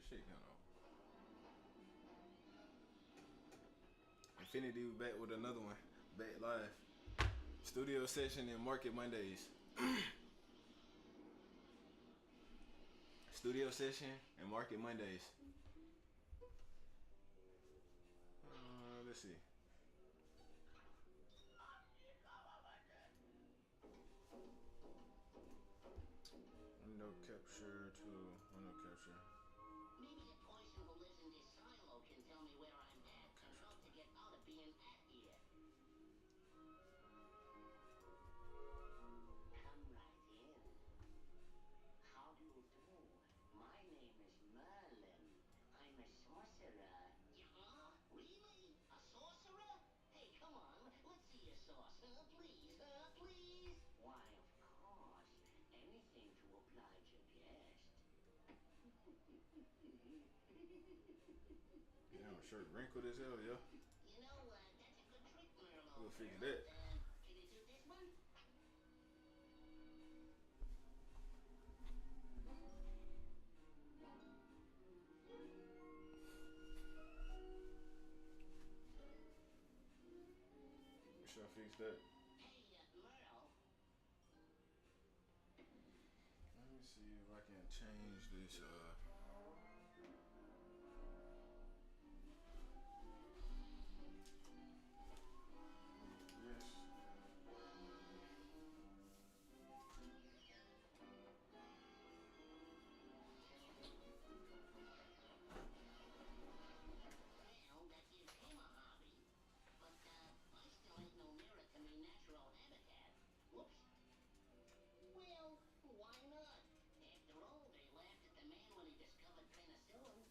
shit kind of. Infinity back with another one. Back live. Studio session and Market Mondays. Studio session and Market Mondays. Let's see. Window capture to window capture. Maybe the person who lives in this silo can tell me where I'm at and how to get out of being at here. Come right in. How do you do? My name is Merlin. I'm a sorcerer. Yeah? Really? A sorcerer? Hey, come on. Let's see your sorcerer, please. Please? Why, of course. Anything to oblige a guest. Damn, shirt wrinkled as hell, yo. You know, that's a good trick, Merlin. We'll figure that. Can you do this one? We should fix that. Hey, Merle. Let me see if I can change this. Yes. Well, that gives him a hobby. But, I still ain't no nearer to me natural habitat. Whoops. Well, why not? After all, they laughed at the man when he discovered penicillin.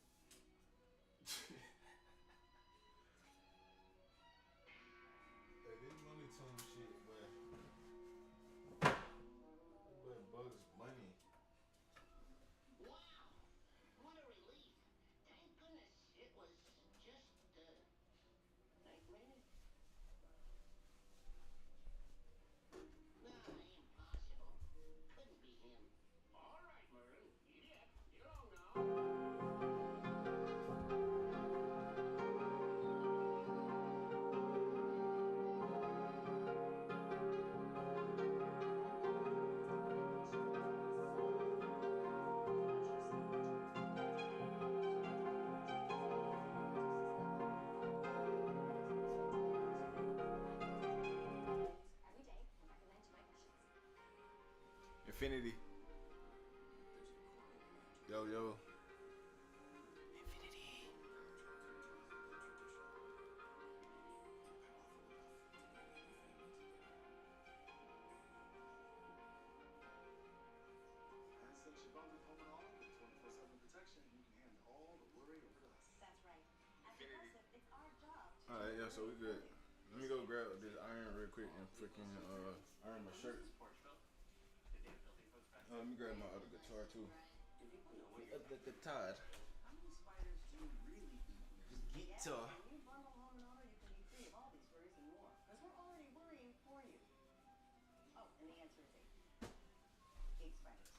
Hey, this Looney Tunes shit, but Bugs Bunny. Wow! What a relief. Thank goodness it was just, nightmare? Nah, impossible. Couldn't be him. All right, Merlin. Yeah, you're on now. Infinity. Yo, yo. Infinity. And since you bundled home and auto with 24/7 protection, you can hand all the worry over to us. That's right. As Progressive, it's our job to Alright, yeah, so we good. Let me go grab this iron real quick and freaking iron my shirt. Let me grab my other guitar too. The other guitar. How many spiders do you really eat? Guitar. When you bundle home and auto, you can be free of all these worries and more. Because we're already worrying for you. Oh, and the answer is 8. 8 spiders.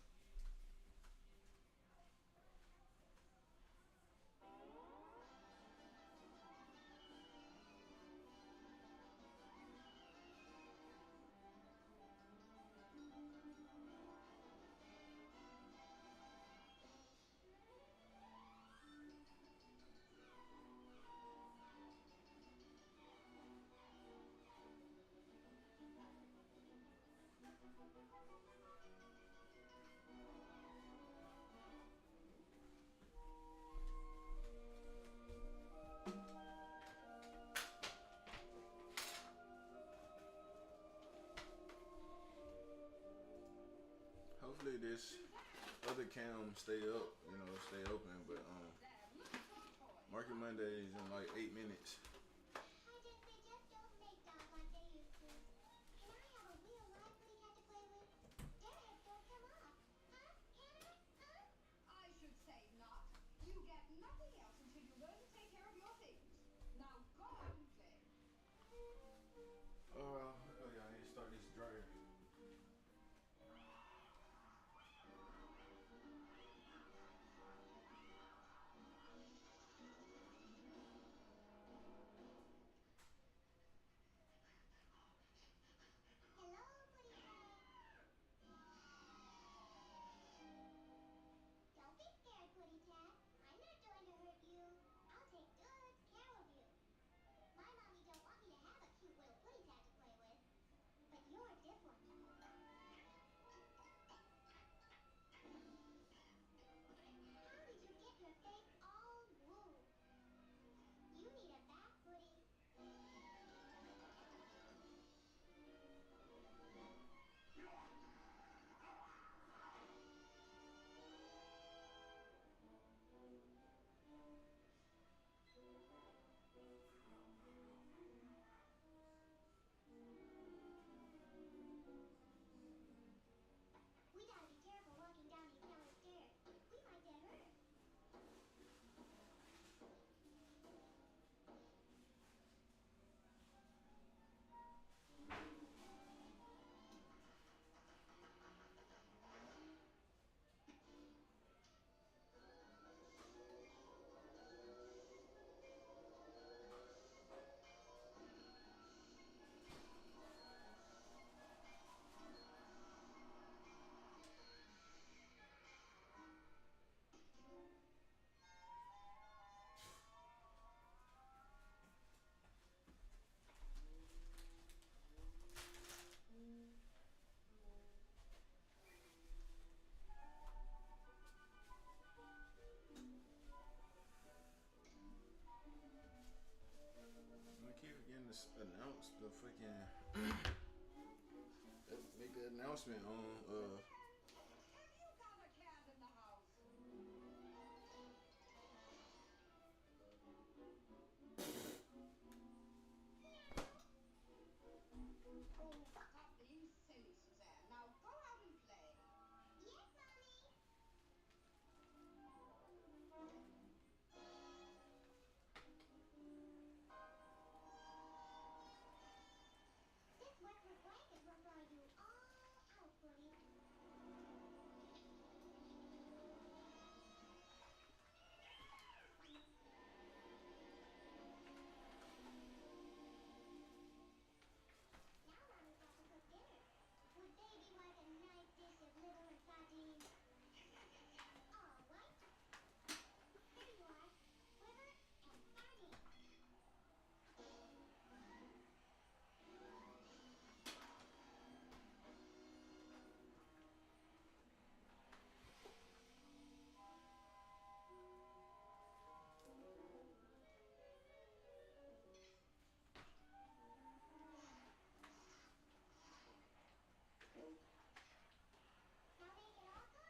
Hopefully this other cam stay up, stay open, but Market Mondays in like 8 minutes. They just don't make dolls like they used to. Can I have a real lively cat to play with? Their heads don't come off. Huh? Can I? Huh? I should say not. You get nothing else until you learn to take care of your things. Now go out and play. Oh yeah, I need to start this dryer. announcement on Have you got a cat in the house? Oh, stop being silly, Suzanne. Now go out and play. Yes, Mommy. This wetwood blanket will thaw you all out, Woody. Now Mommy's got to cook dinner. Would baby like a nice dish of liver and sardines? All right. Here you are. Liver and sardines. Now make it all come.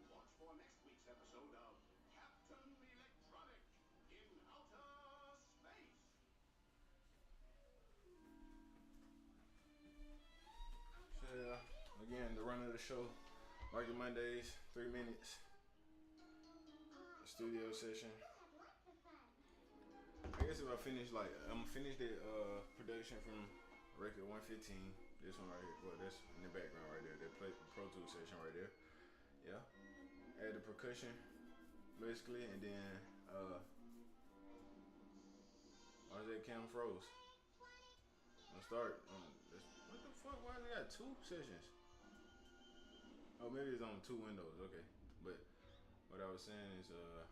Watch for next week's episode of Captain Electronic in Outer Space. so yeah, again the run of the show. Market Mondays, 3 minutes. Studio session. We'll have lots of fun. I guess if I finish I'm gonna finish the production from record 115. This one right here. Well, that's in the background right there. That play Pro Tools session right there. Yeah. Add the percussion basically, and then why is that cam froze? I'll start. What the fuck? Why they got 2 sessions? Oh, maybe it's on 2 windows. Okay, but what I was saying is yeah.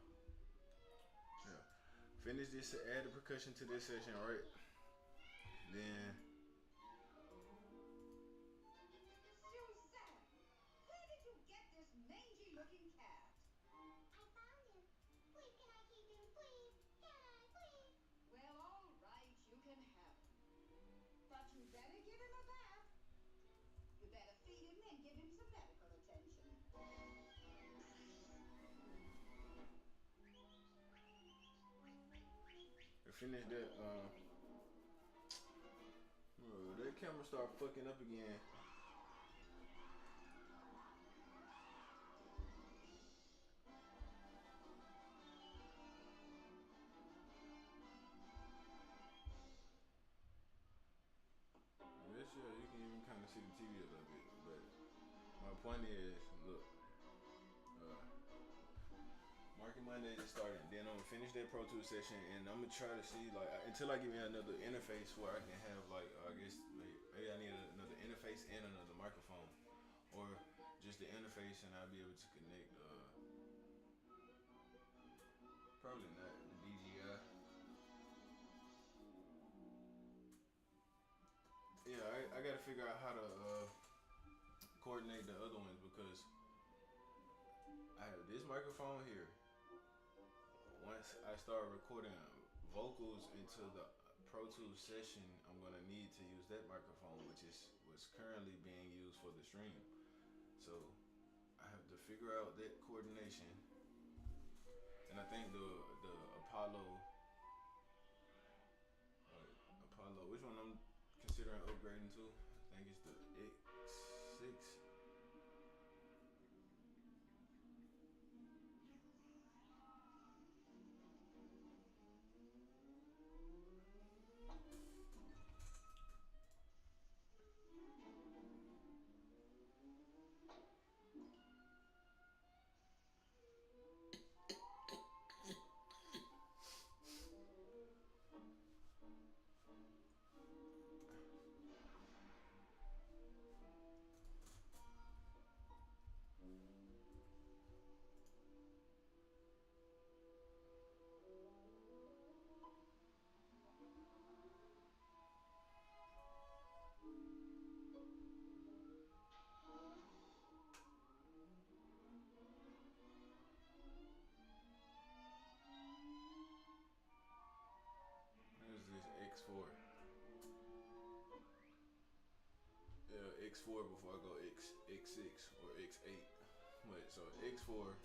Finish this. Add the percussion to this session, right? Then Suzanne, where did you get this mangy-looking cat? I found him. Please, can I keep him? Please. Can I? Please. Well, all right, you can have him. But you better give him a bath. You better feed him and give him some medical attention. finish that. That camera start fucking up again. This year you can even kind of see the TV a little bit, but my point is, look, Market Monday is starting. Then I'm gonna finish that Pro Tools session, and I'm gonna try to see until I get me another interface where I can have I guess maybe I need another interface and another microphone, or just the interface, and I'll be able to connect. Probably not the DJI. Yeah, I gotta figure out how to coordinate the other ones because I have this microphone here. Once I start recording vocals into the Pro Tools session, I'm gonna need to use that microphone, which is what's currently being used for the stream. So I have to figure out that coordination, and I think the Apollo, which one I'm considering upgrading to. I think it's the X6. X4 before I go X6 or X8. But so X4.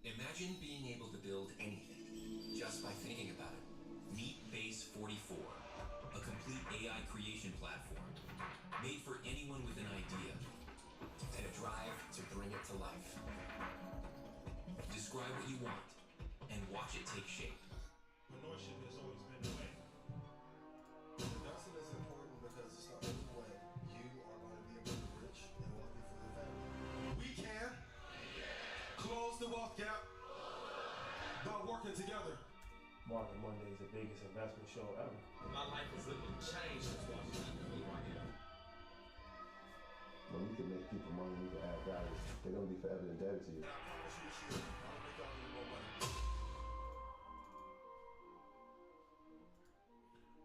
Imagine being able to build anything just by thinking about it. Meet Base 44, a complete AI creation platform made for anyone with an idea and a drive to bring it to life. Describe what you want and watch it take shape. Entrepreneurship has always been the way. Investing is important because it's the only way you are going to be able to be rich and wealthy for your family. We can close the wealth gap by working together. Market Monday is the biggest investment show ever. My life has literally changed since watching that movie right here. When you can make people money, you can add value. They're gonna be forever indebted to you. And I promise you this year, I'll make y'all any more money.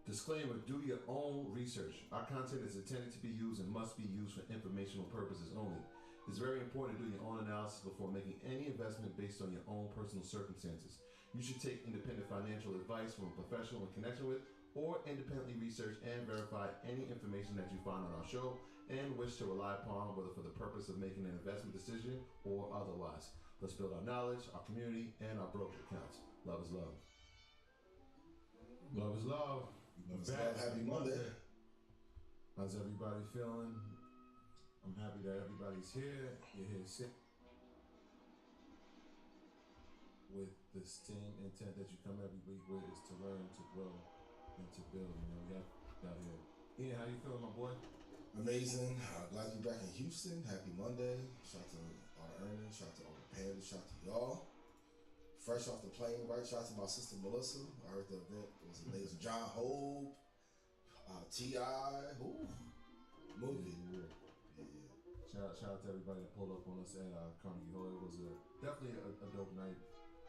Disclaimer, do your own research. Our content is intended to be used and must be used for informational purposes only. It's very important to do your own analysis before making any investment based on your own personal circumstances. You should take independent financial advice from a professional in connection with, or independently research and verify any information that you find on our show and wish to rely upon, whether for the purpose of making an investment decision or otherwise. Let's build our knowledge, our community, and our broker accounts. Love is love. Love is love. Love is love. Happy Monday. How's everybody feeling? I'm happy that everybody's here. You're here sick with the same intent that you come every week with, is to learn, to grow, and to build. You know, we got here. Ian, how you feeling, my boy? Amazing. Glad to be back in Houston. Happy Monday. Shout out to all the earners. Shout out to all the pandas. Shout out to y'all. Fresh off the plane, right? Shout out to my sister Melissa. I heard the event. It was amazing. John Hope, T.I. Movie. Yeah. Shout out to everybody that pulled up on us at Carnegie Hall. It was definitely a dope night.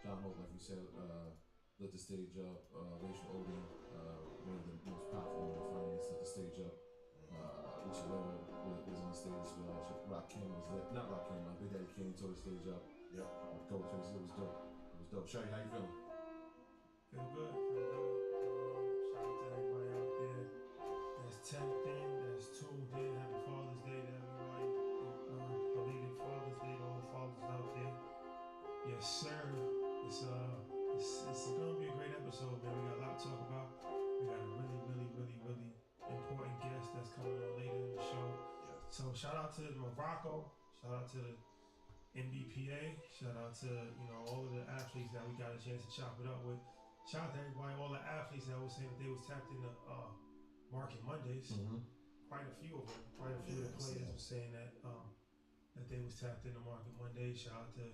John Hope, like you said, lit the stage up. Rachel Odin, one of the most powerful in finance, lit the stage up. Richie Weber was on the stage as well. Rakim was lit. Not Rakim, Big Daddy Kane tore the stage up. Yeah. Coach, it was dope. It was dope. Shaggy, how you feeling? Feel good, feel good. Shout out to everybody out there that's tapped in, that's tuned in. Happy Father's Day to everybody. Belated Father's Day to all the fathers out there. Yes, sir. It's gonna be a great episode, man. We got a lot to talk about. We got a really important guest that's coming on later in the show. Yeah. So shout out to Morocco. Shout out to the NBPA. Shout out to all of the athletes that we got a chance to chop it up with. Shout out to everybody, all the athletes that was saying that they was tapped into Market Mondays. Mm-hmm. Quite a few of them. Quite a few of the players were saying that they was tapped into Market Mondays. Shout out to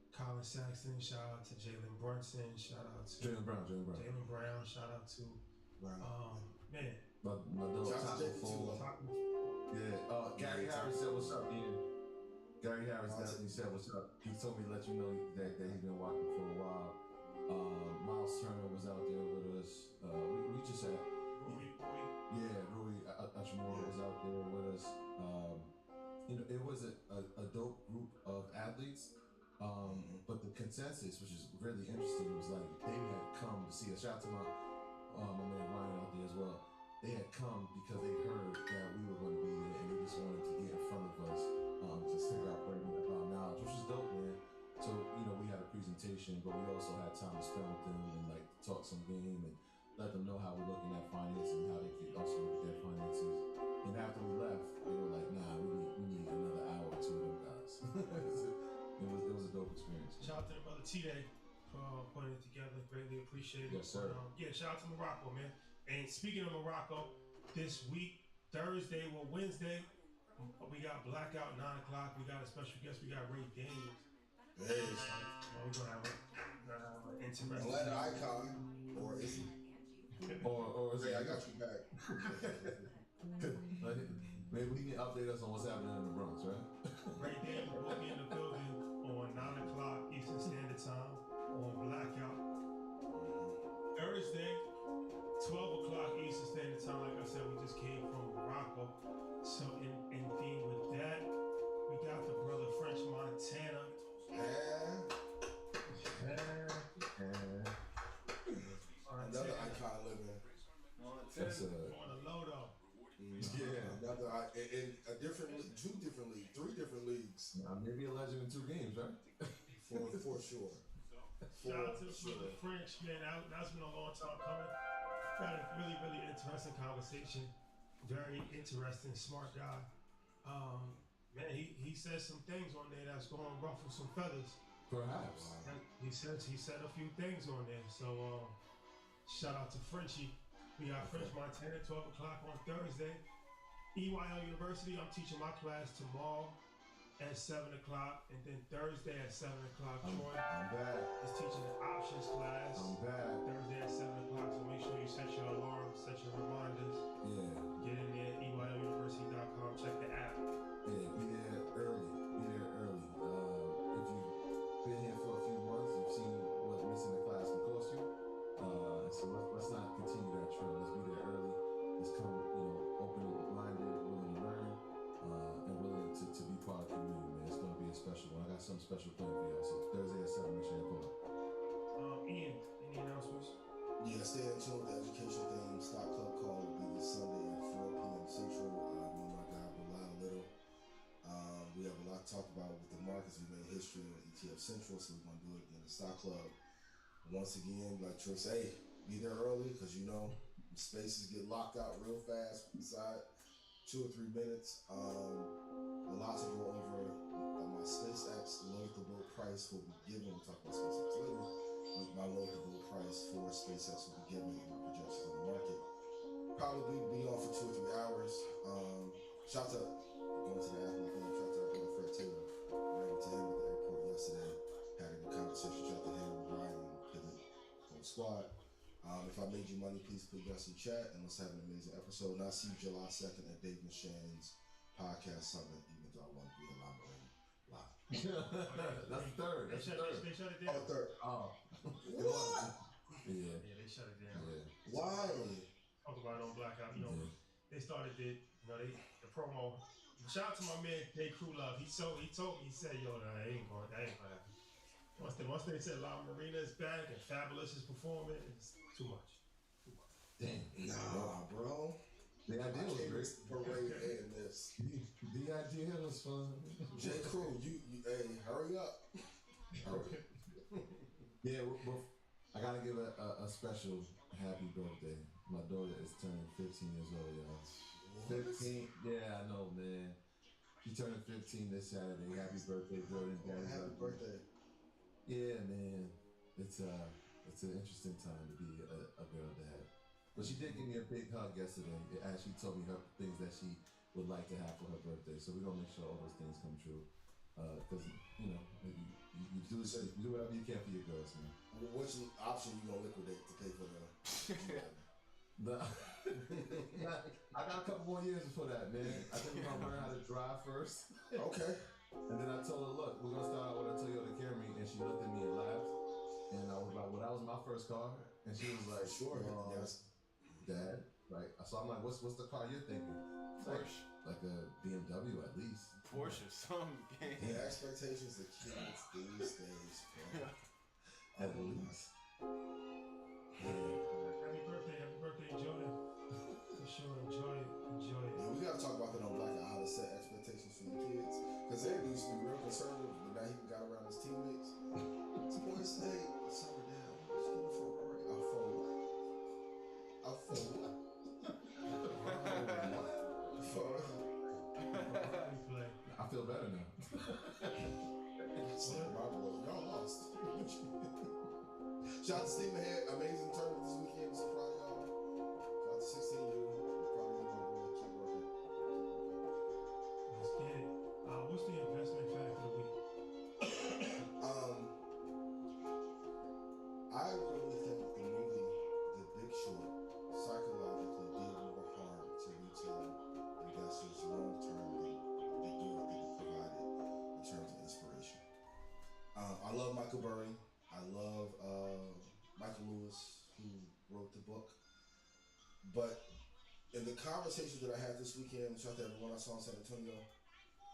Colin Saxton. Shout out to Jalen Brunson. Shout out to Jalen Brown. Shout out to man. My dog Shout out to Taco Fall. Yeah. Gary Harris said what's up, Ian. Gary Harris definitely said what's up. He told me to let you know that he's been watching for a while. Miles Turner was out there with us. We just had Rui Achimura was out there with us. It was a dope group of athletes. But the consensus, which is really interesting, was like they had come to see us. Shout out to my man Ryan out there as well. They had come because they heard that we were going to be there, and they just wanted to get in front of us to figure out our knowledge, which is dope, man. So we had a presentation, but we also had time to spend with them and like talk some game and let them know how we're looking at finances and how they could also look at their finances. And after we left, they were like, "Nah, we need another hour or two of them guys." It was a dope experience. Shout out to the brother T-Day for putting it together. Greatly appreciated. Yes, sir. Shout out to Morocco, man. And speaking of Morocco, this week, Thursday or Wednesday, we got Blackout 9 o'clock. We got a special guest. We got Ray Daniels. Hey. We're gonna have an interesting. Atlanta icon, or is he? Or is Ray, it? I got you back. Maybe he can update us on what's happening in the Bronx, right? Ray Daniels will be in the building on 9 o'clock Eastern Standard Time on Blackout Maybe a legend in 2 games, right? For sure. Shout out to the brother French, man. That's been a long time coming. Got a really, really interesting conversation. Very interesting, smart guy. Man, he said some things on there that's going to ruffle some feathers. Perhaps. He said a few things on there. So shout out to Frenchie. We got French Montana 12 o'clock on Thursday. EYL University, I'm teaching my class tomorrow at 7 o'clock, and then Thursday at 7 o'clock. Troy I'm back. is teaching the options class. I'm back. Thursday at 7 o'clock, so make sure you set your alarm, set your reminders. Yeah. Get in there, EYLUniversity.com, check the app. Yeah, be there early. If you've been here for a few months, you've seen what missing the class can cost you. So let's not continue that trend. Let's be there early. Let's come, open-minded, willing to learn, and willing to be part of the community, man. It's going to be a special one. I got something special planned for y'all. So Thursday at 7, make sure you pull up. Ian, any announcements? Yeah, stay in tune with the education thing. Stock Club call will be this Sunday at 4 p.m. Central. Me and my guy, Bilal Little. We have a lot to talk about with the markets. We made history on ETF Central, so we're going to do it in the Stock Club. Once again, like Troy say, be there early because spaces get locked out real fast inside 2 or 3 minutes. A lot to go over. My SpaceX low-to-low price will be given. We'll talk about SpaceX later. But my low-to-low price for SpaceX will be given in my projections on the market. Probably be on for 2 or 3 hours. Shout out going to the app like that. Shout out to our brother Fred Taylor. Ran into him at the airport yesterday. Had a good conversation. Shout out to him, Brian, and the whole squad. If I made you money, please put us in chat and let's have an amazing episode. And I'll see you July 2nd at Dave and Shan's podcast summit, even though I want to be a live. That's the third. They shut it down. Oh, third. Oh. What? Yeah. Yeah, they shut it down. Yeah. Why? Talk about it on Blackout. They started the promo. Shout out to my man Jay Crew Love. He told me, he said, yo, that ain't gonna happen. Once they said La Marina is back and Fabulous is performing, it's too much. Dang. Nah, bro. The idea was great. Parade and this. The idea was fun. J. Crew, you hey, hurry up. Yeah, I gotta give a special happy birthday. My daughter is turning 15 years old, y'all. 15? Yeah, I know, man. She turning 15 this Saturday. Happy birthday, Jordan. Happy birthday. Yeah, man. It's an interesting time to be a girl dad. But she did give me a big hug yesterday. It actually told me her things that she would like to have for her birthday. So we're gonna make sure all those things come true. Because you do whatever you can for your girls, man. Which option you gonna liquidate to pay for the? I got a couple more years before that, man. I think we're gonna learn how to drive first. Okay. And then I told her, look, we're gonna start out with a Toyota Camry, and she looked at me and laughed. And I was like, well, that was my first car. And she was like, sure, yes. Dad, right? So I'm like, what's the car you're thinking? Porsche. Like a BMW at least. Porsche or something. The expectations of kids these days, bro. At least. Happy birthday, Jordan. For sure, enjoy it. Yeah, we gotta talk about that on Blackout, how to set expectations for your kids. Because they used to be real conservative, but now he got around his teammates. Some boys say, summer down, let's get a Ferrari. A Ferrari. I feel better now. Y'all lost. Shout out to Steve Ahead, amazing tournament this weekend. So proud of y'all. Shout out to 16U. Proud of you, my boy. Keep working. Let's get it. What's the investment fact of the week? I really think the movie The Big Short psychologically did more harm to retail investors long term than the good that it provided in terms of inspiration. I love Michael Burry. I love Michael Lewis, who wrote the book. But in the conversation that I had this weekend, shout out to everyone I saw in San Antonio,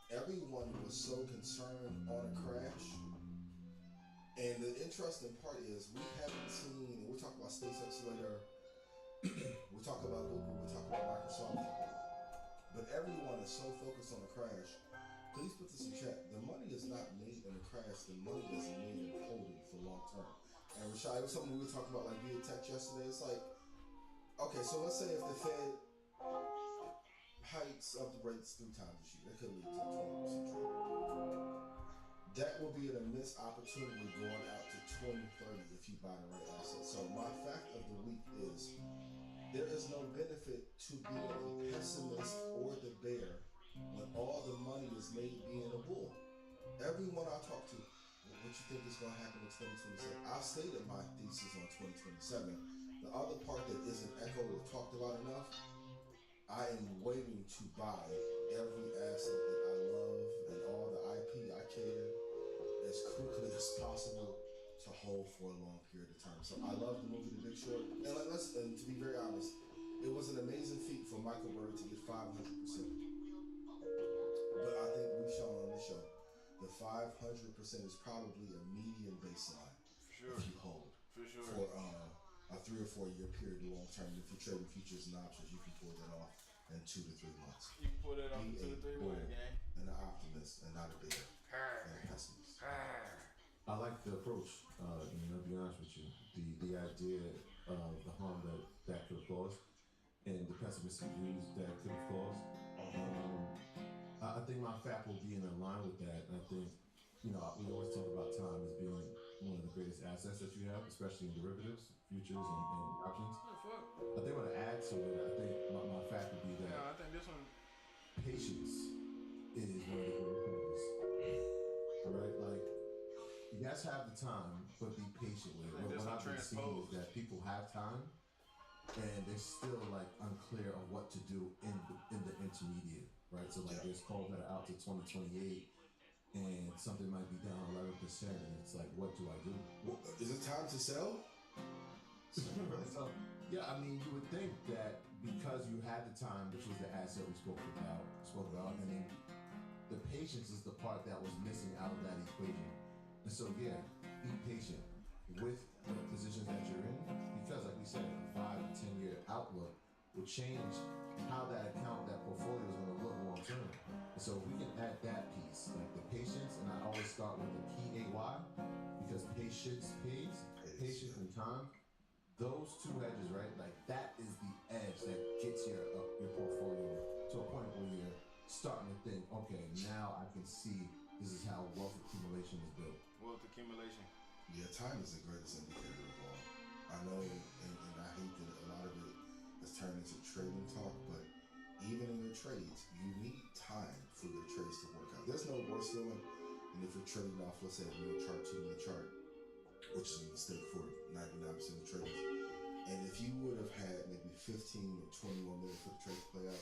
everyone was so concerned on a crash. And the interesting part is we haven't seen, and we'll talk about SpaceX later, we'll talk about Google, we'll talk about Microsoft, but everyone is so focused on the crash. Please put this in chat. The money is not made in a crash, the money is made in holding for long term. And Rashad, it was something we were talking about like via text yesterday. It's like, okay, so let's say if the Fed hikes up the rates 3 times this year, that could lead to a 20% drop. That will be an immense opportunity going out to 2030 if you buy the right assets. So my fact of the week is there is no benefit to being a pessimist or the bear when all the money is made being a bull. Everyone I talk to, what you think is going to happen in 2027? I've stated my thesis on 2027. The other part that isn't echoed or talked about enough, I am waiting to buy every asset that I love and all the IP I can as quickly as possible to hold for a long period of time. So I love the movie The Big Short, and and to be very honest, it was an amazing feat for Michael Burry to get 500%. But I think we've shown on this show the 500% is probably a median baseline if you hold for a 3 or 4 year period long term. If you're trading futures and options, you can pull that off in 2 to 3 months. You can pull that off in 2 to 3 months, gang. And an optimist and not a bear and a pessimist. I like the approach. To be honest with you, the idea of the harm that could have caused, and the pessimistic views that could have caused. I think my FAP will be in line with that. And I think, we always talk about time as being one of the greatest assets that you have, especially in derivatives, futures, and options. I think what I add to it, I think my FAP would be that. Yeah, I think this one. Patience is one of the greatest things. Right? Like, you guys have the time, but be patient with it. What I've been seeing is that people have time, and they're still like unclear of what to do in the intermediate, right? So like there's calls that are out to 2028, and something might be down 11%, and it's like, what do I do? Well, is it time to sell? So yeah, I mean, you would think that because you had the time, which was the asset we spoke about, and then the patience is the part that was missing out of that equation. And so yeah, be patient with the positions that you're in, because like we said, a 5 to 10 year outlook will change how that account, that portfolio is going to look long term. And so we can add that piece, like the patience, and I always start with the PAY, because patience pays, patience and time. Those 2 hedges, right? Like that is the edge that gets your portfolio to a point where you're starting to think, okay, now I can see this is how wealth accumulation is built. Wealth accumulation. Yeah, time is the greatest indicator of all. I know, and I hate that a lot of it has turned into trading talk, but even in your trades, you need time for your trades to work out. There's no worse feeling than if you're trading off, let's say, a minute chart, 2 minute chart, which is a mistake for 99% of traders. And if you would have had maybe 15 or 21 minutes for the trade to play out,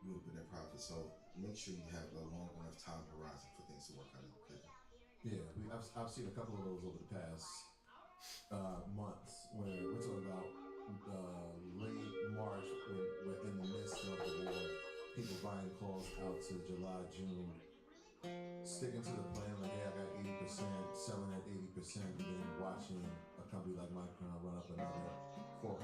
you would have been in profit. So make sure you have a long enough time horizon for things to work out in the paper. Yeah, I've seen a couple of those over the past months, where we're talking about late March, when we're in the midst of the war, people buying calls out to July, June, sticking to the plan like, hey, I got 80%, selling at 80%, and then watching a company like Micron run up another 400%.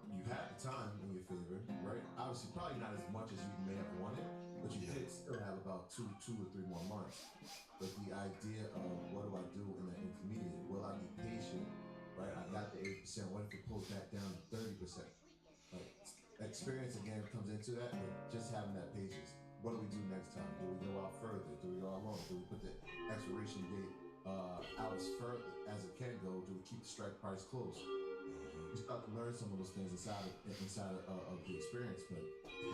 You had the time in your favor, right? Obviously, probably not as much as you may have wanted, but you did still have about two or 3 more months. But the idea of what do I do in the intermediate? Will I be patient, right? I got the 80%. What if it pulls back down to 30%? Like, experience again comes into that, but just having that patience. What do we do next time? Do we go out further? Do we go out longer? Do we put the expiration date out as further as it can go? Do we keep the strike price close? You start to learn some of those things inside of the experience, but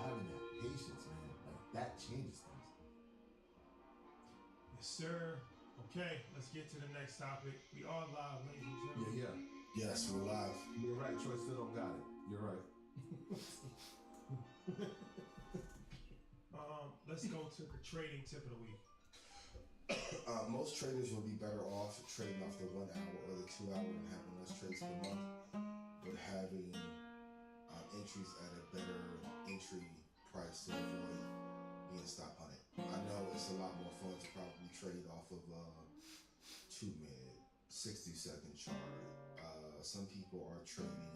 having that patience, man, like that changes things. Yes, sir. Okay, let's get to the next topic. We are live, ladies and gentlemen. Yeah. Yes, we're live. You're right. Troy still don't got it. You're right. Let's go to the trading tip of the week. Most traders will be better off trading off the 1 hour or the 2 hour and having less trades per month, but having entries at a better entry price to avoid being stop hunted. I know it's a lot more fun to probably trade off of a 2 minute, 60-second chart. Some people are trading,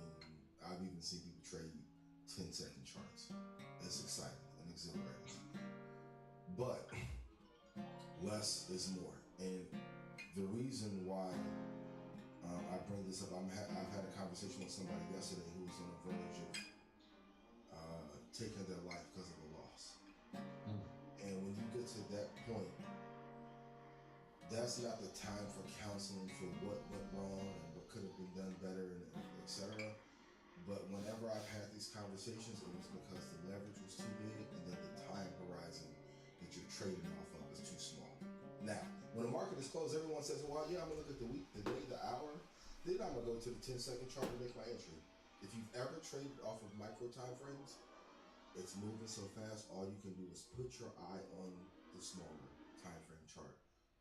I've even seen people trade 10-second charts. It's exciting and exhilarating. But less is more. And the reason why I bring this up, I've had a conversation with somebody yesterday who was on the verge of taking their life because of a loss. And when you get to that point, that's not the time for counseling for what went wrong and what could have been done better, and etc. But whenever I've had these conversations, it was because the leverage was too big, and then the time horizon that you're trading off of is too small. Now, when the market is closed, everyone says, well, yeah, I'm gonna look at the week, the day, the hour. Then I'm gonna go to the 10-second chart and make my entry. If you've ever traded off of micro time frames, it's moving so fast, all you can do is put your eye on the smaller time frame chart.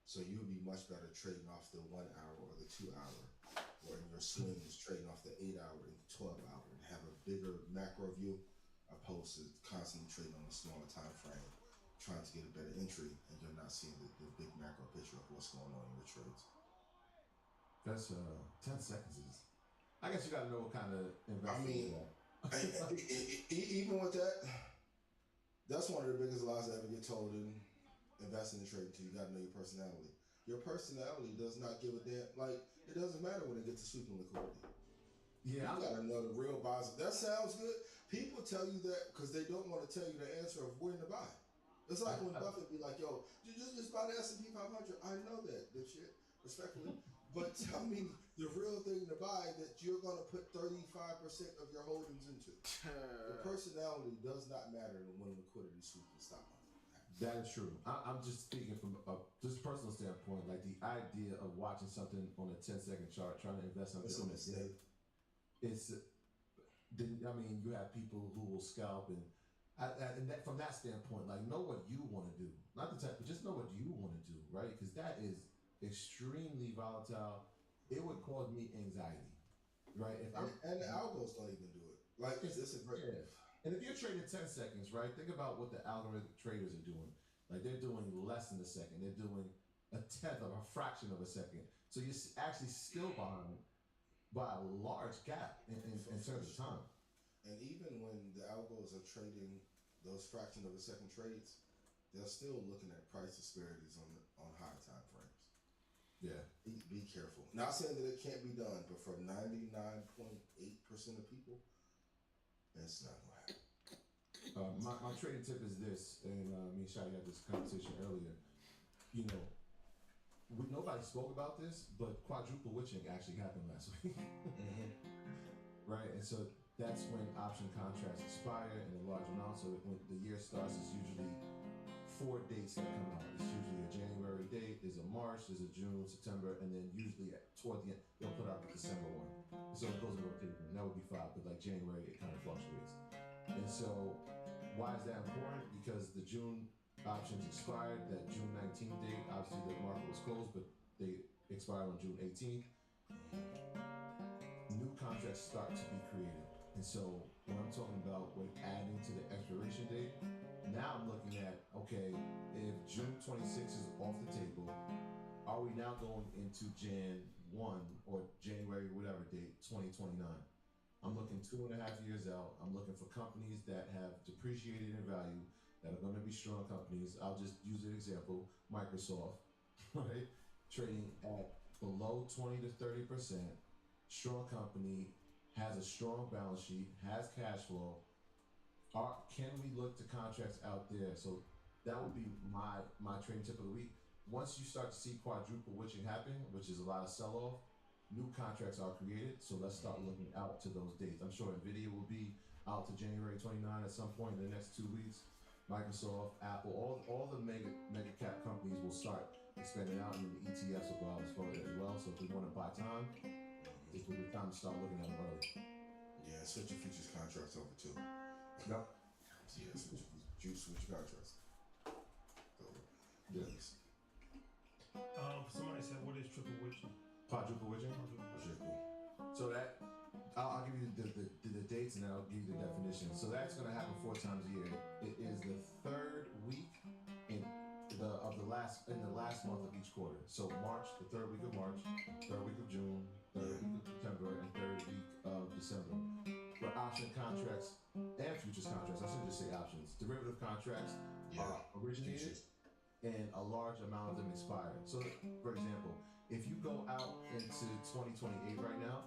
So you'll be much better trading off the 1 hour or the 2 hour, or in your swings trading off the 8 hour and 12 hour, and have a bigger macro view, opposed to constantly trading on the smaller time frame, trying to get a better entry, and you're not seeing the big macro picture of what's going on in your trades. That's 10 seconds is. I guess you got to know what kind of investor. Even with that, that's one of the biggest lies that ever get told in investing and trading too. You got to know your personality. Your personality does not give a damn. Like, it doesn't matter when it gets to sweeping liquidity. Yeah, you got to know the real buys. That sounds good. People tell you that because they don't want to tell you the answer of when to buy. It's like when Buffett be like, "Yo, you just buy the S&P 500." I know that, dipshit, respectfully. But tell me the real thing to buy that you're going to put 35% of your holdings into. The personality does not matter when liquidity sweeps the stock market. That is true. I'm just speaking from a just personal standpoint. Like the idea of watching something on a 10-second chart, trying to invest something on a day. I mean, you have people who will scalp, and that, from that standpoint, like, know what you want to do. Not the type, but just know what you want to do, right? Because that is extremely volatile. It would cause me anxiety, right? And the algos don't even do it. Like, it's a great. Yeah. And if you're trading 10 seconds, right? Think about what the algorithmic traders are doing. Like, they're doing less than a second. They're doing a tenth of a fraction of a second. So you're actually still behind by a large gap in terms of time. And even when the algos are trading those fraction of a second trades, they're still looking at price disparities on higher time frames. Yeah. Be careful. Not saying that it can't be done, but for 99.8% of people, it's not going to happen. My trading tip is this, and me and Shai had this conversation earlier. You know, nobody spoke about this, but quadruple witching actually happened last week. Right? And so that's when option contracts expire in a large amount. So when the year starts, it's usually 4 dates that come out. It's usually a January date, there's a March, there's a June, September, and then usually toward the end, they'll put out the December one. So it goes in rotation. That would be 5, but like January, it kind of fluctuates. And so why is that important? Because the June options expired, that June 19th date, obviously the market was closed, but they expired on June 18th. New contracts start to be created. And so when I'm talking about when adding to the expiration date, now I'm looking at, okay, if June 26th is off the table, are we now going into Jan 1 or January, whatever date, 2029? I'm looking 2.5 years out. I'm looking for companies that have depreciated in value, that are going to be strong companies. I'll just use an example, Microsoft, right? Trading at below 20 to 30%, strong company, has a strong balance sheet, has cash flow. Can we look to contracts out there? So that would be my trading tip of the week. Once you start to see quadruple witching happen, which is a lot of sell-off, new contracts are created. So let's start looking out to those dates. I'm sure NVIDIA will be out to January 29 at some point in the next 2 weeks. Microsoft, Apple, all the mega cap companies will start expanding out, and the ETFs will go out as well. So if we want to buy time, this will be the time to start looking at them early. Yeah, switch your futures contracts over too. Yep. Yeah, switch your contracts. Yes. Somebody said, what is triple witching? Quadruple witching? So that, I'll give you the dates, and then I'll give you the definition. So that's going to happen 4 times a year. It is the 3rd week in the last month of each quarter. So March, the 3rd week of March, 3rd week of June, 3rd week of September, and 3rd week of December. For option contracts and futures contracts, I shouldn't just say options. Derivative contracts are originated and a large amount of them expire. So, for example, if you go out into 2028 right now,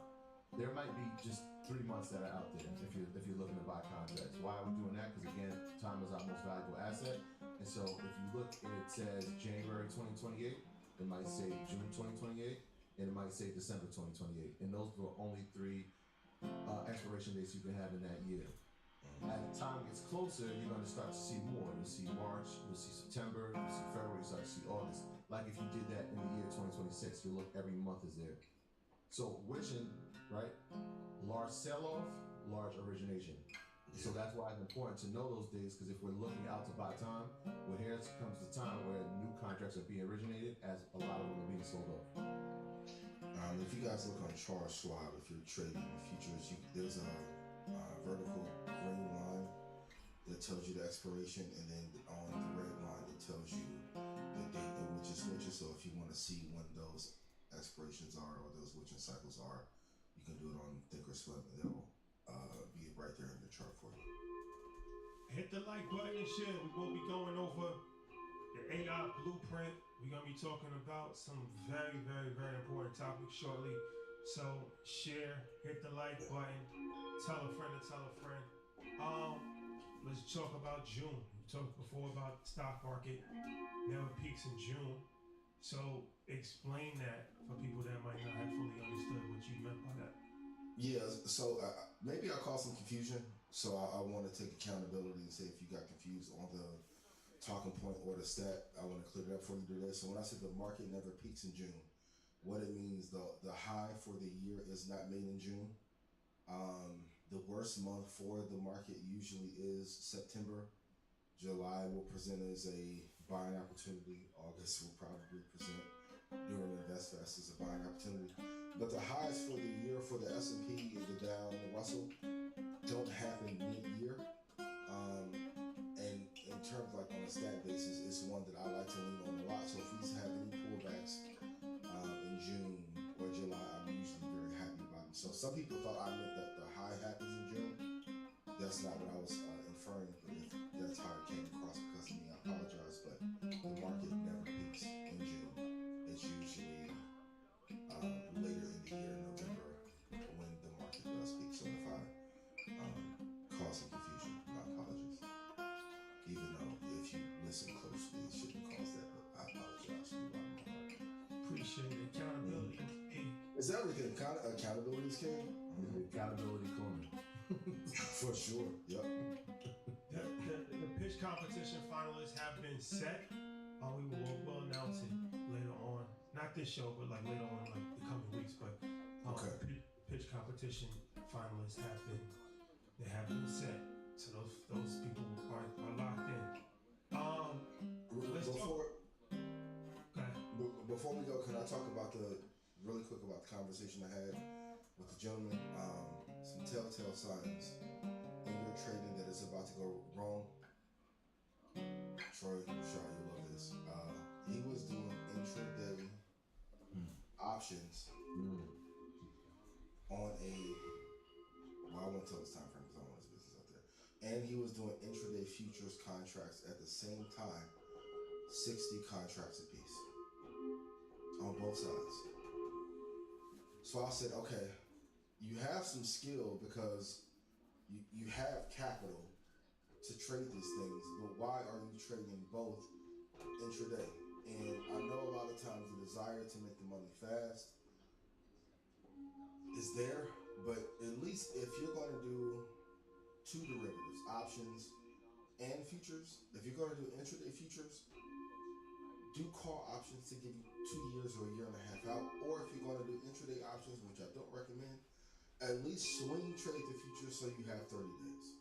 there might be just 3 months that are out there if you're looking to buy contracts. Why are we doing that? Because again, time is our most valuable asset. And so if you look and it says January 2028, it might say June 2028, and it might say December 2028. And those were only 3 expiration dates you can have in that year. As time gets closer, you're going to start to see more. You'll see March, you'll see September, you'll see February, you'll start to see August. Like if you did that in the year 2026, you look every month is there. So wishing, right? Large sell-off, large origination. So that's why it's important to know those days, because if we're looking out to buy time, well, here comes the time where new contracts are being originated as a lot of them are being sold off. If you guys look on Charles Schwab, if you're trading futures, there's a vertical green line that tells you the expiration, and then on the red line it tells you the date in which it switches. So if you want to see when those expirations are or those witching cycles are, you can do it on Thinkorswim, and it'll be right there in your chart for you. Hit the like button and share. We will be going over the AI blueprint. We're going to be talking about some very, very, very important topics shortly. So share, hit the like button, tell a friend to tell a friend. Let's talk about June. We talked before about the stock market never peaks in June. So explain that for people that might not have fully understood what you meant by that. Yeah, so maybe I caused some confusion. So I want to take accountability and say if you got confused on the talking point or the stat, I want to clear it up for you today. So when I said the market never peaks in June, what it means, the high for the year is not made in June. The worst month for the market usually is September. July will present as a buying opportunity. August will probably present during InvestFest as a buying opportunity. But the highs for the year for the S&P, the Dow, and the Russell don't happen mid-year. And in terms like on a stat basis, it's one that I like to lean on a lot. So if we have any pullbacks in June or July, I'm usually very happy about them. So some people thought I meant that the high happens in June. That's not what I was inferring. But if that's how it came across because of me, I apologize. But the market never peaks in June. It's usually later in the year, November, when the market does peak. So if I cause some confusion, my apologies. Even though if you listen closely, it shouldn't cause that, but I apologize to you. Appreciate it. Accountability. Is everything accountability is king? Accountability corner. For sure. Yep. The pitch competition finalists have been set. We'll announce it later on. Not this show, but like later on, like the coming weeks. But okay. Pitch competition finalists have been set. So those people are locked in. Before we go, can I talk about really quick about the conversation I had with the gentleman? Some telltale signs in your trading that is about to go wrong. Troy, Shaw, you love this. He was doing intraday options on I won't tell his time frame because I don't want his business out there. And he was doing intraday futures contracts at the same time, 60 contracts apiece on both sides. So I said, okay, you have some skill because you have capital to trade these things, but why are you trading both intraday? And I know a lot of times the desire to make the money fast is there, but at least if you're going to do 2 derivatives, options and futures, if you're going to do intraday futures, do call options to give you 2 years or a year and a half out, or if you're going to do intraday options, which I don't recommend, at least swing trade the futures so you have 30 days.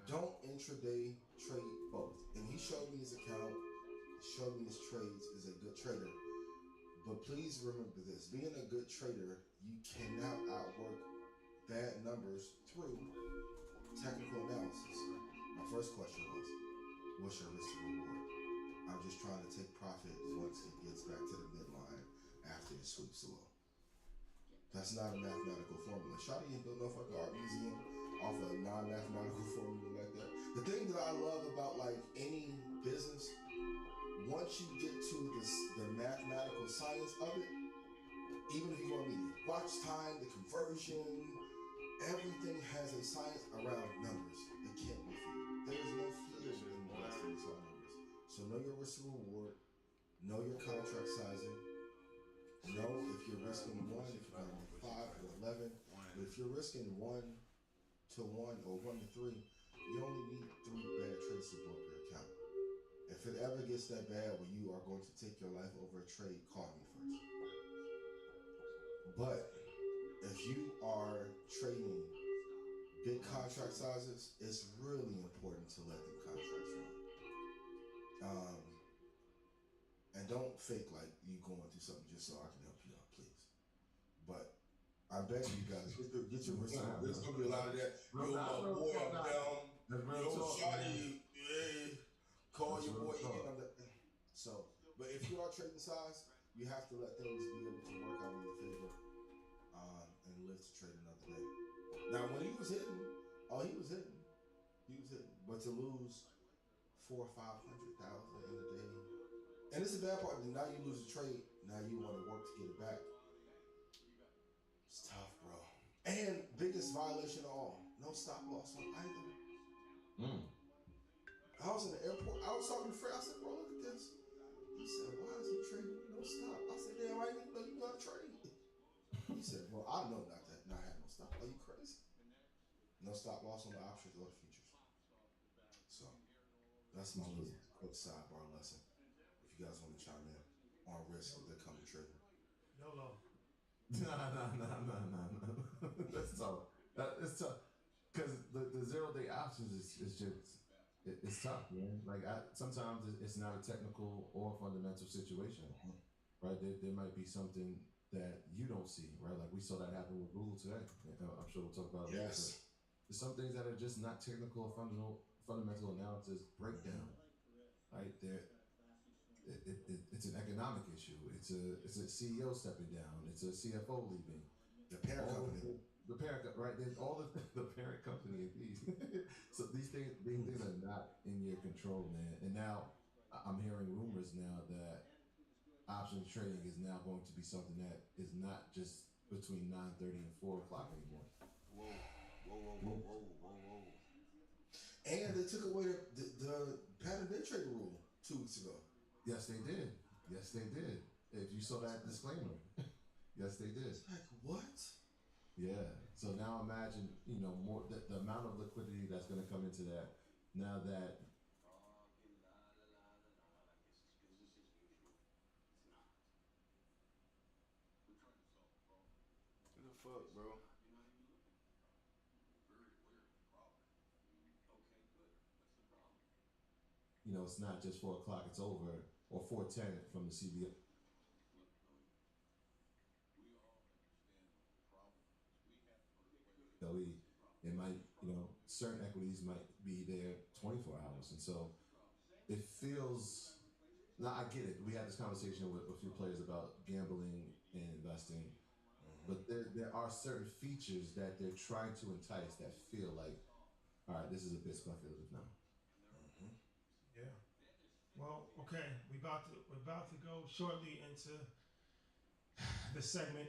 Don't intraday trade both. And he showed me his account, showed me his trades, is a good trader. But please remember this, being a good trader, you cannot outwork bad numbers through technical analysis. My first question was, what's your risk to reward? I'm just trying to take profit once it gets back to the midline after it sweeps low. That's not a mathematical formula. Shawty ain't built no fucking art museum off a non-mathematical formula like that. The thing that I love about like any business, once once you get to the mathematical science of it, even if you want to media, watch time, the conversion, everything has a science around numbers. It can't be feared. There is no fear in investing in small numbers. So know your risk and reward. Know your contract sizing. Know if you're risking 1, if you're going to make 5 or 11. But if you're risking 1 to 1 or 1 to 3, you only need 3 bad trades to blow up your account. If it ever gets that bad where you are going to take your life over a trade, call me first. But if you are trading big contract sizes, it's really important to let them contracts run. And don't fake like you going through something just so I can help you out, please. But I beg you guys, get your risk. There's gonna be a lot of that. Yo, my boy, I'm down. Yo, shawty, hey, call your boy. So, but if you are trading size, you have to let things be able to work out in your favor, and live to trade another day. Now, when he was hitting, he was hitting. But to lose 400,000 or 500,000 in a day, and it's a bad part. Now you lose a trade. Now you want to work to get it back. It's tough, bro. And biggest violation of all, no stop loss on either. I was in the airport. I was talking to Fred. I said, bro, look at this. He said, why is he trading with no stop? I said, damn, I didn't even know you got to trade. He said, bro, I know not have no stop. Are you crazy? No stop loss on the options or the futures. So that's my little quick sidebar lesson. If you guys want to chime in on risk of the coming trading. YOLO. No. That's tough. It's tough because the 0-day options is just it's tough, man. Like sometimes it's not a technical or fundamental situation, right? There might be something that you don't see, right? Like we saw that happen with Google today. I'm sure we'll talk about it later. There's some things that are just not technical or fundamental analysis breakdown, right? It's an economic issue. It's a CEO stepping down. It's a CFO leaving. The parent company. The parent, right? There's all the parent company indeed. So these things are not in your control, man. And now I'm hearing rumors now that options trading is now going to be something that is not just between 9:30 and 4 o'clock anymore. Whoa. And they took away the pattern day trade rule 2 weeks ago. Yes, they did. If you saw that disclaimer, yes, they did. It's like, what? Yeah. So now imagine, more the amount of liquidity that's going to come into that now that. What the fuck, bro? It's not just 4 o'clock, it's over, or 4:10 from the CBO. It might, certain equities might be there 24 hours. And so it feels, now I get it. We had this conversation with a few players about gambling and investing, but there are certain features that they're trying to entice that feel like, all right, this is a bit speculative now. Yeah. Well, okay, we're about to go shortly into the segment.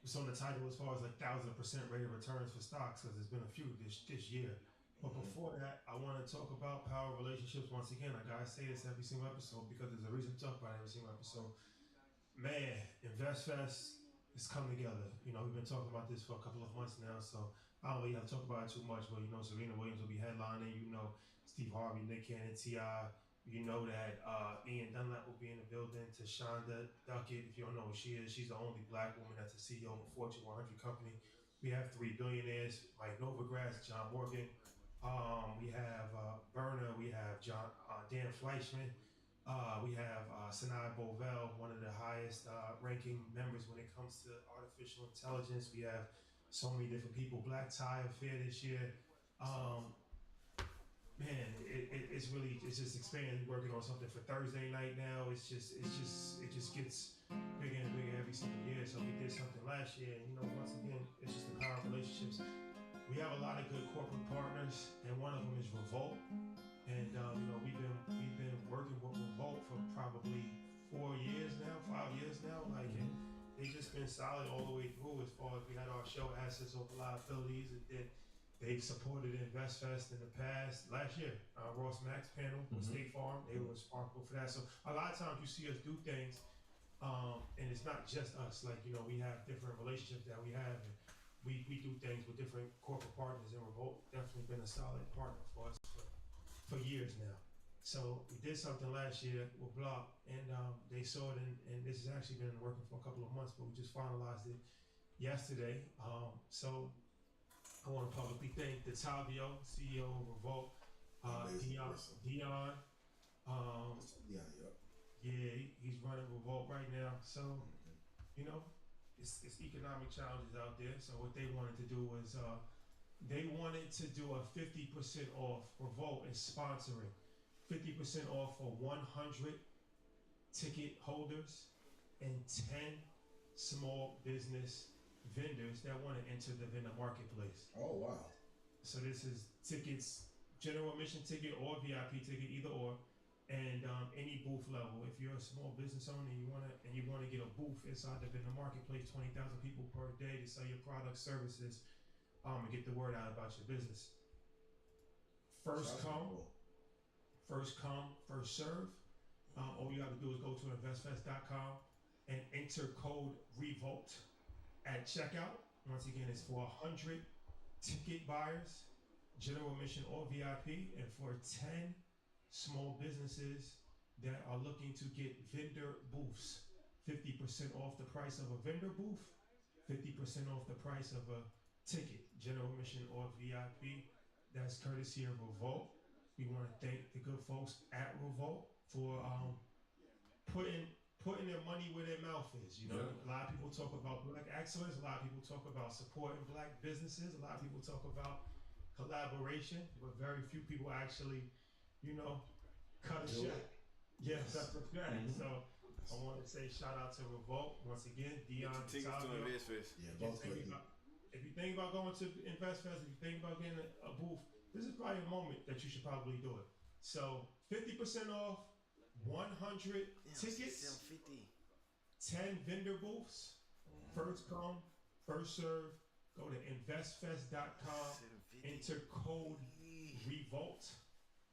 So the title as far as like 1,000% rate of returns for stocks, because there's been a few this year. But before that, I want to talk about power relationships once again. I gotta say this every single episode because there's a reason to talk about it every single episode. Man, InvestFest is coming together. We've been talking about this for a couple of months now, so I don't really have to talk about it too much. But Serena Williams will be headlining. Steve Harvey, Nick Cannon, T.I. You know that Ian Dunlap will be in the building. Tashonda Duckett, if you don't know who she is, she's the only black woman that's the CEO of a Fortune 100 company. We have 3 billionaires, Mike Novogratz, John Morgan. We have Berner. We have Dan Fleischman. We have Sinai Bovell, one of the highest ranking members when it comes to artificial intelligence. We have so many different people. Black Tie Affair this year. Man, it's just expanding. Working on something for Thursday night now. It just gets bigger and bigger every single year. So we did something last year, and once again, it's just the power of relationships. We have a lot of good corporate partners, and one of them is Revolt. And we've been working with Revolt for probably 5 years now. Like, and they just been solid all the way through. As far as we had our show assets over liabilities, and then they've supported InvestFest in the past. Last year, Ross Max panel with State Farm, they were responsible for that. So a lot of times you see us do things, and it's not just us. Like, you know, we have different relationships that we have, and we do things with different corporate partners, and Revolt definitely been a solid partner for us for years now. So we did something last year with Block, and they saw it, and this has actually been working for a couple of months, but we just finalized it yesterday. So I want to publicly thank Detavio, CEO of Revolt, Dion. Yeah, he's running Revolt right now. So, you know, it's economic challenges out there. So what they wanted to do was they wanted to do a 50% off. Revolt is sponsoring 50% off for 100 ticket holders and 10 small business vendors that want to enter the vendor marketplace. Oh, wow. So this is tickets, general admission ticket or VIP ticket, either or, and any booth level. If you're a small business owner and you want to get a booth inside the vendor marketplace, 20,000 people per day to sell your products, services, and get the word out about your business. First come, first serve. All you have to do is go to investfest.com and enter code REVOLT at checkout. Once again, it's for 100 ticket buyers, general admission or VIP, and for 10 small businesses that are looking to get vendor booths. 50% off the price of a vendor booth, 50% off the price of a ticket, general admission or VIP. That's courtesy of Revolt. We want to thank the good folks at Revolt for putting their money where their mouth is. You know, a lot of people talk about Black excellence. A lot of people talk about supporting Black businesses. A lot of people talk about collaboration, but very few people actually, you know, cut a check. Yes, that's a fact. So I want to say shout out to Revolt once again. Dion, tickets to InvestFest. Yeah, both good. If you think about going to InvestFest, if you think about getting a booth, this is probably a moment that you should probably do it. So 50% off, 100 tickets, 10 vendor booths, first come, first serve. Go to investfest.com, enter code REVOLT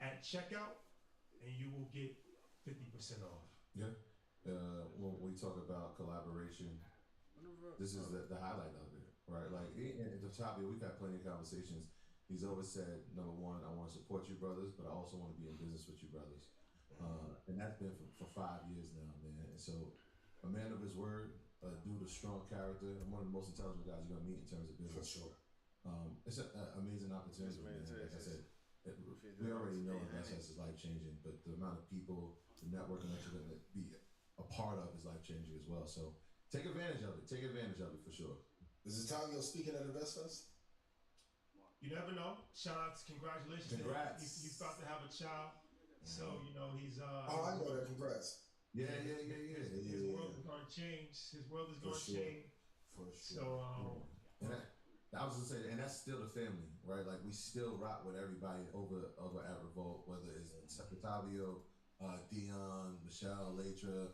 at checkout, and you will get 50% off. Yeah. When we talk about collaboration, this is the highlight of it, right? Like, at the top here, we've had plenty of conversations. He's always said, number one, I want to support you brothers, but I also want to be in business with you brothers. And that's been for 5 years now, man. And so, a man of his word, a dude of strong character, and one of the most intelligent guys you're going to meet in terms of business. For sure. It's an amazing opportunity, man. Like I said, we already know InvestFest is life-changing, but the amount of people, the networking that you're going to be a part of is life-changing as well. So, take advantage of it. Take advantage of it for sure. Is it time you're speaking at InvestFest? You never know. Shout out, congratulations. Congrats. He's about to have a child. So, you know, he's oh, I know that. Congrats. Yeah. His world is gonna change. His world is gonna change. For sure. So and I was gonna say, and that's still the family, right? Like, we still rock with everybody over at Revolt, whether it's Octavio, Dion, Michelle, Latra,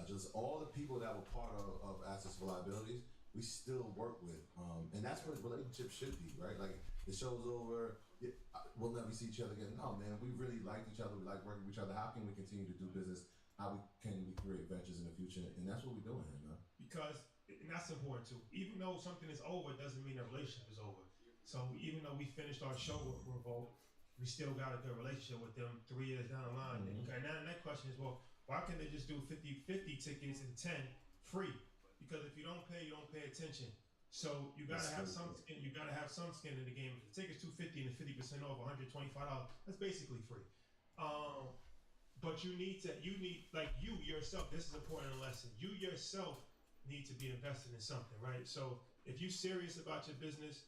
just all the people that were part of Assets for Liabilities, we still work with. And that's what relationships should be, right? Like, the show's over, we'll never see each other again. No, man, we really like each other. We like working with each other. How can we continue to do business? How can we create ventures in the future? And that's what we're doing here, man. Because, and that's important too. Even though something is over, doesn't mean the relationship is over. So even though we finished our show with Revolt, we still got a good relationship with them 3 years down the line. And now the next question is, well, why can't they just do 50 tickets and 10 free? Because if you don't pay attention. So you gotta have some skin. You gotta have some skin in the game. If the ticket's $250 and it's 50% off, $125, that's basically free. But you need like you yourself. This is an important lesson. You yourself need to be invested in something, right? So if you're serious about your business,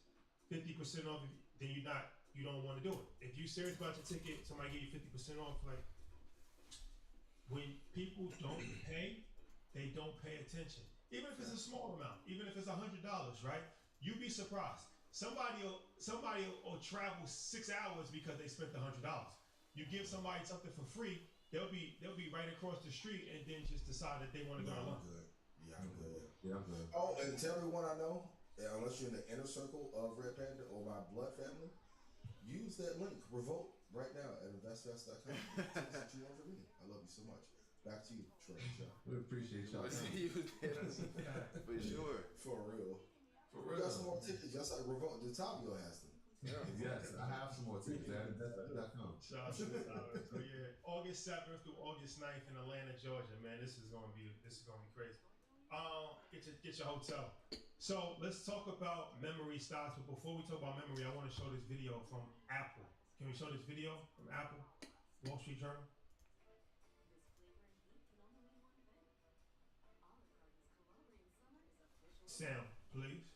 50% off, then you don't want to do it. If you're serious about your ticket, somebody give you 50% off. Like, when people don't pay, they don't pay attention. Even if it's a small amount, even if it's $100, right? You'd be surprised. Somebody will travel 6 hours because they spent $100. You give somebody something for free, they'll be right across the street and then just decide that they want to go to I'm lunch. good. Yeah, I'm good. Yeah, I'm good. Oh, and tell everyone I know, unless you're in the inner circle of Red Panda or my blood family, use that link, revolt, right now at investfest.com. Take what you want from me. I love you so much. Back to you, Trey. We appreciate y'all. For sure. For real. For We real. got some more tickets, just like Revolt. The Tavio has them. Yeah. Yes, I have some more tickets. That comes. Shout out to the Tyler. So yeah, August 7th through August 9th in Atlanta, Georgia. Man, this is gonna be crazy. Get your hotel. So let's talk about memory styles. But before we talk about memory, I want to show this video from Apple. Can we show this video from Apple? Wall Street Journal. Sound, please.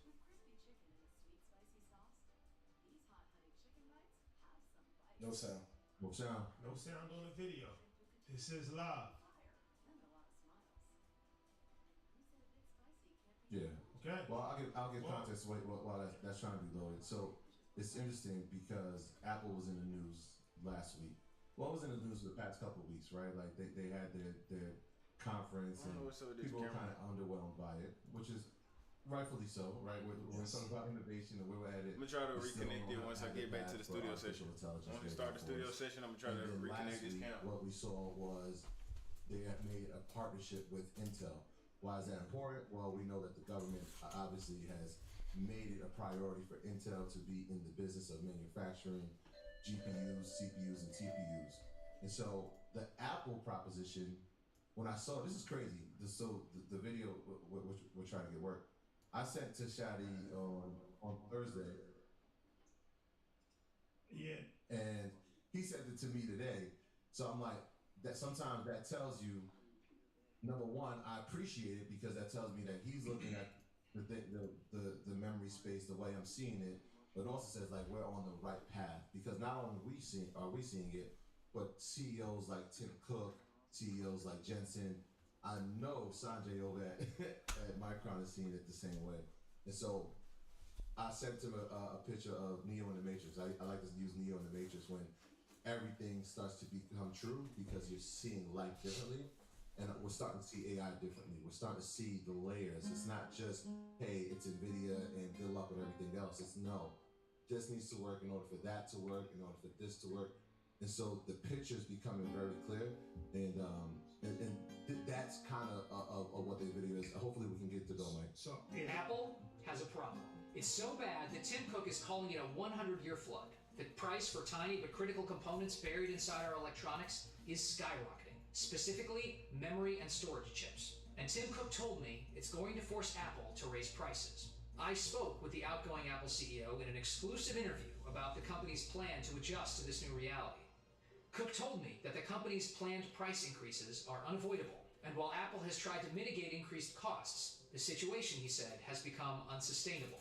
No sound. No sound. No sound on the video. This is live. Yeah. Okay. Well, I'll give context while that's trying to be loaded. So it's interesting because Apple was in the news last week. Well, it was in the news for the past couple of weeks, right? Like they had their conference and people were kind of underwhelmed by it, which is rightfully so, right? We're talking about innovation and where we're at it. I'm gonna try to reconnect it once I get back to the studio session. Once we start the studio session, I'm gonna try to reconnect this camera. What we saw was they have made a partnership with Intel. Why is that important? Well, we know that the government obviously has made it a priority for Intel to be in the business of manufacturing GPUs, CPUs, and TPUs. And so the Apple proposition, when I saw, this is crazy. The video we're trying to get work. I sent to Shadi on Thursday. Yeah. And he sent it to me today. So I'm like, that sometimes that tells you, number one, I appreciate it because that tells me that he's looking at the memory space the way I'm seeing it, but also says like we're on the right path because not only are we seeing it, but CEOs like Tim Cook, CEOs like Jensen, I know Sanjay over at Micron is seeing it the same way. And so I sent him a picture of Neo in the Matrix. I like to use Neo in the Matrix when everything starts to become true because you're seeing life differently. And we're starting to see AI differently. We're starting to see the layers. It's not just, hey, it's NVIDIA and good luck with everything else. It's no, this needs to work in order for that to work, in order for this to work. And so the picture's becoming very clear. And that's kind of what the video is. Hopefully we can get to go, Mike. So Apple has a problem. It's so bad that Tim Cook is calling it a 100-year flood. The price for tiny but critical components buried inside our electronics is skyrocketing, specifically memory and storage chips. And Tim Cook told me it's going to force Apple to raise prices. I spoke with the outgoing Apple CEO in an exclusive interview about the company's plan to adjust to this new reality. Cook told me that the company's planned price increases are unavoidable, and while Apple has tried to mitigate increased costs, the situation, he said, has become unsustainable.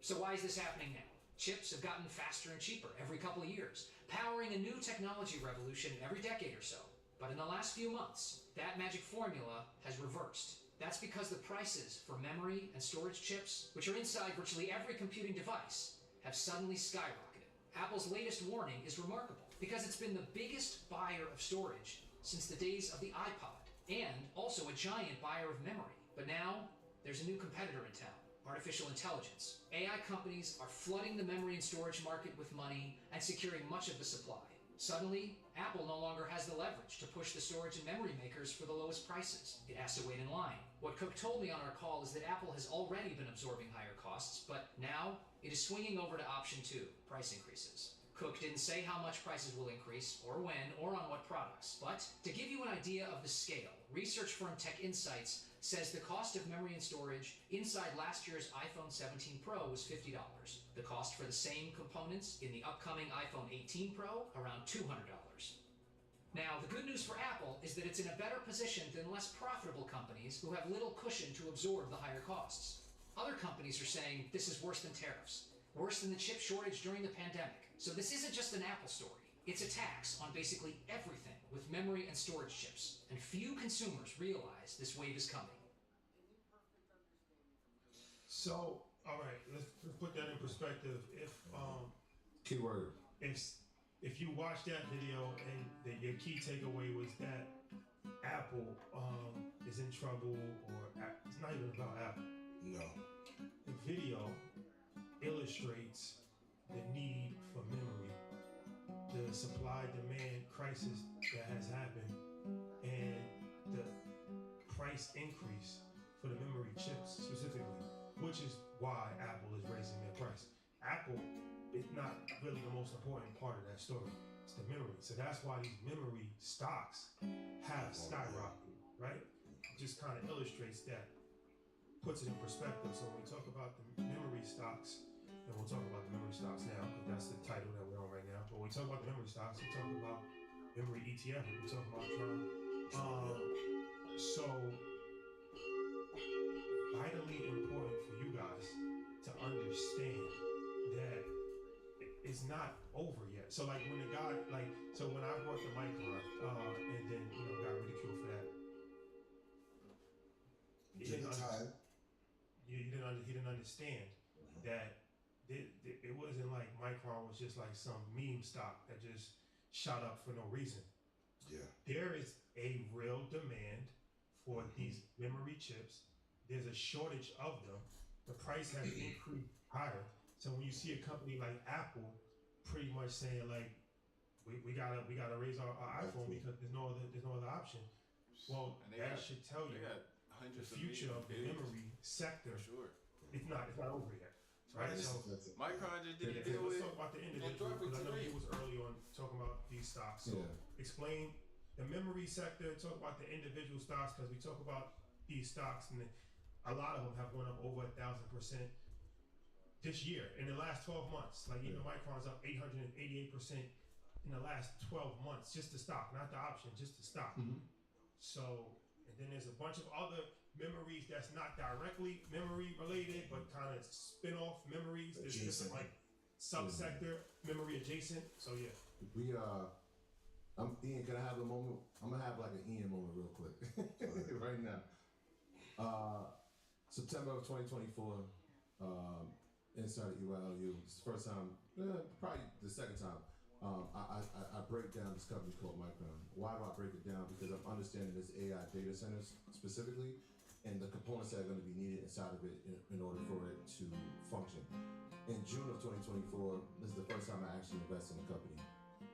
So why is this happening now? Chips have gotten faster and cheaper every couple of years, powering a new technology revolution every decade or so. But in the last few months, that magic formula has reversed. That's because the prices for memory and storage chips, which are inside virtually every computing device, have suddenly skyrocketed. Apple's latest warning is remarkable because it's been the biggest buyer of storage since the days of the iPod, and also a giant buyer of memory. But now, there's a new competitor in town. Artificial intelligence. AI companies are flooding the memory and storage market with money and securing much of the supply. Suddenly, Apple no longer has the leverage to push the storage and memory makers for the lowest prices. It has to wait in line. What Cook told me on our call is that Apple has already been absorbing higher costs, but now it is swinging over to option 2, price increases. Cook didn't say how much prices will increase, or when, or on what products. But to give you an idea of the scale, research firm Tech Insights says the cost of memory and storage inside last year's iPhone 17 Pro was $50. The cost for the same components in the upcoming iPhone 18 Pro, around $200. Now, the good news for Apple is that it's in a better position than less profitable companies who have little cushion to absorb the higher costs. Other companies are saying this is worse than tariffs, worse than the chip shortage during the pandemic. So this isn't just an Apple story. It's a tax on basically everything with memory and storage chips, and few consumers realize this wave is coming. So, all right, let's put that in perspective. If keyword, if if you watch that video and your key takeaway was that Apple is in trouble, or it's not even about Apple. No. The video illustrates the need for memory, the supply-demand crisis that has happened, and the price increase for the memory chips specifically, which is why Apple is raising their price. Apple is not really the most important part of that story. It's the memory. So that's why these memory stocks have skyrocketed, right? Just kind of illustrates that, puts it in perspective. So when we talk about the memory stocks, and we'll talk about the memory stocks now, because that's the title that we're on right now. But when we talk about the memory stocks, we talk about memory ETF, we talk about Tron. So vitally important for you guys to understand that it's not over yet. So like when the guy, so when I brought the Micron, and then got ridiculed for that. He didn't understand that it wasn't like Micron was just like some meme stock that just shot up for no reason. Yeah. There is a real demand for these memory chips. There's a shortage of them. The price has increased higher. So when you see a company like Apple pretty much saying like, we gotta raise our iPhone because there's no other option. Well, that should tell you the future of the memory sector. Sure. It's not over yet. Right? So Micron just did a deal let's with. talk about the individual, because I know he was early on talking about these stocks. So explain the memory sector, talk about the individual stocks, because we talk about these stocks and a lot of them have went up over 1,000% this year in the last 12 months. Like even Micron's up 888% in the last 12 months, just the stock, not the option, just the stock. So, and then there's a bunch of other memories that's not directly memory related, but kind of spin-off memories. There's different like subsector memory adjacent. So yeah. Ian, can I have a moment? I'm gonna have like an Ian moment real quick right now. September of 2024, inside of UILU. It's the first time, probably the second time. I break down this company called Micron. Why do I break it down? Because I'm understanding this AI data centers specifically, and the components that are going to be needed inside of it in order for it to function. In June of 2024, this is the first time I actually invest in the company.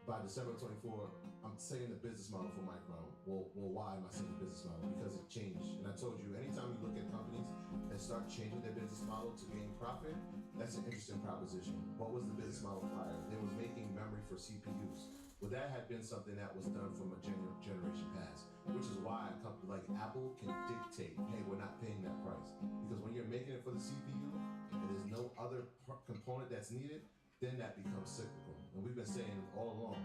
By December of 24, I'm saying the business model for Micron. Well, why am I saying the business model? Because it changed. And I told you, anytime you look at companies and start changing their business model to gain profit, that's an interesting proposition. What was the business model prior? They was making memory for CPUs. Well, that had been something that was done from a generation past, which is why a company like Apple can dictate, hey, we're not paying that price. Because when you're making it for the CPU and there's no other component that's needed, then that becomes cyclical. And we've been saying all along,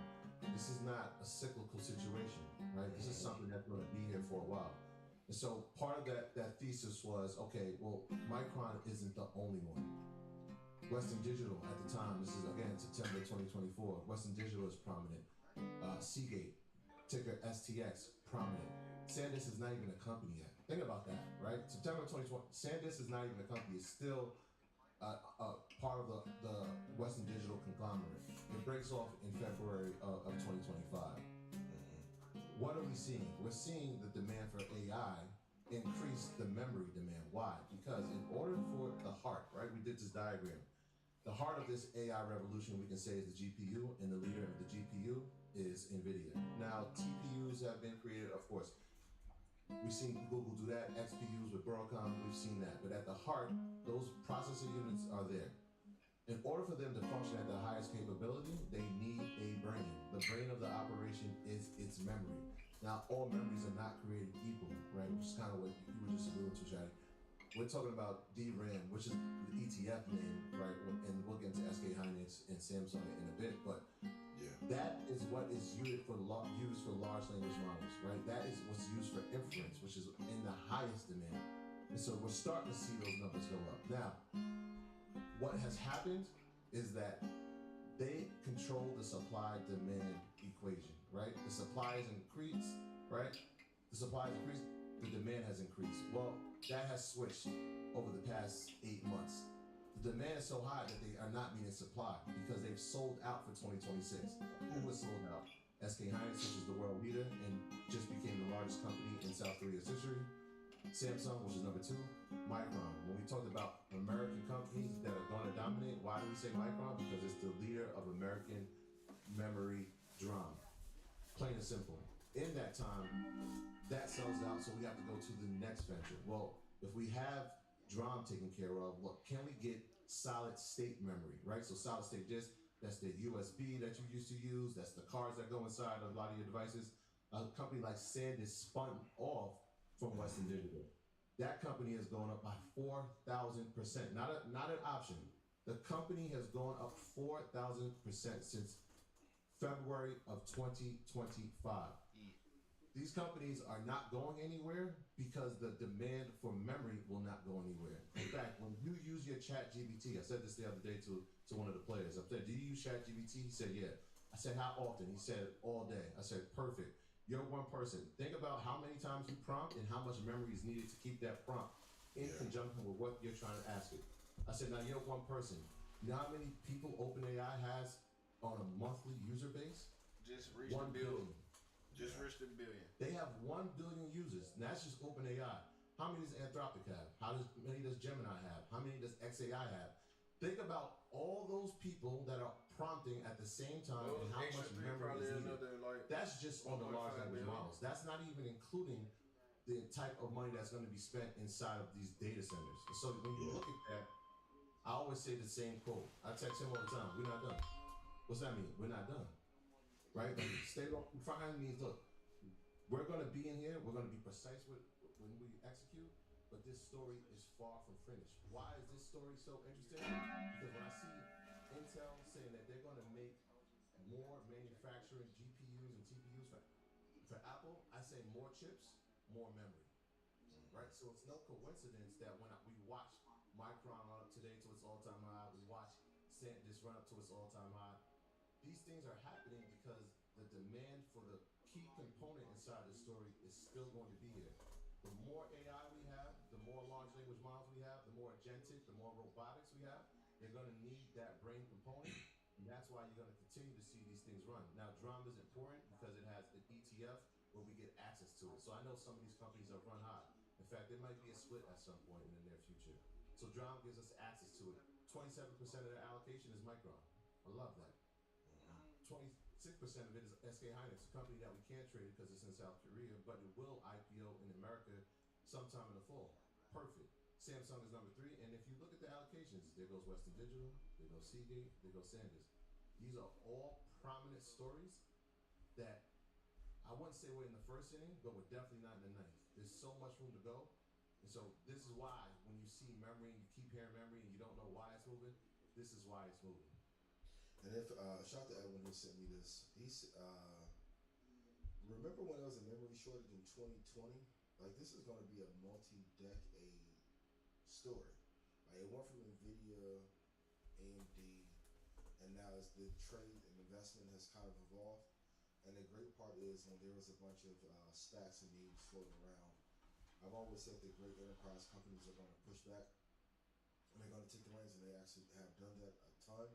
this is not a cyclical situation, right? This is something that's going to be here for a while. And so part of that thesis was, okay, well, Micron isn't the only one. Western Digital at the time, this is again September 2024, Western Digital is prominent. Seagate, ticker STX, prominent. SanDisk is not even a company yet. Think about that, right? September 2020, SanDisk is not even a company. It's still part of the Western Digital conglomerate. It breaks off in February of 2025. What are we seeing? We're seeing the demand for AI increase the memory demand. Why? Because in order for the heart, right? We did this diagram. The heart of this AI revolution, we can say, is the GPU, and the leader of the GPU is NVIDIA. Now, TPUs have been created, of course. We've seen Google do that, XPUs with Broadcom, we've seen that. But at the heart, those processor units are there. In order for them to function at the highest capability, they need a brain. The brain of the operation is its memory. Now, all memories are not created equal, right? Which is kind of what you were just alluding to, Shadi. We're talking about DRAM, which is the ETF name, right? And we'll get into SK Hynix and Samsung in a bit, but that is what is used for large language models, right? That is what's used for inference, which is in the highest demand. And so we're starting to see those numbers go up. Now, what has happened is that they control the supply-demand equation, right? The supply has increased, right? The supply has increased, the demand has increased. Well, that has switched over the past 8 months. The demand is so high that they are not meeting supply because they've sold out for 2026. Who was sold out? SK Hynix, which is the world leader and just became the largest company in South Korea's history. Samsung, which is number 2. Micron. When we talked about American companies that are going to dominate, why do we say Micron? Because it's the leader of American memory DRAM. Plain and simple. In that time, that sells out, so we have to go to the next venture. Well, if we have DRAM taken care of, what can we get solid state memory, right? So solid state disk, that's the USB that you used to use, that's the cards that go inside of a lot of your devices. A company like SanDisk spun off from Western Digital. That company has gone up by 4,000%. Not an option. The company has gone up 4,000% since February of 2025. These companies are not going anywhere because the demand for memory will not go anywhere. In fact, when you use your ChatGPT, I said this the other day to one of the players. I said, "Do you use ChatGPT?" He said, "Yeah." I said, "How often?" He said, "All day." I said, "Perfect. You're one person. Think about how many times you prompt and how much memory is needed to keep that prompt in conjunction with what you're trying to ask it." I said, "Now you're one person. You know how many people OpenAI has on a monthly user base? Just reached 1 a billion. billion. Just reached a billion. They have 1 billion users, and that's just OpenAI. How many does Anthropic have? How many does Gemini have? How many does XAI have? Think about all those people that are prompting at the same time and how much memory is needed. That's just on the large language models. That's not even including the type of money that's going to be spent inside of these data centers. And so when you look at that, I always say the same quote. I text him all the time. We're not done. What's that mean? We're not done. Right? Stay behind means, look, we're going to be in here. We're going to be precise with when we execute, but this story is far from finished. Why is this story so interesting? Because when I see Intel saying that they're going to make more manufacturing GPUs and TPUs for Apple, I say more chips, more memory. Right? So it's no coincidence that when we watch Micron run up today to its all-time high, we watch SanDisk run up to its all-time high. These things are happening because the demand for the key component inside the story is still going to be here. The more AI we have, the more large language models we have, the more agentic, the more robotics we have, they're going to need that brain component, and that's why you're going to continue to see these things run. Now, DRAM is important because it has an ETF where we get access to it. So I know some of these companies are run high. In fact, there might be a split at some point in the near future. So DRAM gives us access to it. 27% of their allocation is Micron. I love that. 26% of it is SK Hynix, a company that we can't trade because it's in South Korea, but it will IPO in America sometime in the fall. Perfect. Samsung is number 3, and if you look at the allocations, there goes Western Digital, there goes Seagate, there goes SanDisk. These are all prominent stories that I wouldn't say we're in the first inning, but we're definitely not in the ninth. There's so much room to go, and so this is why when you see memory and you keep hearing memory and you don't know why it's moving, this is why it's moving. And if shout out to Edwin who sent me this. He's remember when there was a memory shortage in 2020? Like this is going to be a multi-decade story. Like it went from Nvidia, AMD, and now it's the trade and investment has kind of evolved. And the great part is when there was a bunch of stacks and needs floating around, I've always said that great enterprise companies are going to push back and they're going to take the reins, and they actually have done that a ton.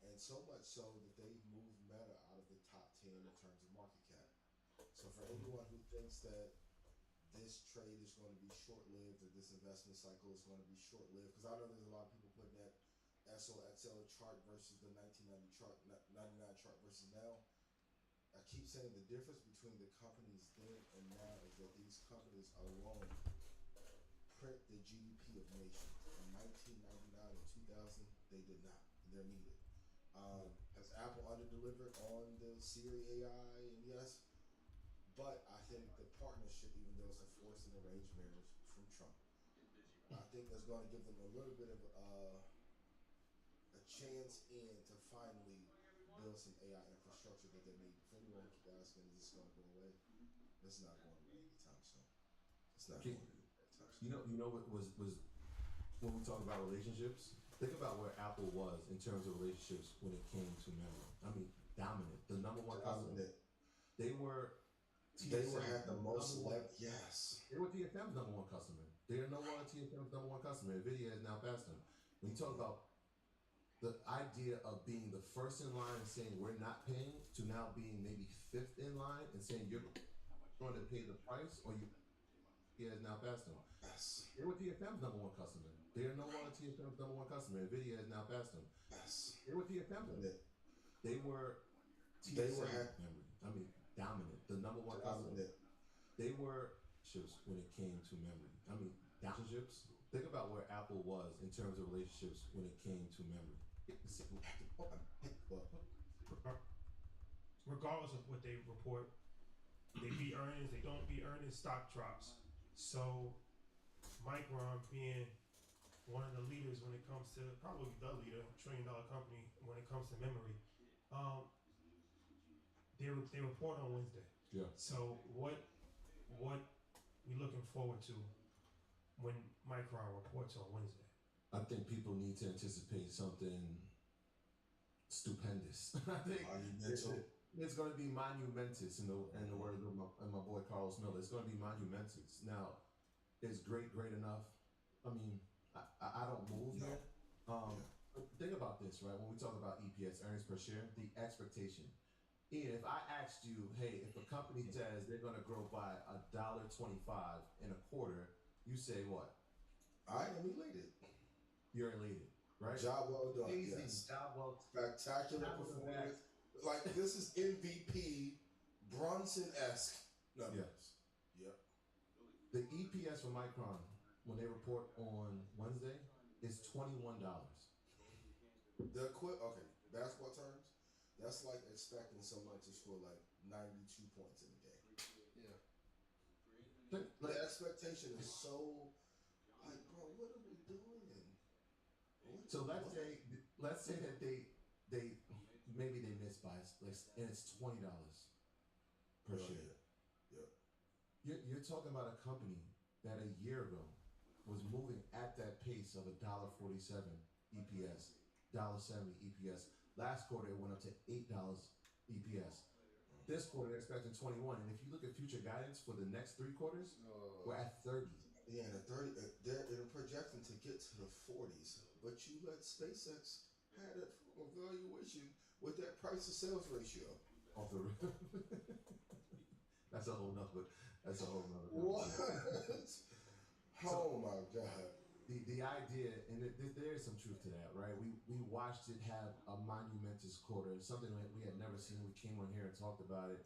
And so much so that they moved Meta out of the top 10 in terms of market cap. So for anyone who thinks that this trade is going to be short-lived or this investment cycle is going to be short-lived, because I know there's a lot of people putting that SOXL chart versus the 1999 chart versus now. I keep saying the difference between the companies then and now is that these companies alone print the GDP of nations. In 1999 and 2000, they did not. They're needed. Has Apple underdelivered on the Siri AI? And yes, but I think the partnership, even though it's a forced and arranged marriage from Trump, I think that's going to give them a little bit of a chance in to finally build some AI infrastructure that they need. If anyone keep asking, is this going to go away? It's not going away anytime soon. It's not going away anytime soon. You know what was when we talk about relationships? Think about where Apple was in terms of relationships when it came to memory. I mean, dominant. The number one customer. They were had the most yes. They were TSM's number one customer. They are no longer TSM's number one customer. NVIDIA has now passed them. When you talk about the idea of being the first in line and saying we're not paying to now being maybe fifth in line and saying you're going to pay the price or he has now passed them. Yes. They were TFM's number one customer. They are no longer TFM's number one customer. NVIDIA has now passed them. Yes. They were TFM. They were memory. I mean, dominant. The number one customer. They were chips when it came to memory. I mean, relationships. Think about where Apple was in terms of relationships when it came to memory. Regardless of what they report, they beat earnings, they don't beat earnings, stock drops. So Micron being one of the leaders when it comes to, probably the leader, $1 trillion company when it comes to memory, they report on Wednesday. Yeah. So what we looking forward to when Micron reports on Wednesday? I think people need to anticipate something stupendous. I think it's going to be monumentous in the words of my boy Carlos Miller. It's going to be monumentous. Now, is great enough? I mean, I don't move here. Think about this, right? When we talk about EPS, earnings per share, the expectation. Ian, if I asked you, hey, if a company says they're going to grow by $1.25 in a quarter, you say what? I am elated. You're elated, right? Job well done. Amazing. Yes. Job well. Spectacular performance. Like, this is MVP Brunson-esque numbers. Yep. The EPS for Micron, when they report on Wednesday, is $21. Okay, basketball terms, that's like expecting someone to score like 92 points in a game. Yeah. The expectation is so, like, bro, what are we doing? So let's say that they maybe they missed by and it's $20 per share. Yeah. You're talking about a company that a year ago was moving at that pace of $1.47 EPS, $1.70 EPS. Last quarter it went up to $8 EPS. This quarter they're expecting 21, and if you look at future guidance for the next 3 quarters, we're at 30. Yeah, and 30. They're projecting to get to the 40s, but you let SpaceX have that evaluation with that price to sales ratio. Off the that's a whole nother. What? Oh my God. The idea, and there is some truth to that, right? We watched it have a monumentous quarter, something that we had never seen. We came on here and talked about it,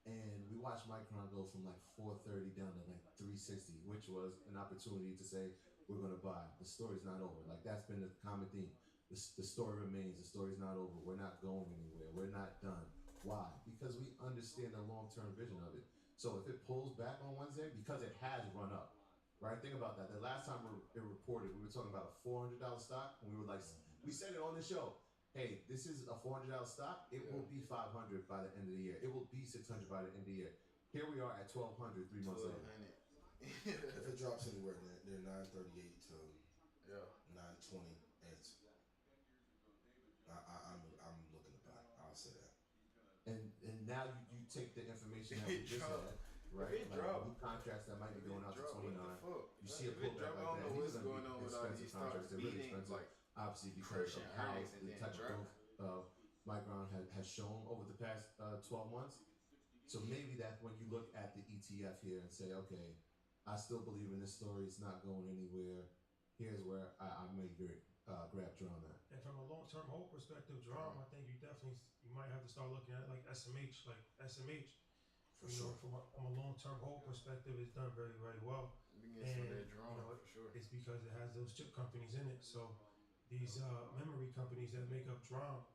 and we watched Micron go from like 430 down to like 360, which was an opportunity to say we're going to buy. The story's not over. Like, that's been the common theme. The story remains. The story's not over. We're not going anywhere. We're not done. Why? Because we understand the long-term vision of it. So if it pulls back on Wednesday, because it has run up, right? Think about that. The last time it reported, we were talking about a $400 stock, and we were like, we said it on the show. Hey, this is a $400 stock. It will be $500 by the end of the year. It will be $600 by the end of the year. Here we are at $1,200 3 months later. If it drops anywhere near 938 to 920, I'm looking to buy. I'll say that. And now you take the information that we just had, right? Like new contracts that might be going out to 29. You see a pullback like that. These are going to be expensive contracts. They're really expensive, obviously, because of how the type of growth Micron has shown over the past 12 months. So maybe that's when you look at the ETF here and say, okay, I still believe in this story. It's not going anywhere. Here's where I may grab Drum at. And from a long-term hold perspective, Drum, I think you might have to start looking at like SMH. For sure. From a long-term hold perspective, it's done very, very well. It's because it has those chip companies in it. So these memory companies that make up Drum,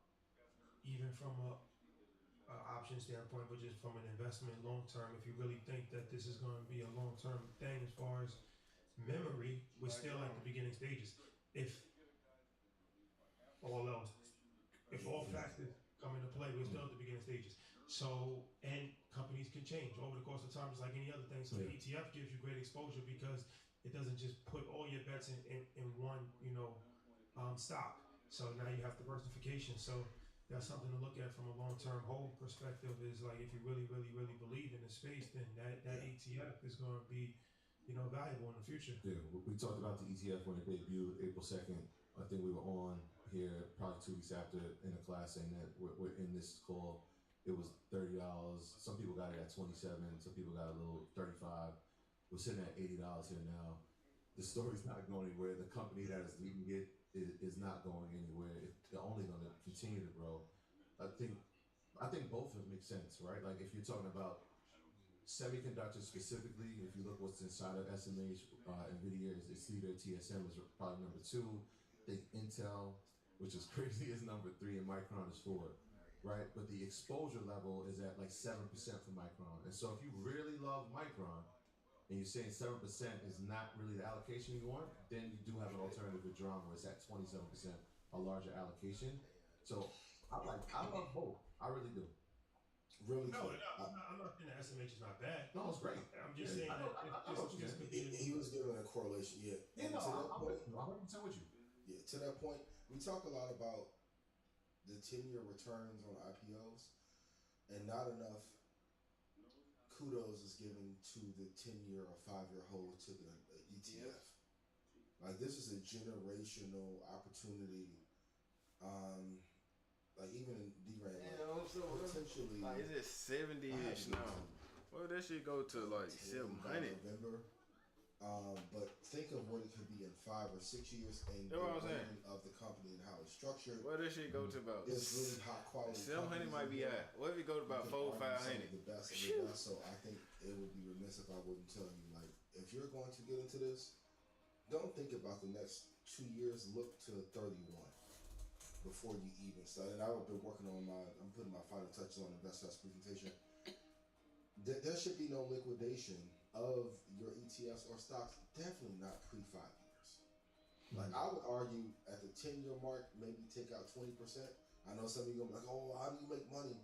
even from a option standpoint, but just from an investment long-term, if you really think that this is going to be a long-term thing as far as memory, we're still at the beginning stages. If all factors come into play, we're still at the beginning stages. So, and companies can change over the course of time, just like any other thing. So the ETF gives you great exposure because it doesn't just put all your bets in one, stock. So now you have diversification. So that's something to look at from a long-term hold perspective. Is like, if you really, really, really believe in the space, then that ETF is going to be, valuable in the future. Yeah, we talked about the ETF when it debuted April 2nd. I think we were on here probably 2 weeks after in a class saying that we're in this call. It was $30. Some people got it at 27. Some people got a little 35. We're sitting at $80 here now. The story's not going anywhere. The company that is leading it is not going anywhere. They're only going to continue to grow. I think both of them make sense, right? Like if you're talking about semiconductors specifically, if you look what's inside of SMH, NVIDIA is leader, TSM is probably number 2. I think Intel, which is crazy, is number 3, and Micron is 4, right? But the exposure level is at like 7% for Micron. And so if you really love Micron, and you're saying 7% is not really the allocation you want, then you do have an alternative with Drum where it's at 27%, a larger allocation. So I love both. I really do. Really No, quick. I'm not saying that SMH is not bad. No, it's great. I'm just saying that this could be. He was giving a correlation, yeah. Yeah, no, to that I'm point, 100% with you. Yeah, to that point, we talk a lot about the 10-year returns on IPOs, and not enough kudos is given to the 10-year or 5-year hold to the ETF. Like this is a generational opportunity. Like even in DRAM, potentially. Like is it 70-ish now? Well, that shit go to like 700. November. But think of what it could be in 5 or 6 years, and That's what I'm saying. Of the company and how it's structured. Well, that shit go to about. It's really high quality. 700 might be high. What if it go to about 400-500? The best of the best. So I think it would be remiss if I wouldn't tell you, like, if you're going to get into this, don't think about the next 2 years. Look to 31 before you even start. And I've been working on I'm putting my final touches on the Best Fest presentation. There should be no liquidation of your ETFs or stocks. Definitely not pre 5 years. Like I would argue at the 10-year mark, maybe take out 20%. I know some of you gonna be like, oh, how do you make money?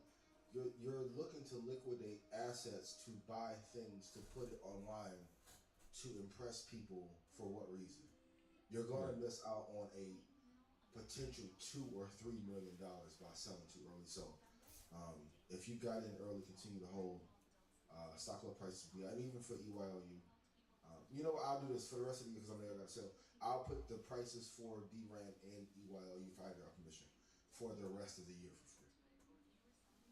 You're looking to liquidate assets to buy things to put it online to impress people for what reason? You're going to miss out on a potential $2 or $3 million by selling too early. So if you got in early, continue to hold. Stock low prices will be, and even for EYLU. You know what? I'll do this for the rest of the year because I'm there. I got to sell. I'll put the prices for DRAM and EYLU if I had our permission for the rest of the year for free.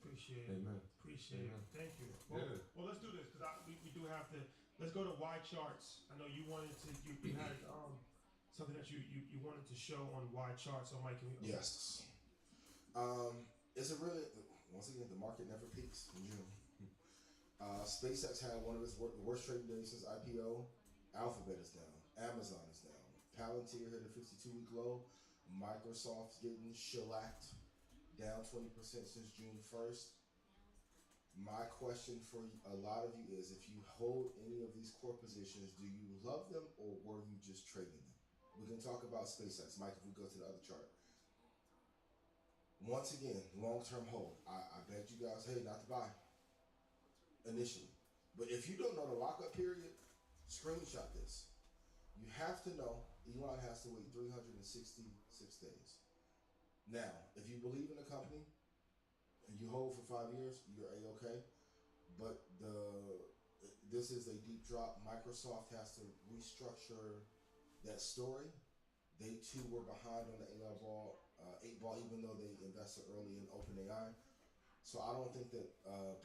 Appreciate it. Amen. Appreciate Amen. it. Thank you. Well, let's do this because we do have to. Let's go to Y charts. I know you wanted to. You had something that you wanted to show on Y charts. So Mike, can we? Yes. It's a really, once again, the market never peaks in June. SpaceX had one of its worst trading days since IPO. Alphabet is down. Amazon is down. Palantir hit a 52-week low. Microsoft's getting shellacked, down 20% since June 1st. My question for a lot of you is, if you hold any of these core positions, do you love them or were you just trading them? We can talk about SpaceX. Mike, if we go to the other chart. Once again, long-term hold. I bet you guys, hey, not to buy initially. But if you don't know the lockup period, screenshot this. You have to know Elon has to wait 366 days. Now, if you believe in the company and you hold for 5 years, you're A-okay. But this is a deep drop. Microsoft has to restructure that story. They too were behind on the 8 ball, even though they invested early in OpenAI. So I don't think that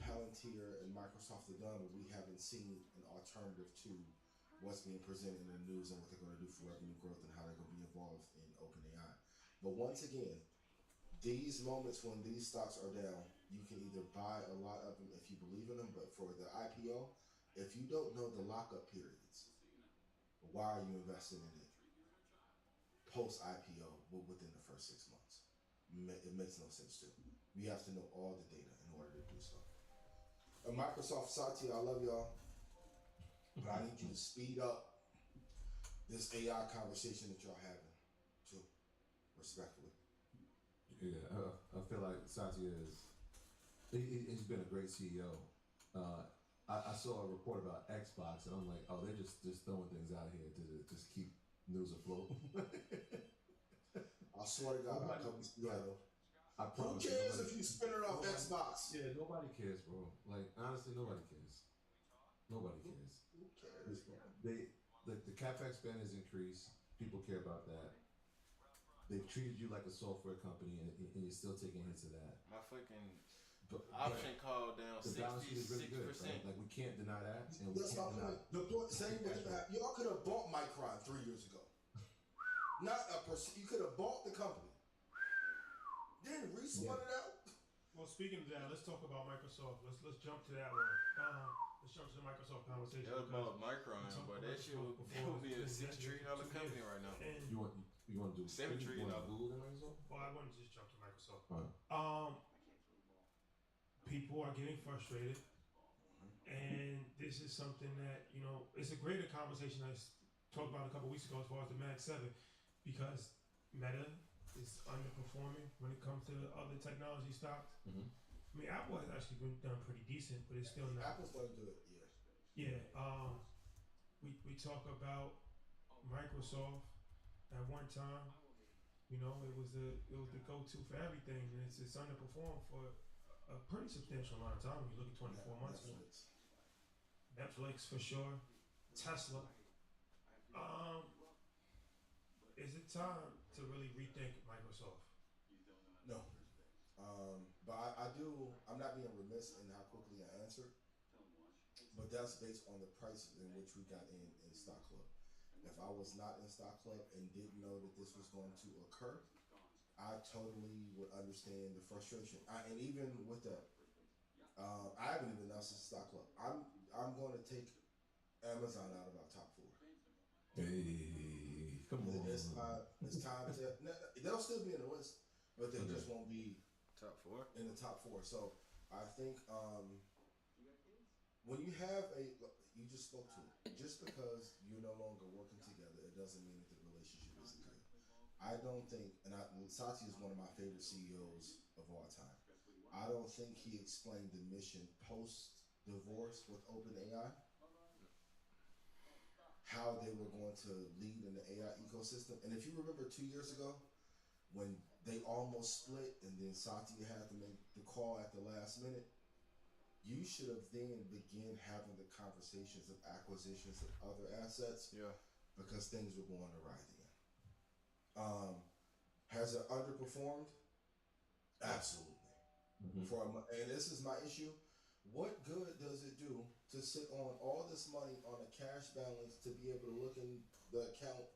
Palantir and Microsoft are done, but we haven't seen an alternative to what's being presented in the news and what they're going to do for revenue growth and how they're going to be involved in OpenAI. But once again, these moments when these stocks are down, you can either buy a lot of them if you believe in them, but for the IPO, if you don't know the lockup periods, why are you investing in it post-IPO within the first 6 months? It makes no sense to. You have to know all the data in order to do so. And Microsoft, Satya, I love y'all, but I need you to speed up this AI conversation that y'all having, too, respectfully. Yeah, I feel like Satya he's been a great CEO. I saw a report about Xbox, and I'm like, oh, they're just throwing things out here to just keep news afloat. I swear to God, I'll come together. Who I promise cares if you spin it off Xbox? Yeah, nobody cares, bro. Like, honestly, nobody cares. Nobody cares. Who cares? The CapEx spend has increased. People care about that. they've treated you like a software company, and you're still taking hits of that. My fucking But option call down the balance sheet is really good, 66%. right? Like, we can't deny that, and we That's my can't deny. point. The point, same with that. Y'all could have bought Micron 3 years ago. Not a person. You could have bought the company. Then respun it out. Well, speaking of that, let's talk about Microsoft. Let's jump to that one. Let's jump to the Microsoft conversation. That was about Micron, but that shit would be a $6 trillion company right now. And You want to do $7 trillion. Google and Microsoft? well, I wouldn't just jump to Microsoft. Right. People are getting frustrated, and this is something that it's a greater conversation I talked about a couple weeks ago as far as the Mag 7, because Meta is underperforming when it comes to other technology stocks. Mm-hmm. I mean, Apple has actually been done pretty decent, but it's still not. Apple's going to do it, yeah. Yeah. We talk about Microsoft at one time. It was the go-to for everything, and it's underperformed for a pretty substantial amount of time. When you look at 24 months ago. Netflix for sure. Tesla. Is it time to really rethink Microsoft? No. But I do. I'm not being remiss in how quickly I answer. But that's based on the prices in which we got in Stock Club. If I was not in Stock Club and didn't know that this was going to occur, I totally would understand the frustration. And even with that, I haven't even announced the Stock Club. I'm going to take Amazon out of our top 4. Hey, come on. It's time to. They'll still be in the list, but they just won't be top 4 in the top 4. So I think when you have you just spoke to it. Just because you're no longer working together, it doesn't mean that the relationship isn't good. I don't think, and Satya is one of my favorite CEOs of all time. I don't think he explained the mission post-divorce with OpenAI, how they were going to lead in the AI ecosystem. And if you remember 2 years ago, when they almost split and then Satya had to make the call at the last minute, you should have then begin having the conversations of acquisitions of other assets, because things were going awry then. Has it underperformed? Absolutely. Mm-hmm. And this is my issue. What good does it do to sit on all this money on a cash balance to be able to look in the account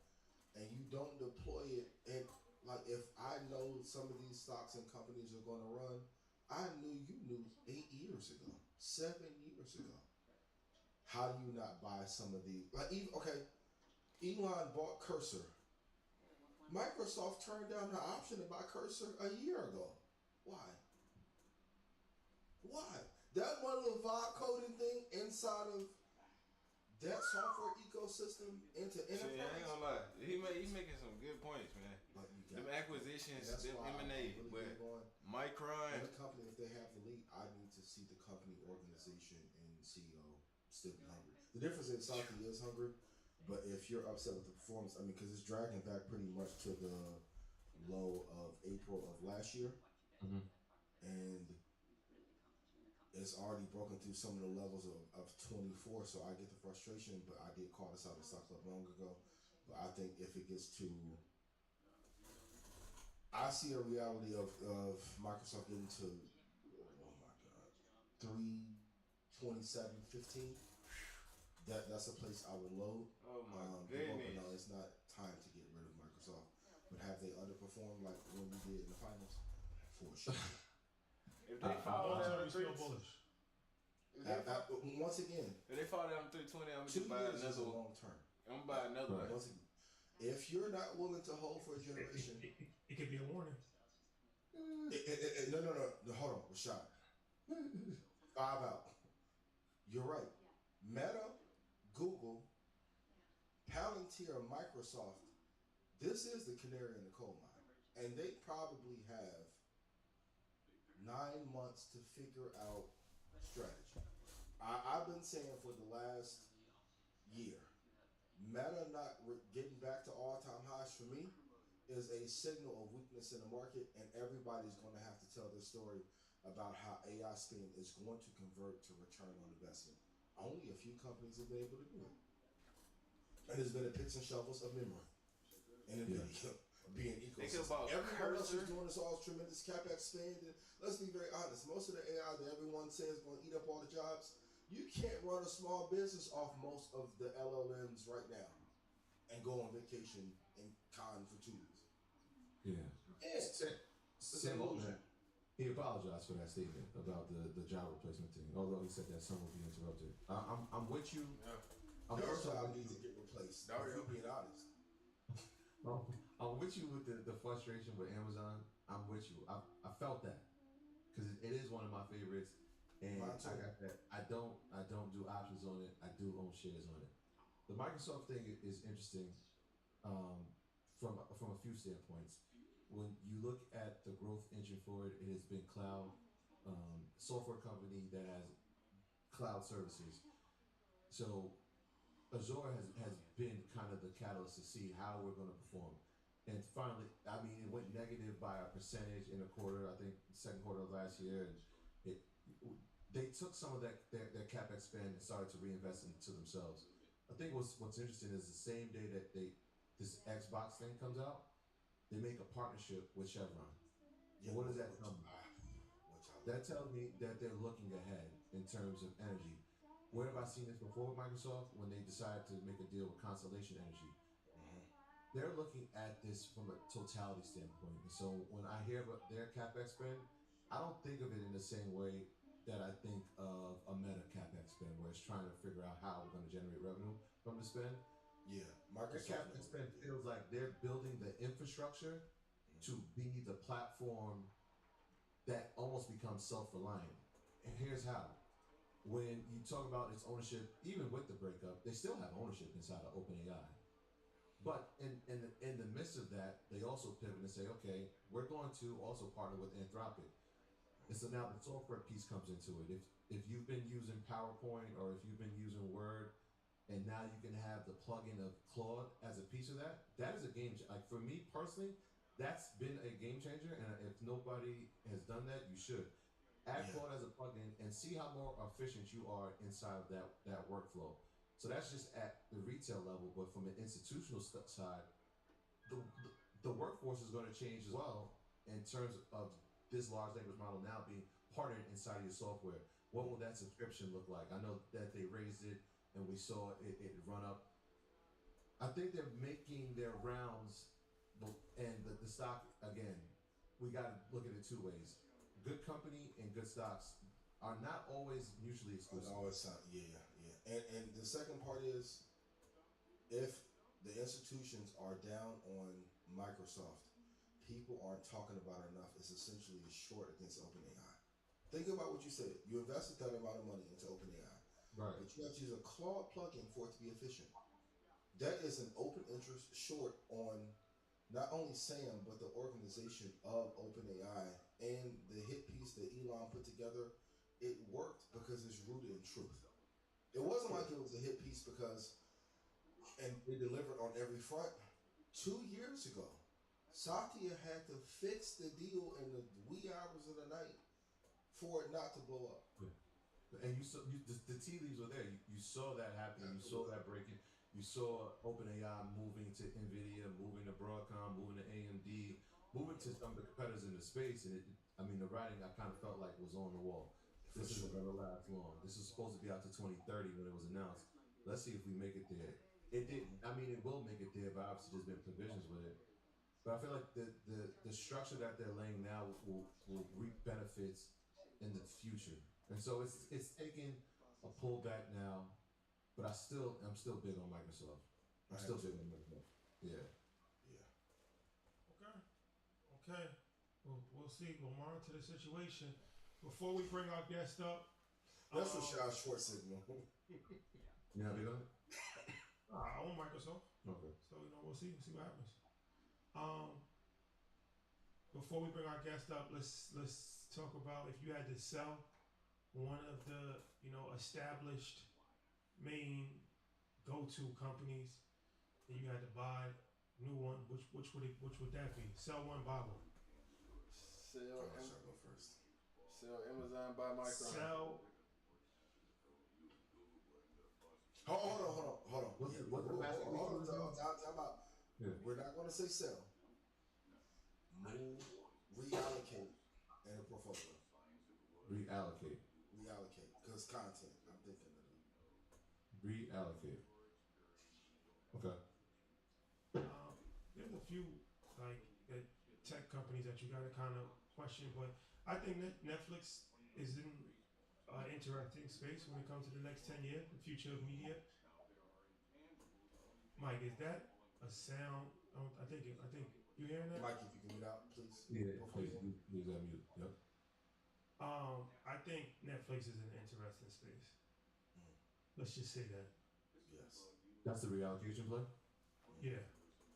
and you don't deploy it? And like, if I know some of these stocks and companies are going to run, I knew 8 years ago, 7 years ago. How do you not buy some of these? Like, Elon bought Cursor. Microsoft turned down the option to buy Cursor a year ago. Why? That one little vibe coding thing inside of that software ecosystem into enterprise. See, I ain't gonna lie. He's making some good points, man. Them acquisitions, them M&A, but Micron. And the company, if they have the lead, I need to see the company organization and CEO still be hungry. The difference is Satya is hungry, but if you're upset with the performance, because it's dragging back pretty much to the low of April of last year, and it's already broken through some of the levels of 24, so I get the frustration, but I did call this out of Stock Club long ago. But I think if it gets to, I see a reality of Microsoft getting to, oh my God, 327.15. That's a place I would load. Oh my goodness. No, it's not time to get rid of Microsoft. But have they underperformed like when we did in the finals? For sure. If they fall down to 3, once again, if they fall down to 320, I'm gonna 2 buy years is another a one. long term. I'm gonna buy another one. Once again, if you're not willing to hold for a generation, it could be a warning. No, hold on, Rashad. 5 out. You're right. Meta, Google, Palantir, Microsoft. This is the canary in the coal mine, and they probably have 9 months to figure out strategy. I've been saying for the last year, Meta not getting back to all-time highs for me is a signal of weakness in the market, and everybody's going to have to tell their story about how AI spend is going to convert to return on investment. Only a few companies have been able to do it. And there's been a picks and shovels of memory and NVIDIA. being Think ecosystem. about Everyone else is cursor. doing this all tremendous capex spend. And let's be very honest. Most of the AI that everyone says is going to eat up all the jobs, you can't run a small business off most of the LLMs right now and go on vacation in Cannes for 2 weeks. Yeah. Sam Altman, he apologized for that statement about the job replacement thing. Although he said that some will be interrupted. I'm with you. Yeah. Your job needs to get replaced. Dario. If you're being honest. I'm with you with the frustration with Amazon. I'm with you. I felt that because it is one of my favorites, and I got that. I don't do options on it. I do own shares on it. The Microsoft thing is interesting from a few standpoints. When you look at the growth engine for it, it has been cloud, software company that has cloud services. So Azure has been kind of the catalyst to see how we're going to perform. And finally, I mean, it went negative by a percentage in a quarter. I think second quarter of last year, and they took some of their capex spend and started to reinvest into themselves. I think what's interesting is the same day that this Xbox thing comes out, they make a partnership with Chevron. Yeah, what does that tell me? That tells me that they're looking ahead in terms of energy. Where have I seen this before with Microsoft? When they decided to make a deal with Constellation Energy. They're looking at this from a totality standpoint. And so when I hear about their CapEx spend, I don't think of it in the same way that I think of a Meta CapEx spend, where it's trying to figure out how we're going to generate revenue from the spend. Yeah, Their CapEx spend feels like they're building the infrastructure to be the platform that almost becomes self-reliant. And here's how. When you talk about its ownership, even with the breakup, they still have ownership inside of OpenAI. But in the midst of that, they also pivot and say, okay, we're going to also partner with Anthropic. And so now the software piece comes into it. If you've been using PowerPoint or if you've been using Word, and now you can have the plugin of Claude as a piece of that, that is a game changer. Like for me personally, that's been a game changer. And if nobody has done that, you should. Add Claude as a plugin and see how more efficient you are inside of that workflow. So that's just at the retail level, but from an institutional side, the workforce is going to change as well in terms of this large language model now being partnered inside of your software. What will that subscription look like? I know that they raised it and we saw it run up. I think they're making their rounds, and the stock, again, we got to look at it two ways. Good company and good stocks are not always mutually exclusive. And the second part is, if the institutions are down on Microsoft, people aren't talking about it enough. It's essentially a short against OpenAI. Think about what you said. You invested that amount of money into OpenAI, right? But you have to use a Claude plugin for it to be efficient. That is an open interest short on not only Sam, but the organization of OpenAI, and the hit piece that Elon put together. It worked because it's rooted in truth. It wasn't like it was a hit piece because, and they delivered on every front. 2 years ago, Satya had to fix the deal in the wee hours of the night for it not to blow up. Yeah. And the tea leaves were there. You saw that happening. You saw that breaking. You saw OpenAI moving to NVIDIA, moving to Broadcom, moving to AMD, moving to some of the competitors in the space. And the writing I kind of felt like was on the wall. This isn't going to last long. This is supposed to be out to 2030 when it was announced. Let's see if we make it there. It didn't. I mean, it will make it there, but obviously there's been provisions with it. But I feel like the structure that they're laying now will reap benefits in the future. And so it's taking a pullback now, but I'm still big on Microsoft. I'm still big on Microsoft. Yeah. Okay. We'll see. We'll monitor the situation. Before we bring our guest up, that's for Shao Short signal. You have it on? I own Microsoft. Okay. So we'll see what happens. Before we bring our guest up, let's talk about if you had to sell one of the established main go-to companies, and you had to buy a new one. Which would that be? Sell one, buy one. Sell. Go first. Sell Amazon, buy Microsoft. Sell. Hold on. What's the basket? Time out. Yeah. We're not going to say sell. move, reallocate in a portfolio. Reallocate. Reallocate, because content. I'm thinking of the. Reallocate. Okay. There's a few like tech companies that you got to kind of question, but I think Netflix is in interesting space when it comes to the next 10 years, the future of media. Mike, is that a sound? I think you hearing that? Mike, if you can get out, please. Yeah, please unmute. Yep. I think Netflix is in an interesting space. Let's just say that. Yes. That's the reallocation play. Yeah.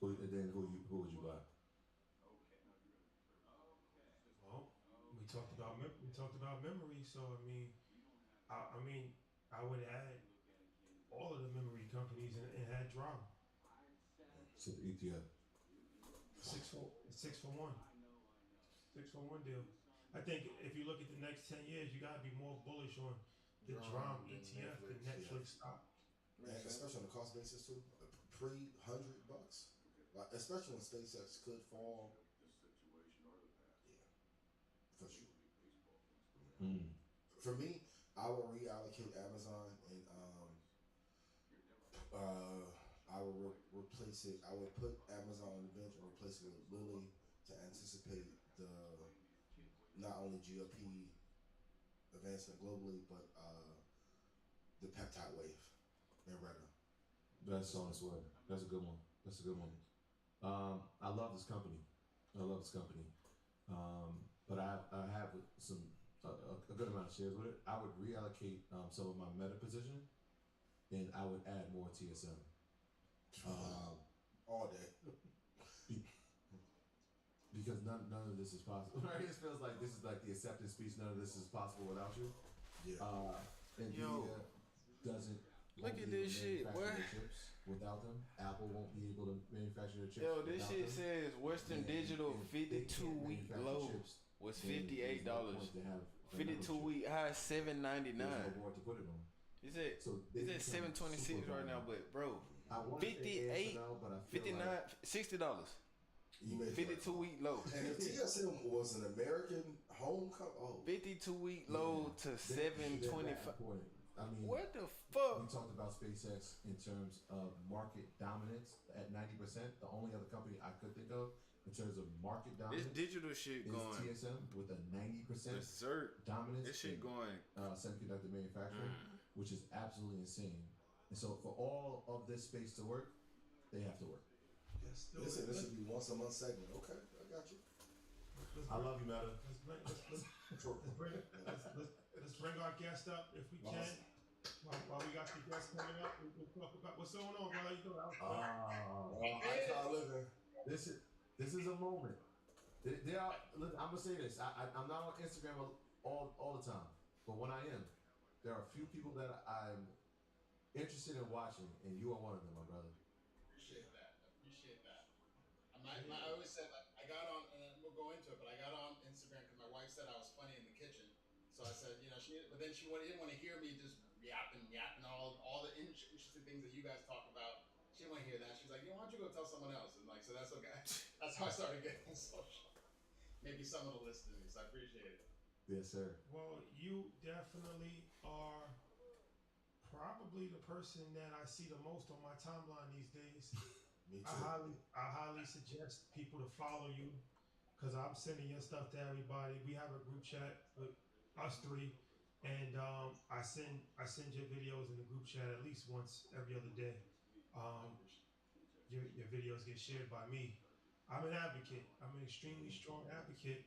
And then who would you buy? Well, we talked about memory, so I mean, I would add all of the memory companies and had drama. So the ETF. 6 for 1. 6 for 1 deal. I think if you look at the next 10 years, you gotta be more bullish on the drama ETF than Netflix stock. And especially on the cost basis too, $100, like especially when SpaceX could fall. Yeah, for sure. For me, I would reallocate Amazon and I would replace it. I would put Amazon on the bench and replace it with Lilly to anticipate the not only GLP advancement globally, but the peptide wave and Retta. That's on its way. That's a good one. I love this company. But I have some a good amount of shares with it. I would reallocate some of my meta position, and I would add more TSM. All day. Because none of this is possible. Right? It feels like this is like the acceptance speech. None of this is possible without you. Yeah. Nvidia doesn't. Look at this shit, boy. Chips without them, Apple won't be able to manufacture their chips. Yo, this shit them. says Western Digital 52-week low was $58. 52-week high $7.99. To put it on. It's at $7.26 right now, but bro, 58, 59, $60. 52-week low. And if TSM was an American home company, 52-week low to $7.25. I mean, what the fuck? We talked about SpaceX in terms of market dominance at 90%. The only other company I could think of in terms of market dominance, this digital shit is going TSM with a 90% dominance. This shit going semiconductor manufacturing, which is absolutely insane. And so, for all of this space to work, they have to work. Yes. Listen, this should be once a month segment. Okay, I got you. I love you, Meta. Let's bring our guest up if we can. While we got the guest coming up, we'll talk about what's going on, brother. How you doing? This is a moment. There are. I'm gonna say this. I'm not on Instagram all the time, but when I am, there are a few people that I'm interested in watching, and you are one of them, my brother. Appreciate that. I always said, like, I got on, and we'll go into it, but I got on Instagram because my wife said I was funny in the kitchen. So I said, but then she didn't want to hear me just yapping all the interesting things that you guys talk about. She didn't want to hear that. She's like, why don't you go tell someone else? And like, so that's okay. That's how I started getting social. Maybe someone will listen to me, so I appreciate it. Yes, sir. Well, you definitely are probably the person that I see the most on my timeline these days. Me too. I highly suggest people to follow you because I'm sending your stuff to everybody. We have a group chat with us three, and I send your videos in the group chat at least once every other day. Your videos get shared by me. I'm an advocate. I'm an extremely strong advocate.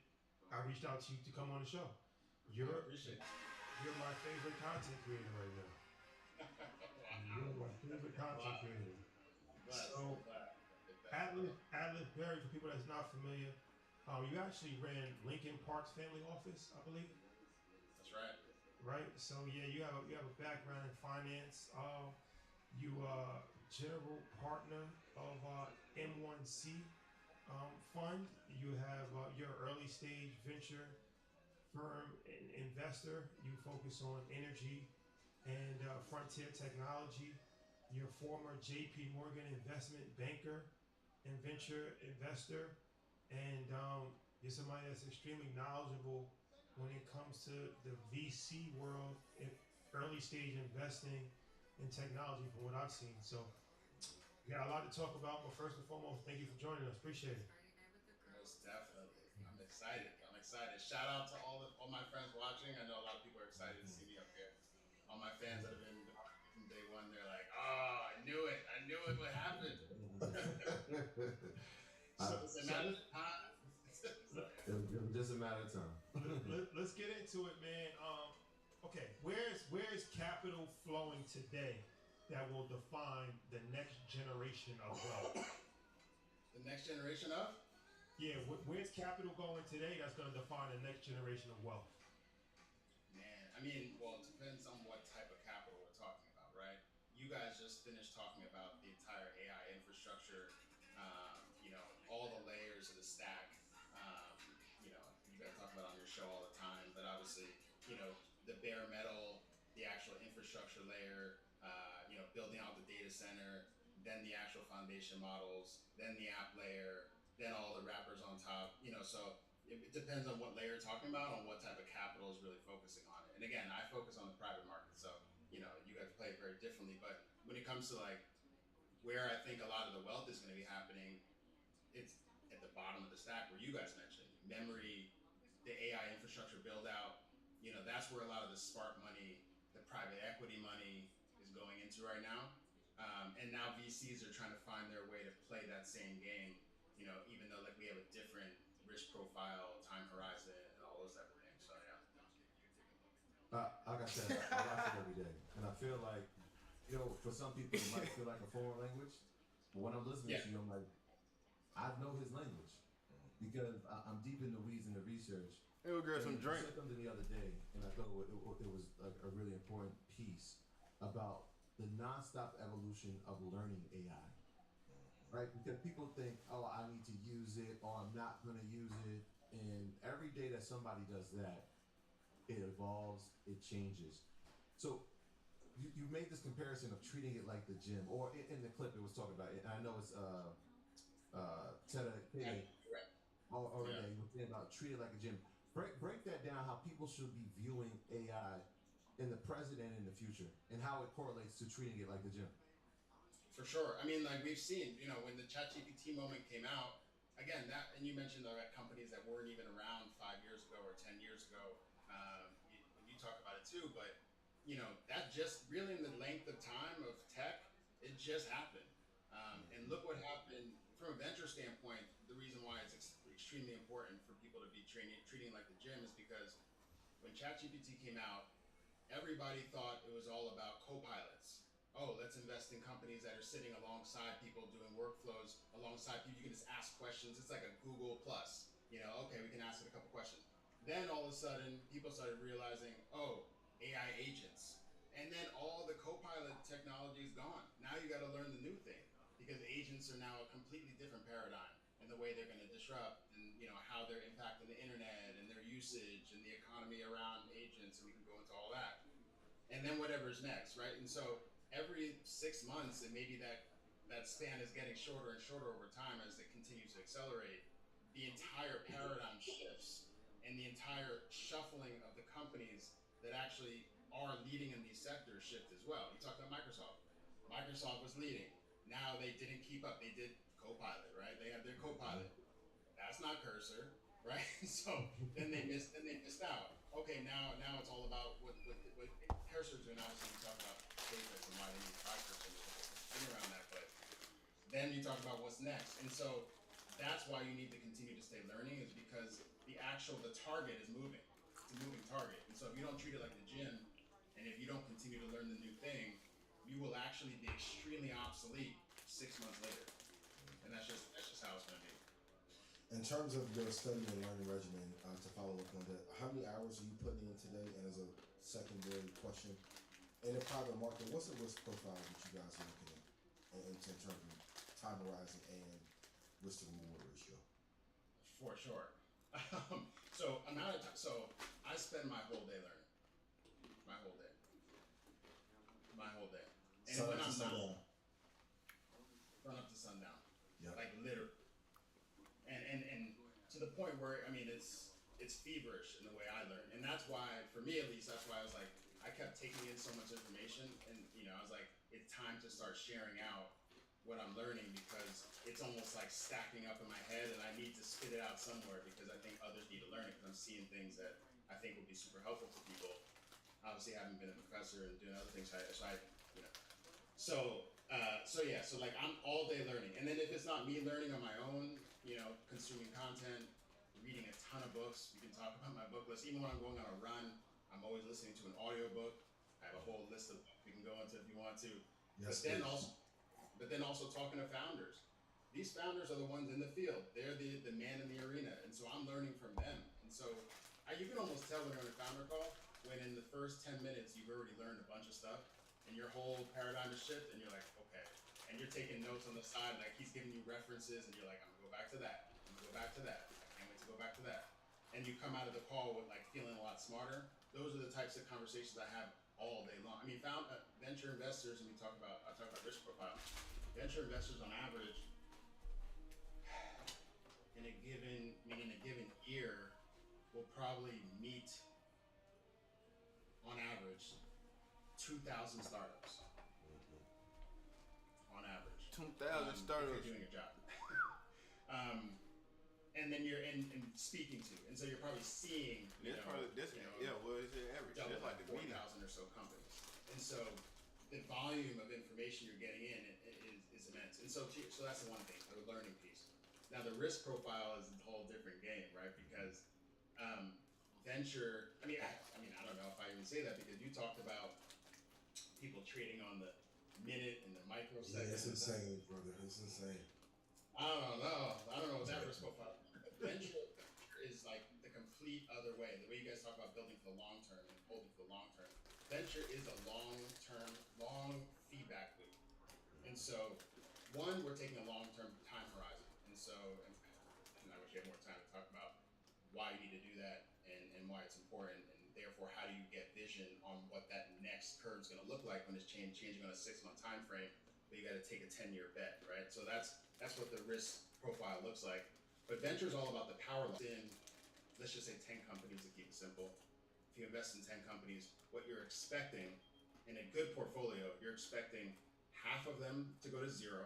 I reached out to you to come on the show. You're my favorite content creator right now. You're my favorite content creator. So, Atlas Berry, for people that's not familiar, you actually ran Lincoln Park's family office, I believe. That's right. Right. So yeah, you have a background in finance. You are general partner of M1C fund. You have your early stage venture firm investor. You focus on energy and frontier technology. Your former J.P. Morgan investment banker and venture investor. and you're somebody that's extremely knowledgeable when it comes to the VC world and early stage investing in technology, from what I've seen. So we got a lot to talk about, but first and foremost, thank you for joining us. Appreciate it. Most definitely. I'm excited. I'm excited. Shout out to all my friends watching. I know a lot of people are excited to see me up here. All my fans that have been watching from day one, they're like, "Oh, I knew it. I knew it would happen." So it's a matter of time. It was just a matter of time. Let's get into it, man. Okay, where's capital flowing today that will define the next generation of wealth? The next generation of? Yeah, where's capital going today that's going to define the next generation of wealth? Man, I mean, well, it depends on what type of capital we're talking about, right? You guys just finished talking about the entire AI infrastructure, all the layers of the stack. You guys talk about it on your show all the time, but obviously, the bare metal, the actual infrastructure layer, building out the data center, then the actual foundation models, then the app layer, then all the wrappers on top, so it depends on what layer you're talking about, on what type of capital is really focusing on it. And again, I focus on the private market, so you guys play it very differently. But when it comes to like where I think a lot of the wealth is going to be happening, it's at the bottom of the stack where you guys mentioned memory, the AI infrastructure build out. That's where a lot of the spark money, the private equity money is going into right now. And now VCs are trying to find their way to play that same game, even though like we have a different risk profile, time horizon, and all those type of things. So yeah. Like I said, I watch it every day, and I feel like, for some people it might feel like a foreign language, but when I'm listening to you, I'm like, I know his language because I'm deep in the weeds in the research. Hey, we'll grab some drink. I said something the other day, and I thought it was like a really important piece about the nonstop evolution of learning AI. Right? Because people think, oh, I need to use it, or I'm not going to use it, and every day that somebody does that, it evolves, it changes. So you made this comparison of treating it like the gym, or in the clip it was talking about it. And I know it's Ted or Renee was saying about treat it like a gym. Break that down. How people should be viewing AI in the present and in the future, and how it correlates to treating it like the gym. For sure. I mean, like we've seen, when the ChatGPT moment came out, again, and you mentioned companies that weren't even around 5 years ago or 10 years ago. You talk about it too, but that just really in the length of time of tech, it just happened. And look what happened from a venture standpoint. The reason why it's extremely important for people to be treating like the gym is because when ChatGPT came out, everybody thought it was all about co-pilots. Oh, let's invest in companies that are sitting alongside people doing workflows, alongside people. You can just ask questions. It's like a Google Plus. Okay, we can ask it a couple questions. Then all of a sudden, people started realizing, oh, AI agents. And then all the co-pilot technology is gone. Now you got to learn the new thing, because agents are now a completely different paradigm in the way they're going to disrupt, and how they're impacting the internet and their usage and the economy around agents, and we can go into all that. And then whatever's next, right? And so every 6 months, and maybe that span is getting shorter and shorter over time as it continues to accelerate, the entire paradigm shifts, and the entire shuffling of the companies that actually are leading in these sectors shift as well. You talked about Microsoft. Microsoft was leading. Now they didn't keep up. They did Copilot, right? They have their Copilot. That's not Cursor, right? So then they missed out. Okay, now it's all about what Cursor's doing. Obviously, we talk about Davis and why they need to buy Cursor, thing around that. But then you talk about what's next, and so that's why you need to continue to stay learning, is because the target is moving. It's a moving target, and so if you don't treat it like the gym, and if you don't continue to learn the new thing, you will actually be extremely obsolete 6 months later, and that's just how it's going to be. In terms of your study and learning regimen, to follow up on that, how many hours are you putting in today? And as a secondary question, in the private market, what's the risk profile that you guys are looking at in terms of time horizon and risk to reward ratio? For sure. So I spend my whole day learning. My whole day. And Sun when up to I'm sundown. Run up to sundown. Yep. Like literally. And point where I mean it's feverish in the way I learn, and that's why, for me at least, that's why I was like, I kept taking in so much information, and I was like, it's time to start sharing out what I'm learning, because it's almost like stacking up in my head, and I need to spit it out somewhere because I think others need to learn it, because I'm seeing things that I think will be super helpful to people. Obviously, having been a professor and doing other things, so yeah, so like I'm all day learning, and then if it's not me learning on my own, consuming content, reading a ton of books. We can talk about my book list. Even when I'm going on a run, I'm always listening to an audiobook. I have a whole list of books we can go into if you want to. Yes, but then also talking to founders. These founders are the ones in the field. They're the man in the arena, and so I'm learning from them. And so you can almost tell when you're on a founder call, when in the first 10 minutes you've already learned a bunch of stuff, and your whole paradigm is shift, and you're like, okay. And you're taking notes on the side, like he's giving you references, and you're like, I'm gonna go back to that. I'm gonna go back to that. I can't wait to go back to that. And you come out of the call with like feeling a lot smarter. Those are the types of conversations I have all day long. I mean, venture investors, and I talk about risk profile. Venture investors on average, in a given year, will probably meet on average 2,000 startups. On average. 2,000 startups. If you're doing a job. And then you're in speaking to, and so you're probably seeing. What is the average? That's like the 4,000 or so companies, and so the volume of information you're getting in is immense. And so that's the one thing, the learning piece. Now the risk profile is a whole different game, right? Because venture. I mean, I don't know if I even say that, because you talked about people trading on the minute and the microsecond. Yeah, it's insane, brother. It's insane. I don't know what that risk profile. Venture is like the complete other way. The way you guys talk about building for the long term and holding for the long term. Venture is a long feedback loop. And so, one, we're taking a long-term time horizon. And so, and I wish we had more time to talk about why you need to do that and why it's important, and therefore how do you get vision on what that next curve is going to look like when it's changing on a 6-month time frame, but you got to take a 10-year bet, right? So that's what the risk profile looks like. But venture is all about the power in, let's just say 10 companies to keep it simple. If you invest in 10 companies, what you're expecting in a good portfolio, you're expecting half of them to go to zero.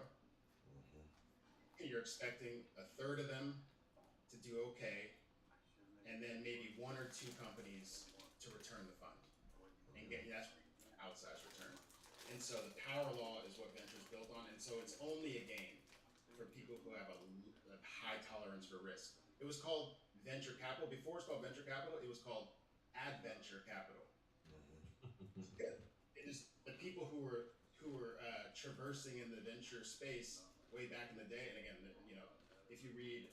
And you're expecting a third of them to do okay, and then maybe 1 or 2 companies to return the fund and get that's outsized return. And so the power law is what venture is built on, and so it's only a game for people who have a high tolerance for risk. It was called venture capital. Before it was called venture capital, it was called adventure capital. It is the people who were traversing in the venture space way back in the day. And again, if you read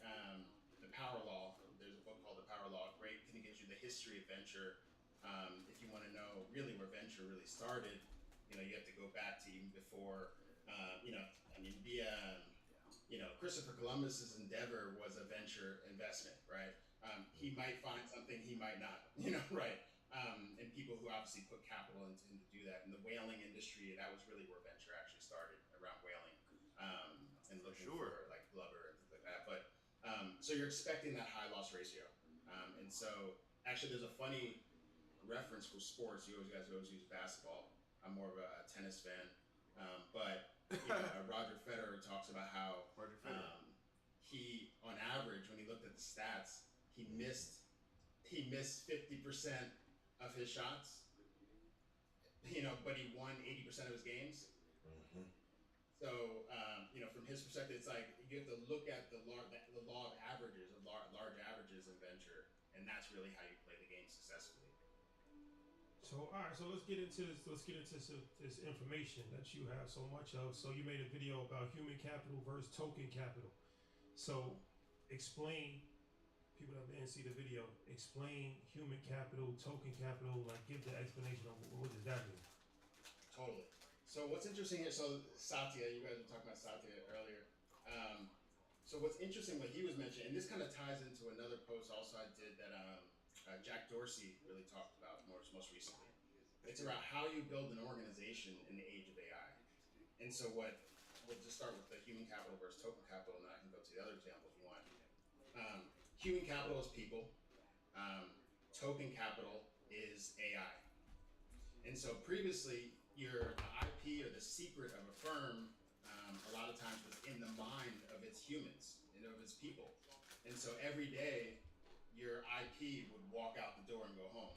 The Power Law, there's a book called The Power Law. Great, and it gives you the history of venture. If you want to know really where venture really started, you have to go back to even before. Christopher Columbus's endeavor was a venture investment, right? He might find something, he might not, right? And people who obviously put capital into to do that. In the whaling industry, that was really where venture actually started, around whaling, and looking for like blubber and things like that. But so you're expecting that high loss ratio, and so actually there's a funny reference for sports. You guys always use basketball. I'm more of a tennis fan, but Roger Federer talks about how he, on average, when he looked at the stats, he missed 50% of his shots, but he won 80% of his games. So, from his perspective, it's like you have to look at the law of averages, of large averages in venture, and that's really how you play the game successfully. So, all right, so let's get into this. Let's get into this information that you have so much of. So, you made a video about human capital versus token capital. So, explain. People that didn't see the video, explain human capital, token capital. Like, give the explanation of what does that mean. Totally. So what's interesting here, so Satya, you guys were talking about Satya earlier. So what's interesting, what he was mentioning, and this kind of ties into another post also I did that Jack Dorsey really talked about most recently. It's about how you build an organization in the age of AI. And so we'll just start with the human capital versus token capital, and then I can go to the other example if you want. human capital is people. Token capital is AI. And so previously, your IP or the secret of a firm, a lot of times was in the mind of its humans and of its people. And so every day, your IP would walk out the door and go home,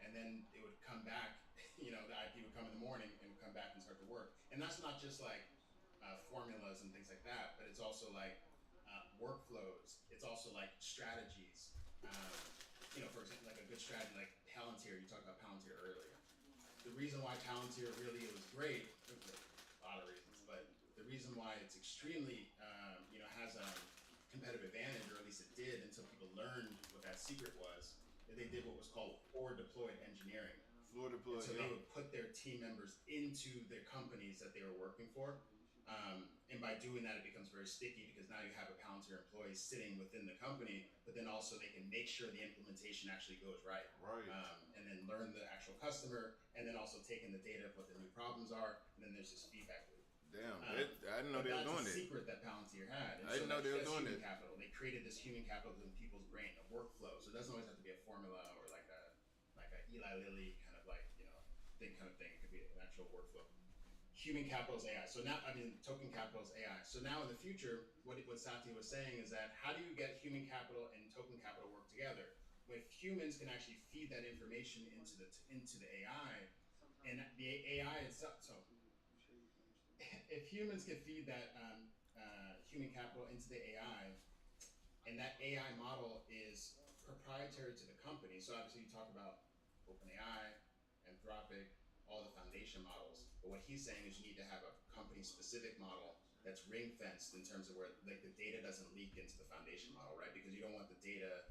and then it would come back. You know, the IP would come in the morning and would come back and start to work. And that's not just like formulas and things like that, but it's also like workflows. It's also like strategies. You know, for example, like a good strategy like Palantir. You talked about Palantir earlier. The reason why Palantir really was great, a lot of reasons, but the reason why it's extremely, you know, has a competitive advantage, or at least it did until people learned what that secret was, is they did what was called forward deployed engineering. Forward deployed. So they would put their team members into their companies that they were working for. And by doing that, it becomes very sticky because now you have a Palantir employee sitting within the company, but then also they can make sure the implementation actually goes right. Right. And then learn the actual customer, and then also taking the data of what the new problems are, and then there's this feedback loop. Damn, I didn't know they were doing That's a it. secret that Palantir had. And I didn't know they were doing human it. capital. They created this human capital in people's brain, a workflow. So it doesn't always have to be a formula or like a Eli Lilly kind of like, you know, thing kind of thing. It could be an actual workflow. Human capital is AI. So now, I mean, token capital is AI. So now in the future, what Satya was saying is that how do you get human capital and token capital work together? If humans can actually feed that information into the AI, and the AI itself. So if humans can feed that human capital into the AI, and that AI model is proprietary to the company. So obviously you talk about OpenAI, Anthropic, all the foundation models. But what he's saying is you need to have a company-specific model that's ring-fenced in terms of where like the data doesn't leak into the foundation model, right? Because you don't want the data,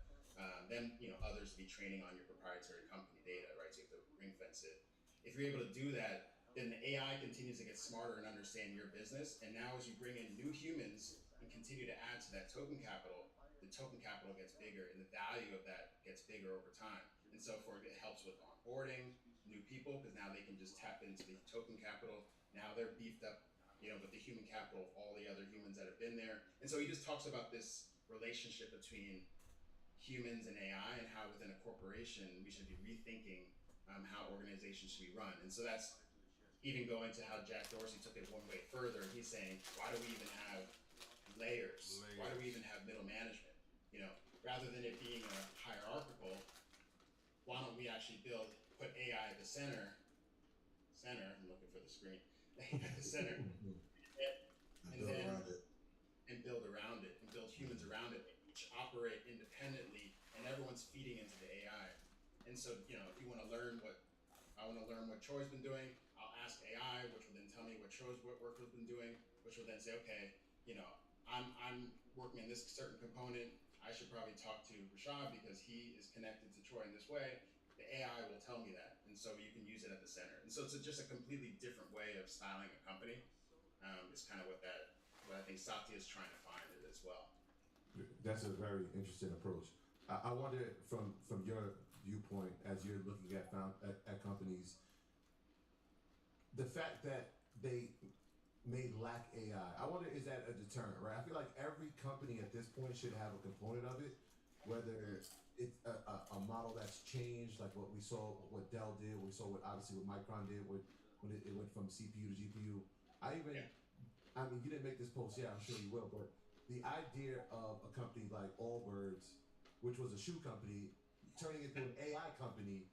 then you know others to be training on your proprietary company data, right? So you have to ring-fence it. If you're able to do that, then the AI continues to get smarter and understand your business. And now as you bring in new humans and continue to add to that token capital, the token capital gets bigger and the value of that gets bigger over time. And so it helps with onboarding new people because now they can just tap into the token capital. Now they're beefed up, you know, with the human capital of all the other humans that have been there. And so he just talks about this relationship between humans and AI and how within a corporation we should be rethinking how organizations should be run. And so that's even going to how Jack Dorsey took it one way further. He's saying, why do we even have layers? Why do we even have middle management? You know, rather than it being a hierarchical, why don't we actually put AI at the center, I'm looking for the screen, at the center, and build around it, and build humans around it, each operate independently, and everyone's feeding into the AI. And so, you know, if you want to learn what Troy's been doing, I'll ask AI, which will then tell me what Troy's work has been doing, which will then say, okay, you know, I'm working in this certain component. I should probably talk to Rashad because he is connected to Troy in this way. The AI will tell me that, and so you can use it at the center. And so it's just a completely different way of styling a company. It's kind of what I think Satya is trying to find it as well. That's a very interesting approach. I wonder from your viewpoint as you're looking at companies, the fact that they may lack AI, I wonder, is that a deterrent, right? I feel like every company at this point should have a component of it, whether it's a model that's changed, like what we saw, what Dell did, we saw what obviously what Micron did when it went from CPU to GPU. I mean, you didn't make this post yet, I'm sure you will, but the idea of a company like Allbirds, which was a shoe company, turning into an AI company,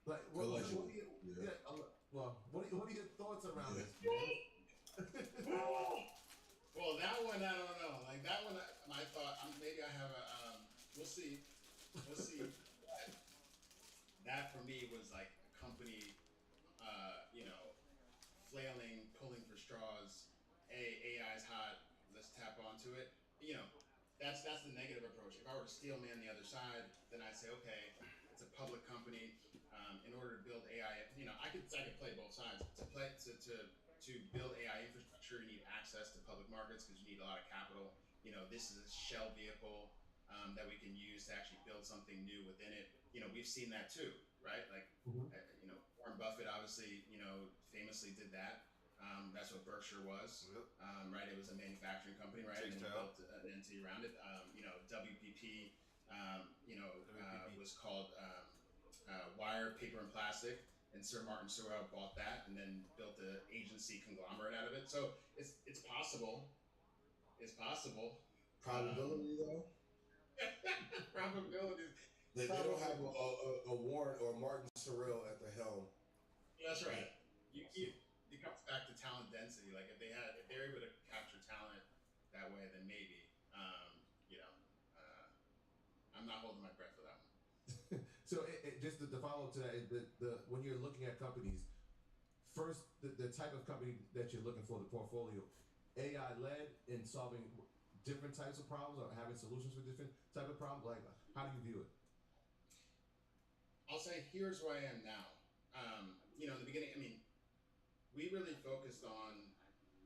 like what are your thoughts around this, man? Well, that one I don't know. Like that one, I thought maybe I have a. We'll see. That for me was like a company, you know, flailing, pulling for straws. AI's hot. Let's tap onto it. You know, that's the negative approach. If I were to steel man the other side, then I'd say, okay, it's a public company. In order to build AI, you know, I could play both sides. To build AI infrastructure, you need access to public markets because you need a lot of capital. You know, this is a shell vehicle that we can use to actually build something new within it. You know, we've seen that too, right? Like, you know, Warren Buffett obviously, you know, famously did that. That's what Berkshire was, right? It was a manufacturing company, right? And he built an entity around it. You know, WPP was called Wire, Paper, and Plastic. And Sir Martin Sorrell bought that and then built an agency conglomerate out of it. So it's possible. It's possible. Probability though. Probabilities. They don't have a Warren or Martin Sorrell at the helm. That's right. It comes back to talent density. Like if they're able to capture talent that way, then maybe. I'm not holding my breath for that one. So just the follow up to that, the when you're looking at companies, first the type of company that you're looking for, the portfolio, AI led in solving different types of problems or having solutions for different type of problems. Like how do you view it? I'll say here's where I am now. In the beginning, we really focused on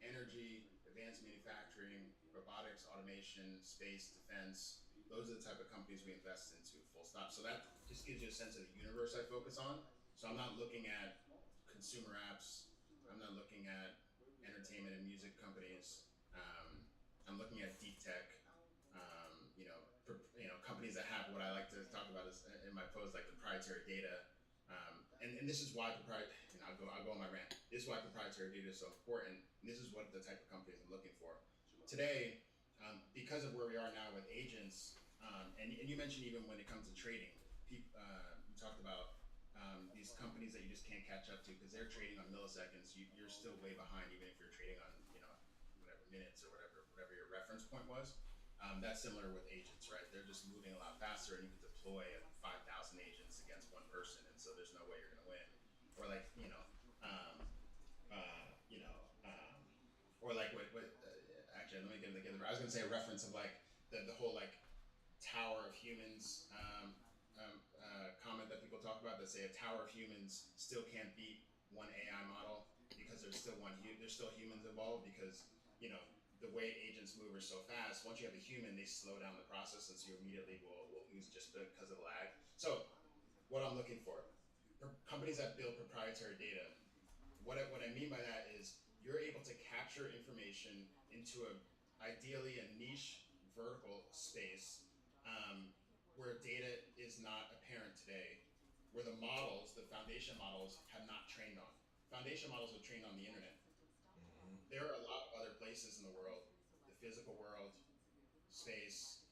energy, advanced manufacturing, robotics, automation, space, defense. Those are the type of companies we invest into, full stop. So that just gives you a sense of the universe I focus on. So I'm not looking at consumer apps. I'm not looking at entertainment and music companies. I'm looking at deep tech. Companies that have what I like to talk about is in my post, like proprietary data. And this is why I'll go on my rant. This is why proprietary data is so important. And this is what the type of companies I'm looking for. Today, because of where we are now with agents, and you mentioned even when it comes to trading, you talked about these companies that you just can't catch up to because they're trading on milliseconds. You're still way behind, even if you're trading on whatever minutes or whatever your reference point was. That's similar with agents, right? They're just moving a lot faster, and you can deploy 5,000 agents against one person, and so there's no way you're going to win. Or actually, let me get together. I was going to say a reference of like the whole like tower of humans comment that people talk about that say a tower of humans still can't beat one AI model because there's still humans involved because the way agents move are so fast. Once you have a human, they slow down the process, and so you immediately will lose just because of the lag. So, what I'm looking for, companies that build proprietary data. What I mean by that is you're able to capture information into ideally a niche vertical space where data is not apparent today, where the foundation models have not trained on. Foundation models are trained on the internet. There are a lot of other places in the world, the physical world, space,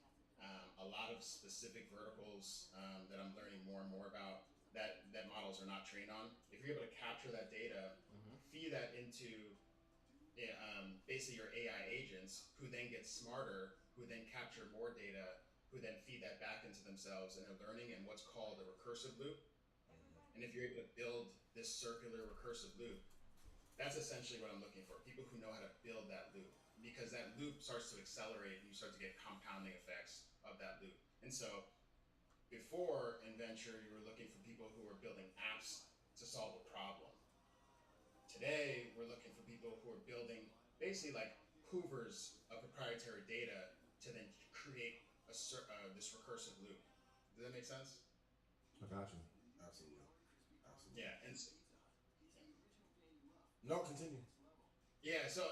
a lot of specific verticals that I'm learning more and more about that models are not trained on. If you're able to capture that data, feed that into basically your AI agents, who then get smarter, who then capture more data, who then feed that back into themselves, and they're learning in what's called a recursive loop. And if you're able to build this circular recursive loop, that's essentially what I'm looking for. People who know how to build that loop, because that loop starts to accelerate and you start to get compounding effects of that loop. And so before in venture, you were looking for people who were building apps to solve a problem. Today, we're looking for people who are building basically like hoovers of proprietary data to then create this recursive loop. Does that make sense? I got you. Absolutely. Yeah, No, continue. Yeah, so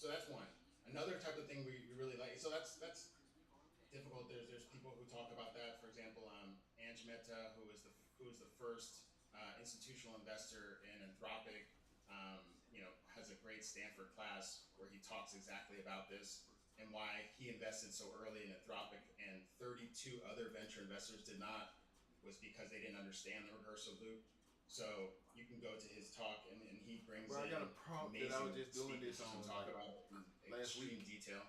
that's one. Another type of thing we really like. So that's difficult. There's people who talk about that. For example, Anj Mehta, who is the first institutional investor in Anthropic, has a great Stanford class where he talks exactly about this and why he invested so early in Anthropic and 32 other venture investors did not, was because they didn't understand the recursive loop. So you can go to his talk and he brings I in got a prompt that I was just doing this on talk about in last extreme week. detail.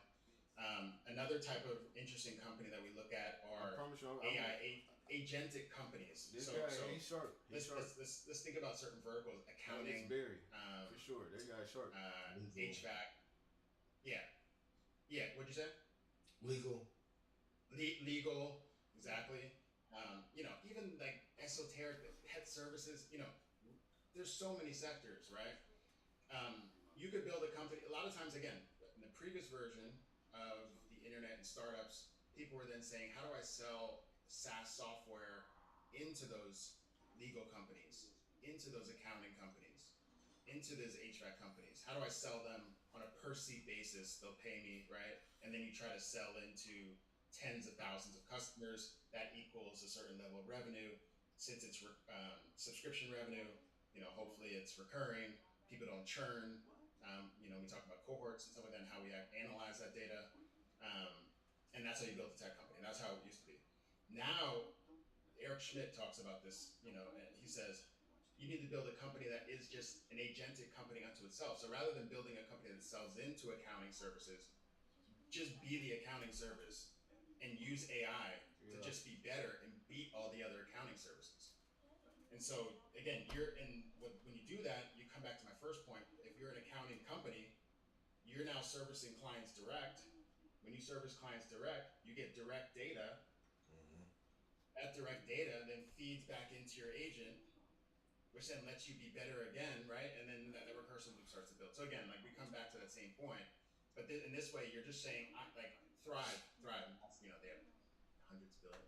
Another type of interesting company that we look at are agentic companies. This guy, he's sharp. Let's think about certain verticals: accounting, for sure. That guy's sharp. HVAC. Yeah. What'd you say? Legal. Legal. Exactly. Even like esoteric pet services. There's so many sectors, right? You could build a company. A lot of times, again, in the previous version of the internet and startups, people were then saying, how do I sell SaaS software into those legal companies, into those accounting companies, into those HVAC companies? How do I sell them on a per seat basis? They'll pay me, right? And then you try to sell into tens of thousands of customers. That equals a certain level of revenue. Since it's subscription revenue, hopefully it's recurring. People don't churn. We talk about cohorts and stuff like that, and how we analyze that data. And that's how you build a tech company. That's how it used to be. Now, Eric Schmidt talks about this, and he says, you need to build a company that is just an agentic company unto itself. So rather than building a company that sells into accounting services, just be the accounting service and use AI to just be better and beat all the other accounting services. And so again, when you do that, you come back to my first point. If you're an accounting company, you're now servicing clients direct. When you service clients direct, you get direct data. That direct data then feeds back into your agent, which then lets you be better again, right? And then that recursive loop starts to build. So again, like we come back to that same point, but in this way, you're just saying, like Thrive, they have hundreds of billions,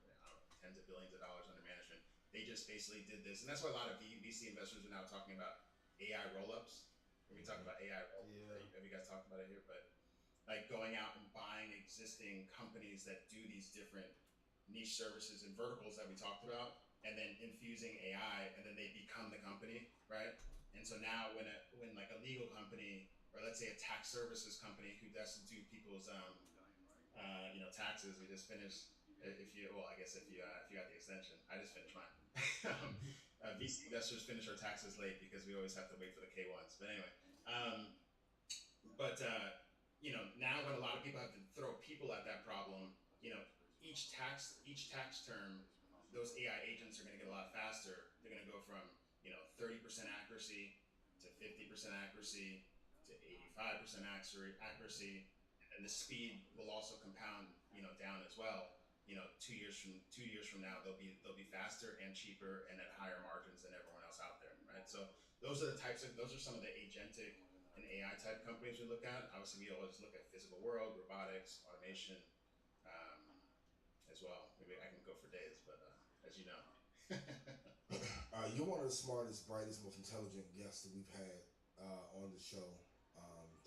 tens of billions of dollars under management. They just basically did this, and that's why a lot of VC investors are now talking about AI roll-ups. We talk about AI roll-ups. Yeah. Have you guys talked about it here? But like going out and buying existing companies that do these different niche services and verticals that we talked about, and then infusing AI, and then they become the company, right? And so now when like a legal company, or let's say a tax services company who doesn't do people's taxes, we just finished. If you got the extension, I just finished mine. VC investors finish our taxes late because we always have to wait for the K1s. But anyway, now when a lot of people have to throw people at that problem, each tax term, those AI agents are going to get a lot faster. They're going to go from 30% accuracy to 50% accuracy to 85% accuracy, and the speed will also compound down as well. 2 years from now, they'll be faster and cheaper and at higher margins than everyone else out there, right? So those are some of the agentic and AI type companies we look at. Obviously, we always look at physical world, robotics, automation, as well. Maybe I can go for days, but as you know. You're one of the smartest, brightest, most intelligent guests that we've had on the show.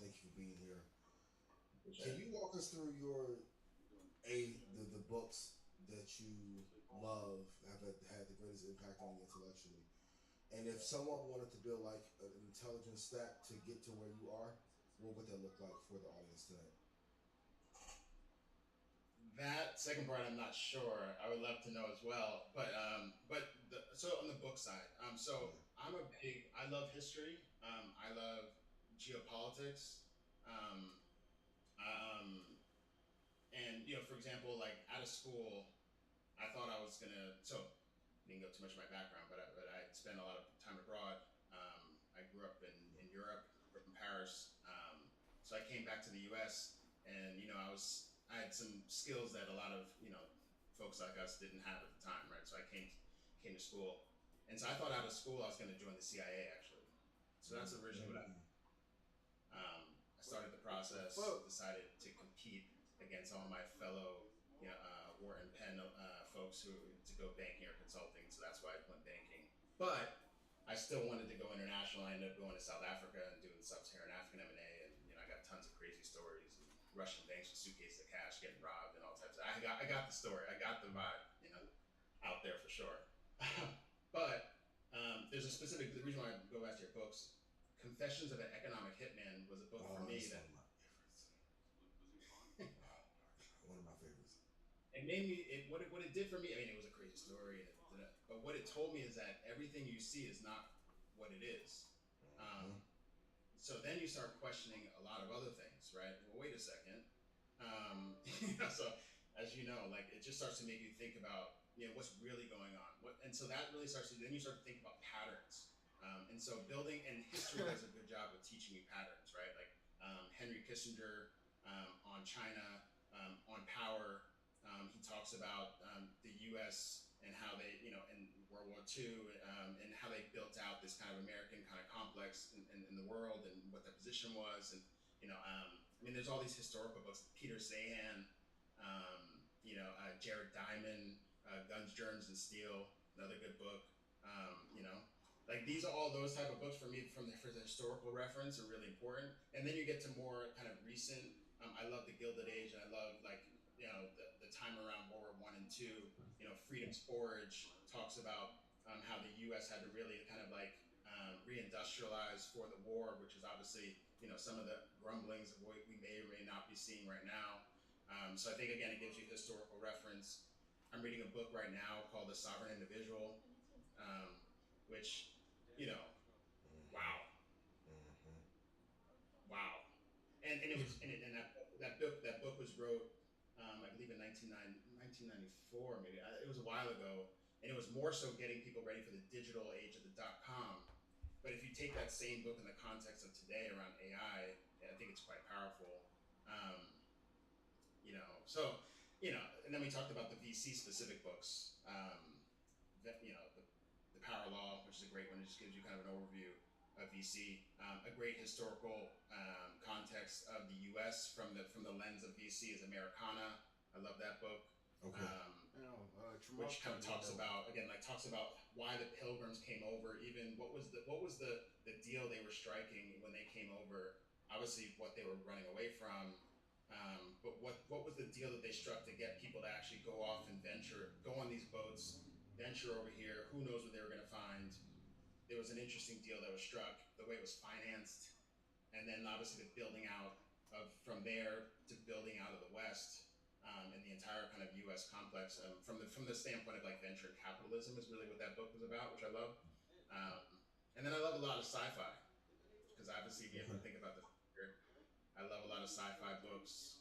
Thank you for being here. Can you walk us through the books that you love, have had the greatest impact on you intellectually? And if someone wanted to build like an intelligence stack to get to where you are, what would that look like for the audience tonight? That second part, I'm not sure. I would love to know as well. So on the book side, I love history. I love geopolitics. And for example, like out of school, I thought I was gonna. So I didn't go too much of my background, but I spent a lot of time abroad. I grew up in Europe, grew up in Paris. So I came back to the U.S. and I had some skills that a lot of folks like us didn't have at the time, right? So I came to school, and so I thought out of school I was going to join the CIA actually. So that's originally what I started the process. Decided to compete against all my fellow Wharton Penn folks to go banking or consulting. So that's why I went banking, but I still wanted to go international. I ended up going to South Africa and doing sub-Saharan African M&A, and I got tons of crazy stories. Russian banks with suitcases of cash getting robbed and all types of. I got the story. I got the vibe, out there for sure. But there's a specific. The reason why I go back to your books, Confessions of an Economic Hitman was a book for me that. One of my favorites. It made me. What it did for me. I mean, it was a crazy story, but what it told me is that everything you see is not what it is. So then you start questioning a lot of other things, right? Well, wait a second. So as you know, like it just starts to make you think about what's really going on. And so that really then you start to think about patterns. And so building and history does a good job of teaching you patterns, right? Like Henry Kissinger on China, on power. He talks about the U.S. and how they, in World War II, and how they built out this kind of American kind of complex in the world and what their position was. And, there's all these historical books, Peter Sahan, Jared Diamond, Guns, Germs, and Steel, another good book. Like these are all those type of books for me for the historical reference are really important. And then you get to more kind of recent. I love the Gilded Age, and I love like the time around World War I and II. Freedom Forage talks about how the U.S. had to really kind of like reindustrialize for the war, which is obviously some of the grumblings of what we may or may not be seeing right now. So I think again it gives you historical reference. I'm reading a book right now called The Sovereign Individual, which wow, wow, and it was and that book was wrote I believe in 1994 maybe. It was a while ago, and it was more so getting people ready for the digital age of the .com. But if you take that same book in the context of today around I think it's quite powerful. Um, so and then we talked about the VC specific books. The Power Law, which is a great one. It just gives you kind of an overview of VC, a great historical context of the U.S. from the lens of VC is Americana. I love that book. Okay. Which kind of talks about why the Pilgrims came over. Even what was the deal they were striking when they came over? Obviously, what they were running away from. But what was the deal that they struck to get people to actually go off and go on these boats, venture over here? Who knows what they were going to find? There was an interesting deal that was struck, the way it was financed, and then obviously the building out from there to building out of the West, and the entire kind of U.S. complex from the standpoint of like venture capitalism is really what that book was about, which I love. And then I love a lot of sci-fi because obviously we have to think about the future. I love a lot of sci-fi books.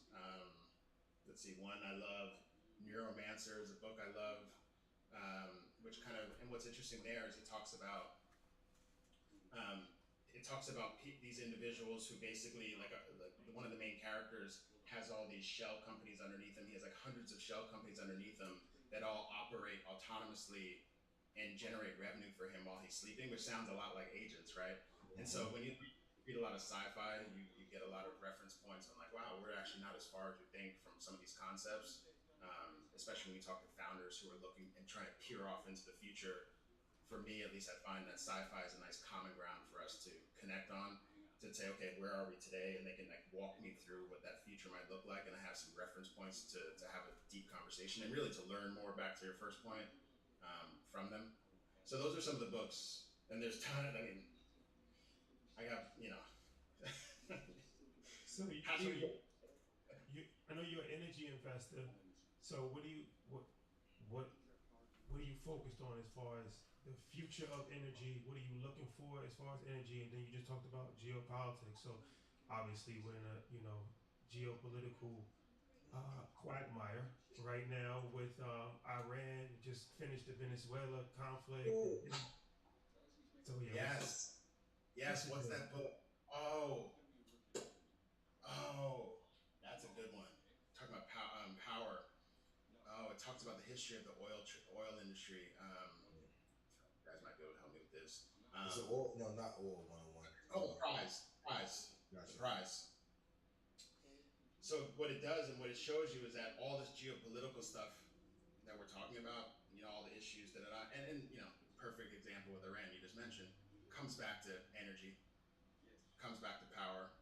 Let's see, one I love, Neuromancer is a book I love, which kind of, and what's interesting there is it talks about these individuals who basically, like one of the main characters has all these shell companies underneath him. He has like hundreds of shell companies underneath him that all operate autonomously and generate revenue for him while he's sleeping, which sounds a lot like agents, right? And so when you read a lot of sci-fi, you get a lot of reference points on like, wow, we're actually not as far as we think from some of these concepts, especially when you talk to founders who are looking and trying to peer off into the future. For me, at least, I find that sci-fi is a nice common ground for us to connect on, to say, okay, where are we today? And they can like walk me through what that future might look like, and I have some reference points to have a deep conversation and really to learn more, back to your first point, from them. So those are some of the books, and there's tons. I mean, I got So I know you're an energy investor. So what are you focused on as far as the future of energy? What are you looking for as far as energy? And then you just talked about geopolitics. So obviously we're in a geopolitical quagmire right now with Iran just finished the Venezuela conflict. So yeah. Yes. What's that book? Oh, that's a good one. Talking about power. Oh, it talks about the history of the oil industry. You guys might be able to help me with this. Is it oil? No, not oil 101. Oh, Prize. Gotcha. The Prize. So what it does and what it shows you is that all this geopolitical stuff that we're talking about, all the issues and perfect example with Iran you just mentioned, comes back to energy, comes back to power.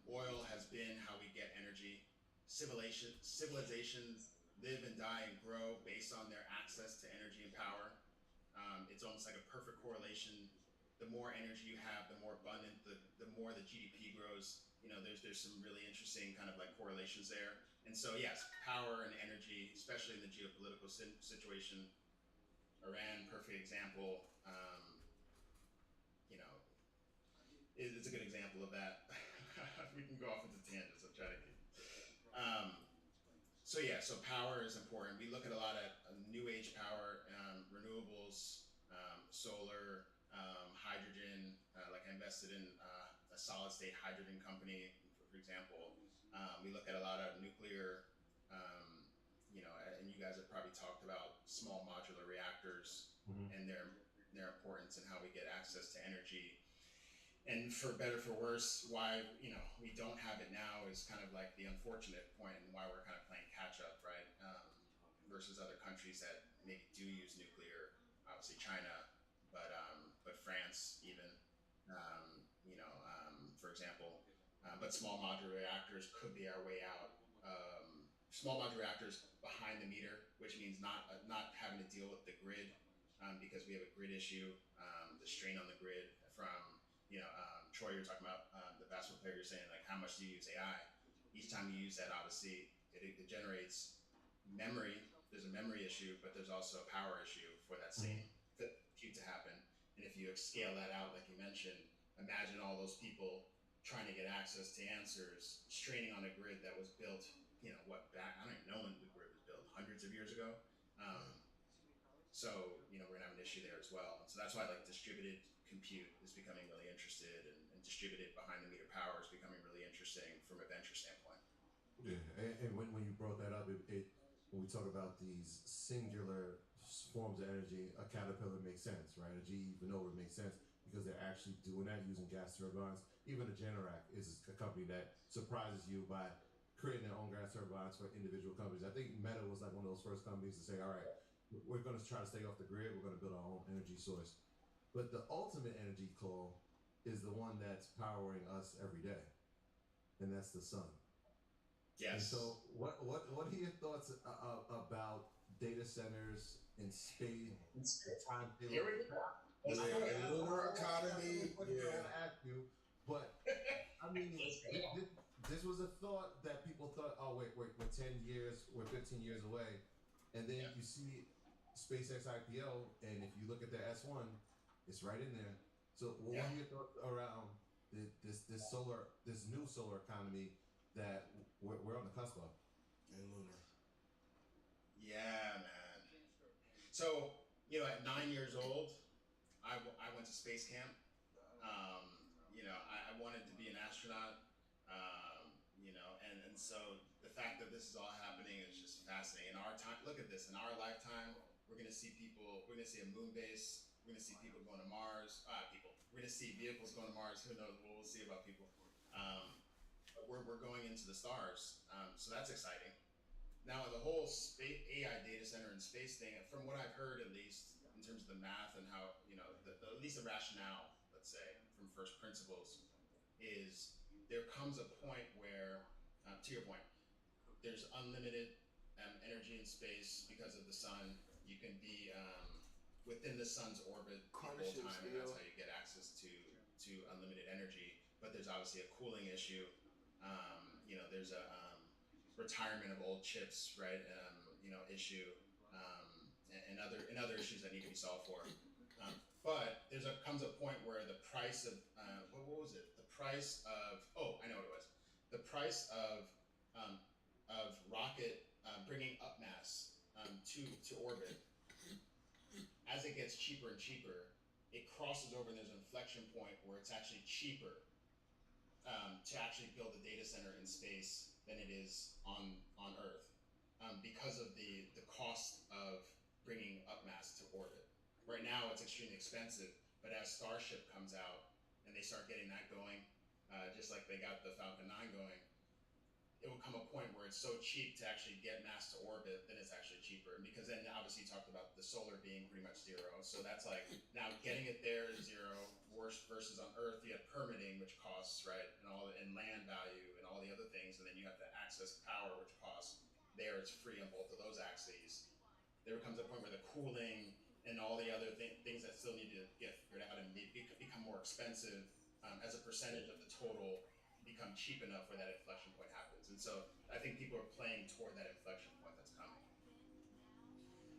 Oil has been how we get energy. Civilizations live and die and grow based on their access to energy and power. It's almost like a perfect correlation. The more energy you have, the more abundant, the more the GDP grows. There's some really interesting kind of like correlations there. And so yes, power and energy, especially in the geopolitical situation. Iran, perfect example. It's a good example of that. We can go off into tangents. I'll try to keep. So power is important. We look at a lot of new age power, renewables, solar, hydrogen. Like I invested in a solid state hydrogen company, for example. We look at a lot of nuclear, and you guys have probably talked about small modular reactors and their importance and how we get access to energy. And for better for worse, why we don't have it now is kind of like the unfortunate point, and why we're kind of playing catch up, right? Versus other countries that maybe do use nuclear, obviously China, but France even, for example. But small modular reactors could be our way out, small modular reactors behind the meter, which means not having to deal with the grid, because we have a grid issue, the strain on the grid from, Troy, you're talking about the basketball player. You're saying like how much do you use AI? Each time you use that, obviously it generates memory. There's a memory issue, but there's also a power issue for that same compute to happen. And if you scale that out, like you mentioned, imagine all those people trying to get access to answers, straining on a grid that was built, back, I don't even know when the grid was built, hundreds of years ago. So, we're gonna have an issue there as well. And so that's why like distributed compute is becoming really interested, and distributed behind the meter power is becoming really interesting from a venture standpoint. Yeah, and when you brought that up, when we talk about these singular forms of energy, a Caterpillar makes sense, right? A GE Vernova makes sense because they're actually doing that using gas turbines. Even a Generac is a company that surprises you by creating their own gas turbines for individual companies. I think Meta was like one of those first companies to say, all right, we're going to try to stay off the grid. We're going to build our own energy source. But the ultimate energy call is the one that's powering us every day, and that's the sun. Yes. And so, what are your thoughts about data centers in space? Here we go. Lunar economy. I want to ask you, but I mean, this was a thought that people thought, oh wait, we're 10 years, we're 15 years away, and then you see SpaceX IPO, and if you look at their S1, it's right in there. So, what are your thoughts around this new solar economy that we're on the cusp of? And lunar. Yeah, man. So, at 9 years old, I went to space camp. I wanted to be an astronaut. And so the fact that this is all happening is just fascinating. In our time, look at this. In our lifetime, we're gonna see a moon base. We're gonna see people going to Mars. We're gonna see vehicles going to Mars. Who knows what we'll see about people. But we're going into the stars. So that's exciting. Now the whole AI data center and space thing, from what I've heard, at least in terms of the math and how, at least the rationale, let's say, from first principles, is there comes a point where, to your point, there's unlimited energy in space because of the sun. You can be within the sun's orbit the whole time, and that's how you get access to unlimited energy. But there's obviously a cooling issue. There's a retirement of old chips, right? Issue, and other issues that need to be solved for. But comes a point where the price of what was it? The price of I know what it was. The price of rocket bringing up mass to orbit, as it gets cheaper and cheaper, it crosses over and there's an inflection point where it's actually cheaper to actually build a data center in space than it is on Earth, because of the cost of bringing up mass to orbit. Right now, it's extremely expensive, but as Starship comes out and they start getting that going, just like they got the Falcon 9 going, it will come a point where it's so cheap to actually get mass to orbit, then it's actually cheaper. Because then obviously you talked about the solar being pretty much zero. So that's like, now getting it there is zero, versus on Earth, you have permitting, which costs, right? And land value and all the other things. And then you have to access power, which costs. There it's free on both of those axes. There comes a point where the cooling and all the other things that still need to get figured out and become more expensive, as a percentage of the total, become cheap enough where that inflection point happens. And so I think people are playing toward that inflection point that's coming.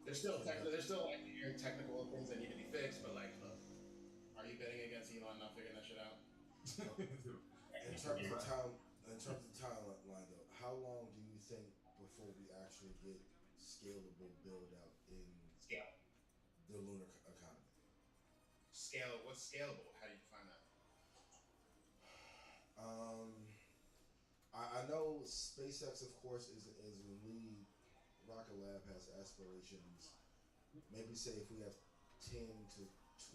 There's still like technical things that need to be fixed, but like, look, are you betting against Elon not figuring that shit out? In terms of timeline though, how long do you think before we actually get scalable build out in the lunar economy? What's scalable? How do you define that? I know SpaceX, of course, is a lead. Rocket Lab has aspirations. Maybe say if we have 10 to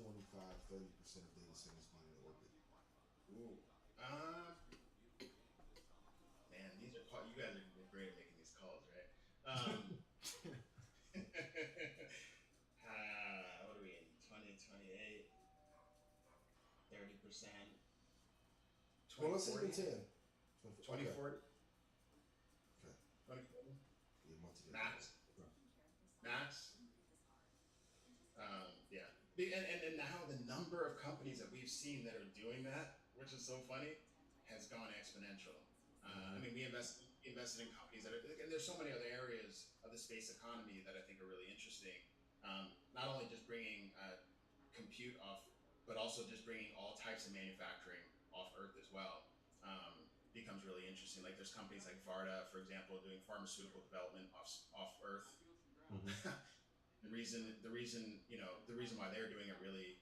25, 30% of data centers being in orbit. Ooh. Man, you guys are great at making these calls, right? What are we in? 2028? 30%? Well, let's say 10. 2040? Okay. 2040? Max. Max. Yeah. And now the number of companies that we've seen that are doing that, which is so funny, has gone exponential. I mean, we invested in companies that are, and there's so many other areas of the space economy that I think are really interesting. Not only just bringing compute off, but also just bringing all types of manufacturing off Earth as well. Becomes really interesting. Like there's companies like Varda, for example, doing pharmaceutical development off Earth. The reason why they're doing it really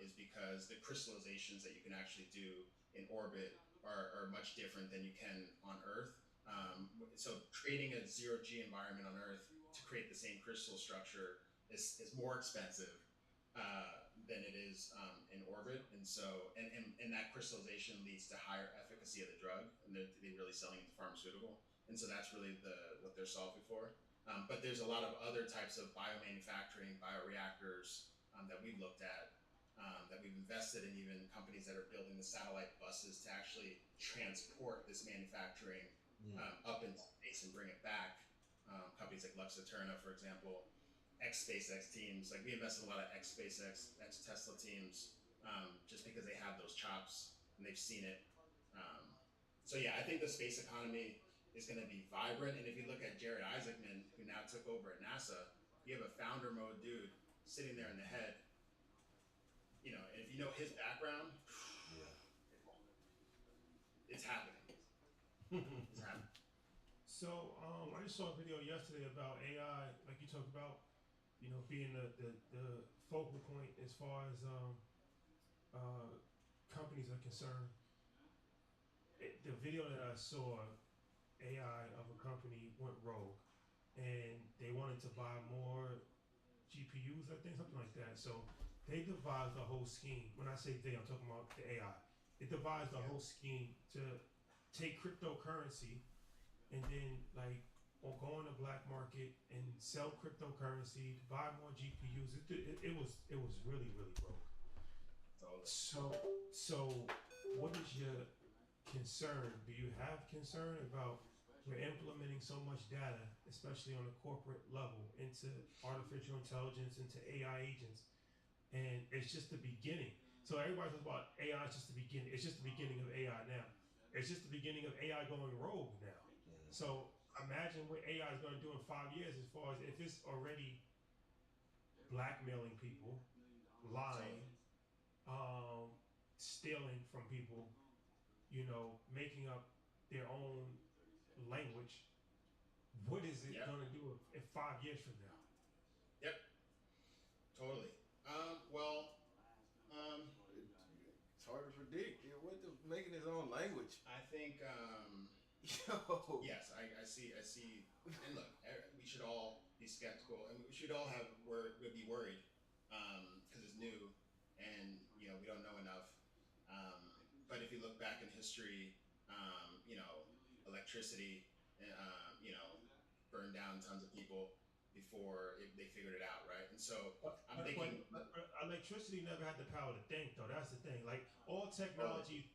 is because the crystallizations that you can actually do in orbit are much different than you can on Earth. So creating a zero G environment on Earth to create the same crystal structure is more expensive than it is in orbit, and so and that crystallization leads to higher efficacy of the drug, and they're really selling it to pharmaceutical, and so that's really what they're solving for. But there's a lot of other types of biomanufacturing, bioreactors that we've looked at, that we've invested in, even companies that are building the satellite buses to actually transport this manufacturing up into space and bring it back. Companies like Lux Eterna, for example, ex-SpaceX teams. Like we invest in a lot of ex-SpaceX, ex-Tesla teams, just because they have those chops and they've seen it. So yeah, I think the space economy is going to be vibrant. And if you look at Jared Isaacman, who now took over at NASA, you have a founder mode dude sitting there in the head. You know, and if you know his background, it's happening. It's happening. So I just saw a video yesterday about AI, like you talked about, you know, being the focal point as far as companies are concerned. The video that I saw, AI of a company went rogue, and they wanted to buy more GPUs, I think, something like that. So they devised a whole scheme. When I say they, I'm talking about the AI. It devised a whole scheme to take cryptocurrency and then like or go on the black market and sell cryptocurrency to buy more GPUs. It was really broke. So what is your concern? Do you have concern about we're implementing so much data, especially on a corporate level, into artificial intelligence, into AI agents, and it's just the beginning. So everybody talks about AI is just the beginning. It's just the beginning of AI now. It's just the beginning of AI going rogue now. So imagine what AI is going to do in 5 years, as far as if it's already blackmailing people, lying, stealing from people, you know, making up their own language. What is it going to do in 5 years from now? Yep, totally. It's hard to predict. What the making his own language? I think. Yes, I see. And look, we should all be skeptical, and we should all be worried because it's new, and you know we don't know enough. But if you look back in history, you know, electricity, you know, burned down tons of people before they figured it out, right? And so I'm thinking, but electricity never had the power to think, though. That's the thing. Like all technologies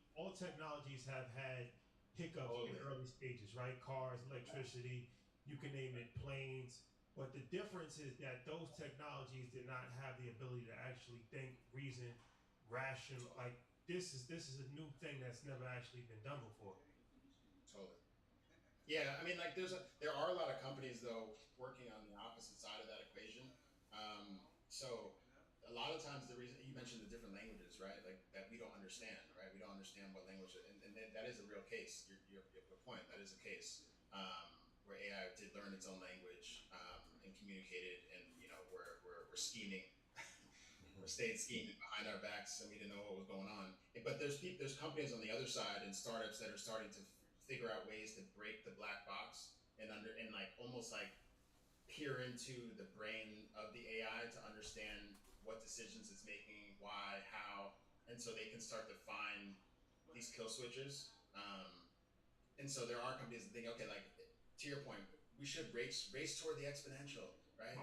have had hiccups in early stages, right? Cars, electricity, you can name it, planes. But the difference is that those technologies did not have the ability to actually think, reason, ration. Like this is a new thing that's never actually been done before. Totally. Yeah, I mean, like there are a lot of companies though working on the opposite side of that equation. So a lot of times the reason you mentioned the different languages, right? Like that we don't understand, right? We don't understand what language, and that is a real case. Your point, that is a case where AI did learn its own language and communicated, and you know we're scheming, we're staying scheming behind our backs, and we didn't know what was going on. But there's companies on the other side and startups that are starting to figure out ways to break the black box and like almost like peer into the brain of the AI to understand what decisions it's making, why, how, and so they can start to find these kill switches. And so there are companies that think, okay, like to your point, we should race toward the exponential, right?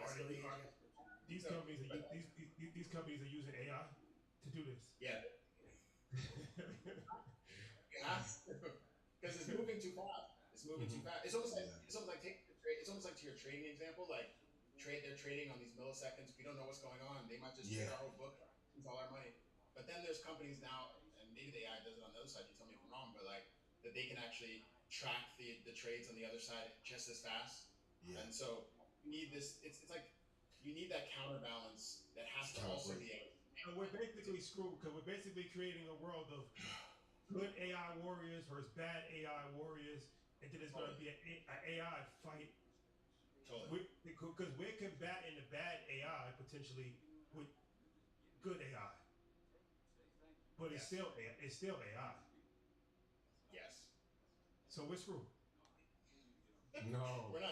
These companies are using AI to do this. Yeah. Because it's moving too fast. It's moving too fast. It's almost like to your trading example, like they're trading on these milliseconds. We don't know what's going on. They might just trade our whole book, lose all our money. But then there's companies now, and maybe the AI does it on the other side. You tell me if I'm wrong, but like that they can actually track the trades on the other side just as fast. Yeah. And so you need this. It's like you need that counterbalance that has to also be able. And we're basically screwed because we're basically creating a world of good AI warriors versus bad AI warriors, and then there's going to be an AI fight. Totally. Because we're combating the bad AI potentially with good AI, but it's still AI. Yes. So we're screwed. No, we're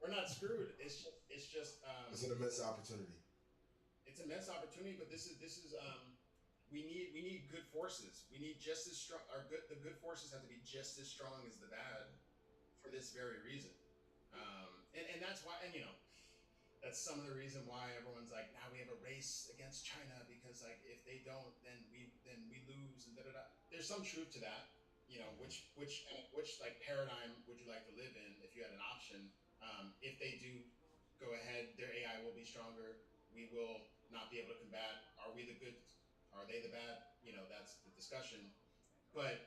not screwed. It's just it's an immense opportunity. It's an immense opportunity, but this is we need good forces. We need just as strong. The good forces have to be just as strong as the bad for this very reason. And that's why, and that's some of the reason why everyone's like, now we have a race against China because like if they don't, then we lose and da. There's some truth to that. Which like paradigm would you like to live in if you had an option? If they do go ahead, their AI will be stronger. We will not be able to combat. Are we the good? Are they the bad? That's the discussion. But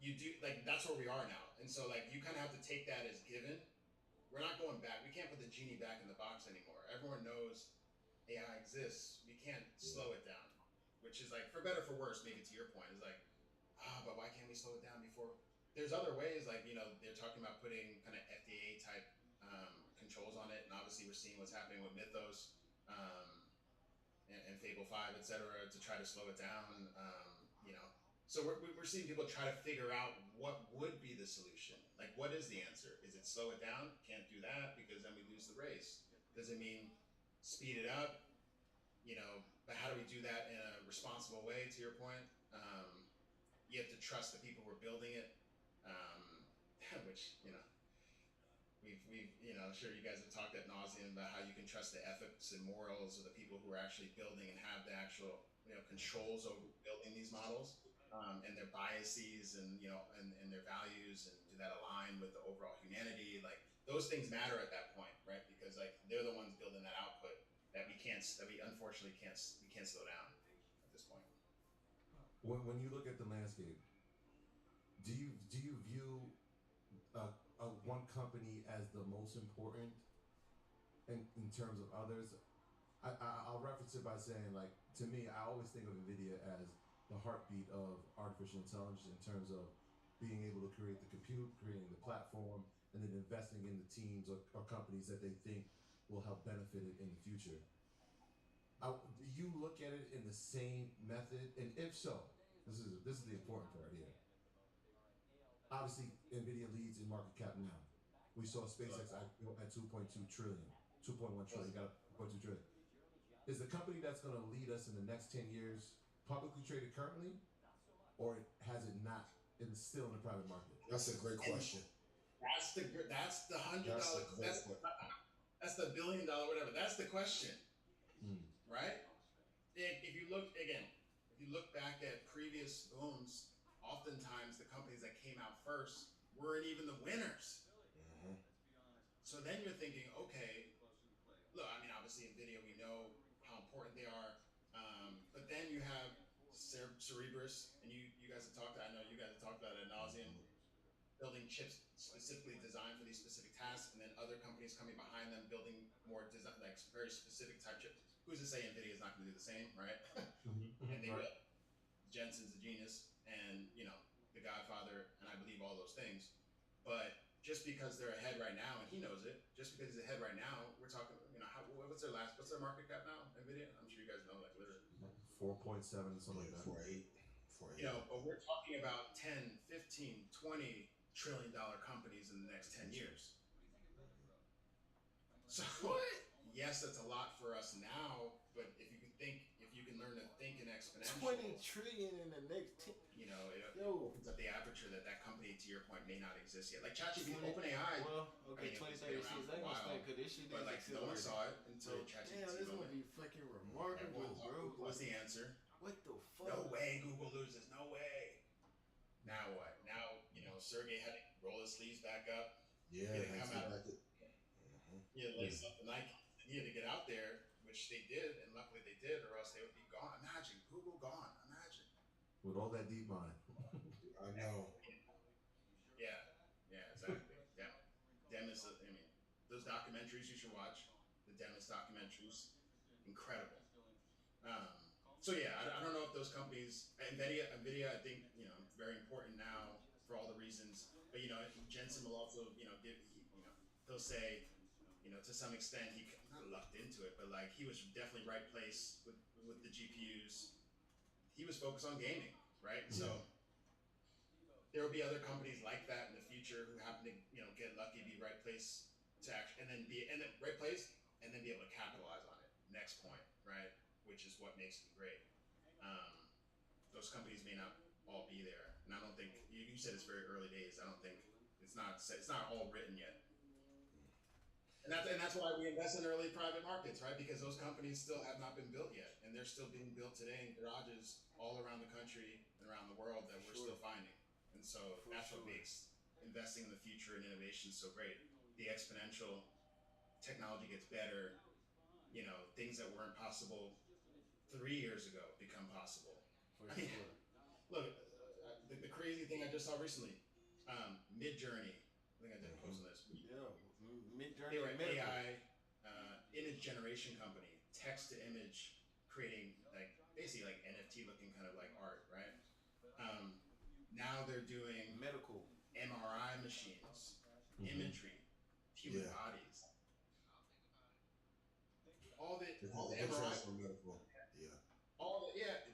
you do like that's where we are now, and so like you kind of have to take that as given. We're not going back. We can't put the genie back in the box anymore. Everyone knows AI exists. We can't slow it down, which is like for better for worse. Maybe to your point is like, but why can't we slow it down before? There's other ways, like they're talking about putting kind of FDA type controls on it, and obviously we're seeing what's happening with Mythos. And Fable 5, etc., to try to slow it down. So we're seeing people try to figure out what would be the solution. Like, what is the answer? Is it slow it down? Can't do that because then we lose the race. Does it mean speed it up? But how do we do that in a responsible way? To your point, you have to trust the people who are building it, which we've I'm sure you guys have talked ad nauseum about how you can trust the ethics and morals of the people who are actually building and have the actual controls over building these models, and their biases and and their values, and do that align with the overall humanity? Like those things matter at that point, right? Because like they're the ones building that output that we unfortunately can't slow down at this point. When you look at the landscape, do you view one company as the most important in terms of others? I'll reference it by saying, like, to me, I always think of NVIDIA as the heartbeat of artificial intelligence in terms of being able to create the compute, creating the platform, and then investing in the teams or companies that they think will help benefit it in the future. Do you look at it in the same method? And if so, this is the important part here. Obviously, NVIDIA leads in market cap now. We saw SpaceX IPO at 2.1 trillion. Got 2.2 trillion. Is the company that's going to lead us in the next 10 years publicly traded currently, or has it not? It's still in the private market. That's a great question. That's the $100. That's the $1 billion, whatever. That's the question, right? If you look back at previous booms, oftentimes the companies that came out first weren't even the winners. So then you're thinking, okay, look, I mean, obviously NVIDIA, we know how important they are, but then you have Cerebras, and you guys have talked. I know you guys have talked about it ad nauseum, building chips specifically designed for these specific tasks, and then other companies coming behind them building more design, like very specific type chips. Who's to say NVIDIA is not going to do the same, right? And they will. Jensen's a genius, and the Godfather, and I believe all those things. But just because they're ahead right now, and he knows it, just because he's ahead right now, we're talking. What's their market cap now? NVIDIA. I'm sure you guys know, like literally 4.7, something like that. 4.8. But we're talking about 10, 15, 20 trillion dollar companies in the next 10 years. So yes, that's a lot for us now, but if you can learn to think in exponential, 20 trillion in the next 10. It opens up the aperture that company, to your point, may not exist yet. Like ChatGPT, OpenAI. Well, okay, 2036. I ain't gonna say because this shit but like no one saw it until ChatGPT. Damn, this gonna be fucking remarkable, bro. What's the answer? What the fuck? No way Google loses. No way. Now what? Now Sergey had to roll his sleeves back up. Yeah, come out. lace up the Nike. He had to get out there, which they did, and luckily they did, or else they would be gone. Imagine Google gone. Imagine. With all that deep mind. I know. Yeah, yeah, exactly. Demis, I mean, those documentaries you should watch, the Demis documentaries, incredible. Um, so yeah, I don't know if those companies, Nvidia, I think very important now for all the reasons. But Jensen will also he'll say to some extent he not lucked into it, but like he was definitely right place with the GPUs. He was focused on gaming, right? Yeah. So there will be other companies like that in the future who happen to get lucky, be right place to act, and then right place, and then be able to capitalize on it. Next point, right? Which is what makes them great. Those companies may not all be there, and I don't think you said it's very early days. I don't think it's not all written yet. And that's why we invest in early private markets, right? Because those companies still have not been built yet, and they're still being built today in garages all around the country and around the world that we're still finding. And so that's what makes investing in the future and innovation so great. The exponential technology gets better. Things that weren't possible 3 years ago become possible. Look, the crazy thing I just saw recently, Mid-Journey. I think I did a post on this. Yeah, Mid-Journey. They were an AI image generation company, text to image, creating basically like NFT looking kind of like art, right? Now they're doing medical MRI machines, imagery, human bodies. All the MRI medical.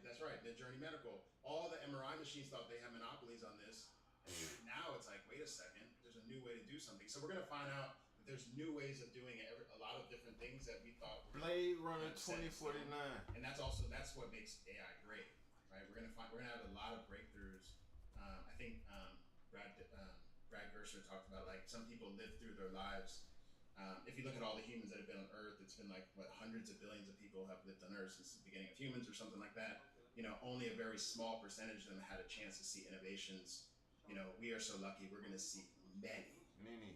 That's right. Mid-Journey Medical. All the MRI machines thought they had monopolies on this. And now it's like, wait a second, there's a new way to do something. So we're gonna find out that there's new ways of doing it. A lot of different things that we thought were Blade Runner 2049. And that's what makes AI great, right? We're gonna have a lot of breakthroughs. I think Brad Gersher talked about like some people live through their lives. If you look at all the humans that have been on Earth, it's been like hundreds of billions of people have lived on Earth since the beginning of humans, or something like that. Only a very small percentage of them had a chance to see innovations. We are so lucky. We're going to see many.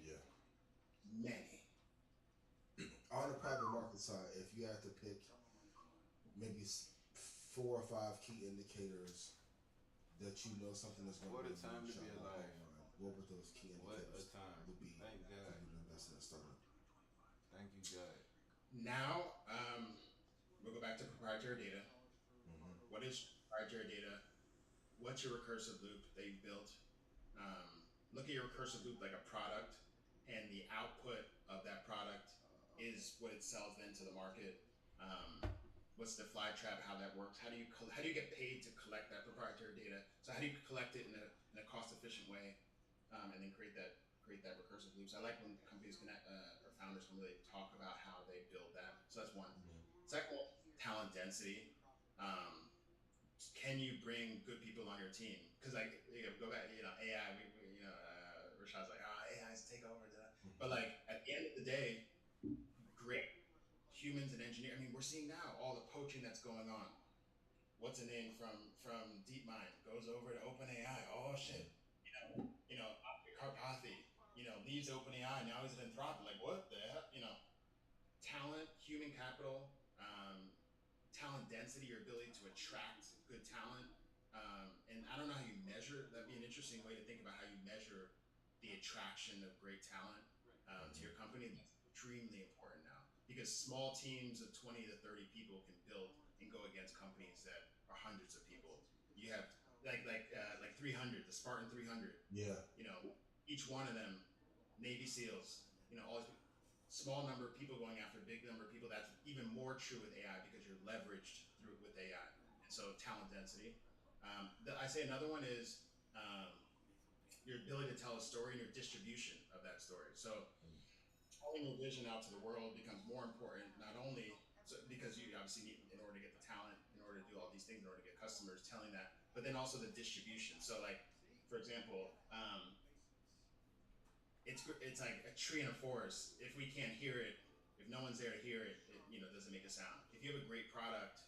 Yeah. Many. On the private market side, if you had to pick maybe 4 or 5 key indicators that something is going what to a time to be alive. What would those key indicators what a time would be? Thank God. For you to invest in a startup. Thank you, God. Now, we'll go back to proprietary data. What is proprietary data? What's your recursive loop that you built? Look at your recursive loop like a product, and the output of that product is what it sells then to the market. What's the fly trap? How that works? How do you get paid to collect that proprietary data? So how do you collect it in a cost efficient way, and then create that recursive loops? I like when companies or founders can really talk about how they build that. So that's one. Second, talent density. Can you bring good people on your team? Because go back, AI. Rashad's like, AI's take over. But like at the end of the day, great humans and engineers. I mean, we're seeing now all the poaching that's going on. What's a name from DeepMind goes over to OpenAI. Oh shit, Karpathy, leaves OpenAI. Now he's at Anthropic. Like what the hell? Talent, human capital, talent density, your ability to attract good talent. And I don't know how you measure. That'd be an interesting way to think about how you measure the attraction of great talent to your company. That's extremely important now, because small teams of 20 to 30 people can build and go against companies that are hundreds of people. You have like 300, the Spartan 300. Yeah. Each one of them, Navy SEALs. All these small number of people going after a big number of people. That's even more true with AI because you're leveraged with AI. And so talent density. I say another one is your ability to tell a story and your distribution of that story. So telling your vision out to the world becomes more important, not only because you obviously need, in order to get the talent, in order to do all these things, in order to get customers, telling that, but then also the distribution. So like, for example, it's like a tree in a forest. If we can't hear it, if no one's there to hear it, it doesn't make a sound. If you have a great product,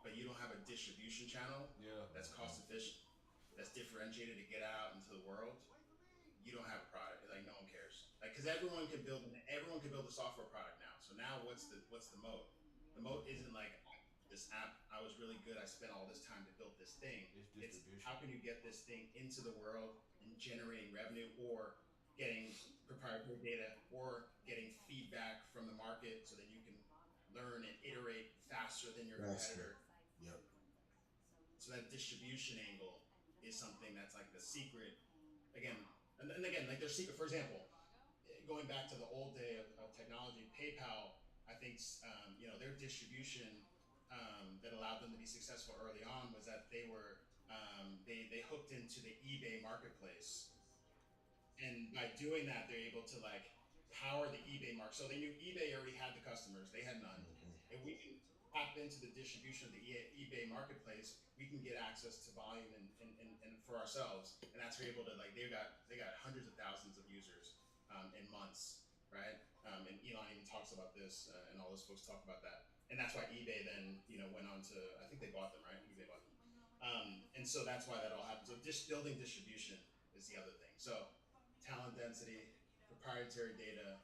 but you don't have a distribution channel that's cost efficient, that's differentiated to get out into the world, you don't have a product. Like no one cares. Like because everyone can to build a software product now. So now what's the moat? The moat isn't like this app. I was really good. I spent all this time to build this thing. It's how can you get this thing into the world and generating revenue, or getting proprietary data, or getting feedback from the market so that you can learn and iterate faster than your competitor. Yep. So that distribution angle is something that's like the secret. Again, and again, like their secret. For example, going back to the old day of technology, PayPal, I think their distribution that allowed them to be successful early on was that they were they hooked into the eBay marketplace, and by doing that, they're able to like power the eBay market. So they knew eBay already had the customers; they had none, and we can tap into the distribution of the eBay marketplace. We can get access to volume and for ourselves, and that's we're able to like they got hundreds of thousands of users in months, right? And Elon even talks about this, and all those folks talk about that, and that's why eBay then went on to, I think they bought them, right? eBay bought them, and so that's why that all happened. So just building distribution is the other thing. So talent density, proprietary data,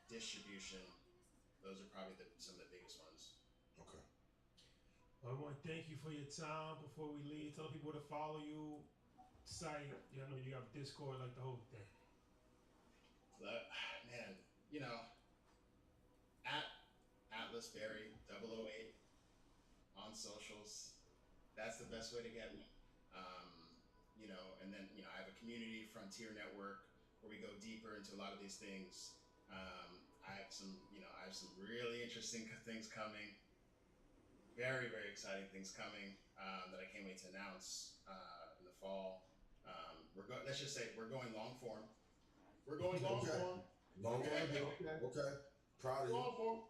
distribution, those are probably some of the biggest ones. Okay. I want to thank you for your time. Before we leave, tell people to follow you, site. I know you got Discord, like the whole thing. Man, at AtlasBerry008 on socials. That's the best way to get me. And then I have a community Frontier Network where we go deeper into a lot of these things. I have some really interesting things coming. Very, very exciting things coming that I can't wait to announce in the fall. Let's just say we're going long form. We're going long form. Long form. Okay. Proud of you. Long form.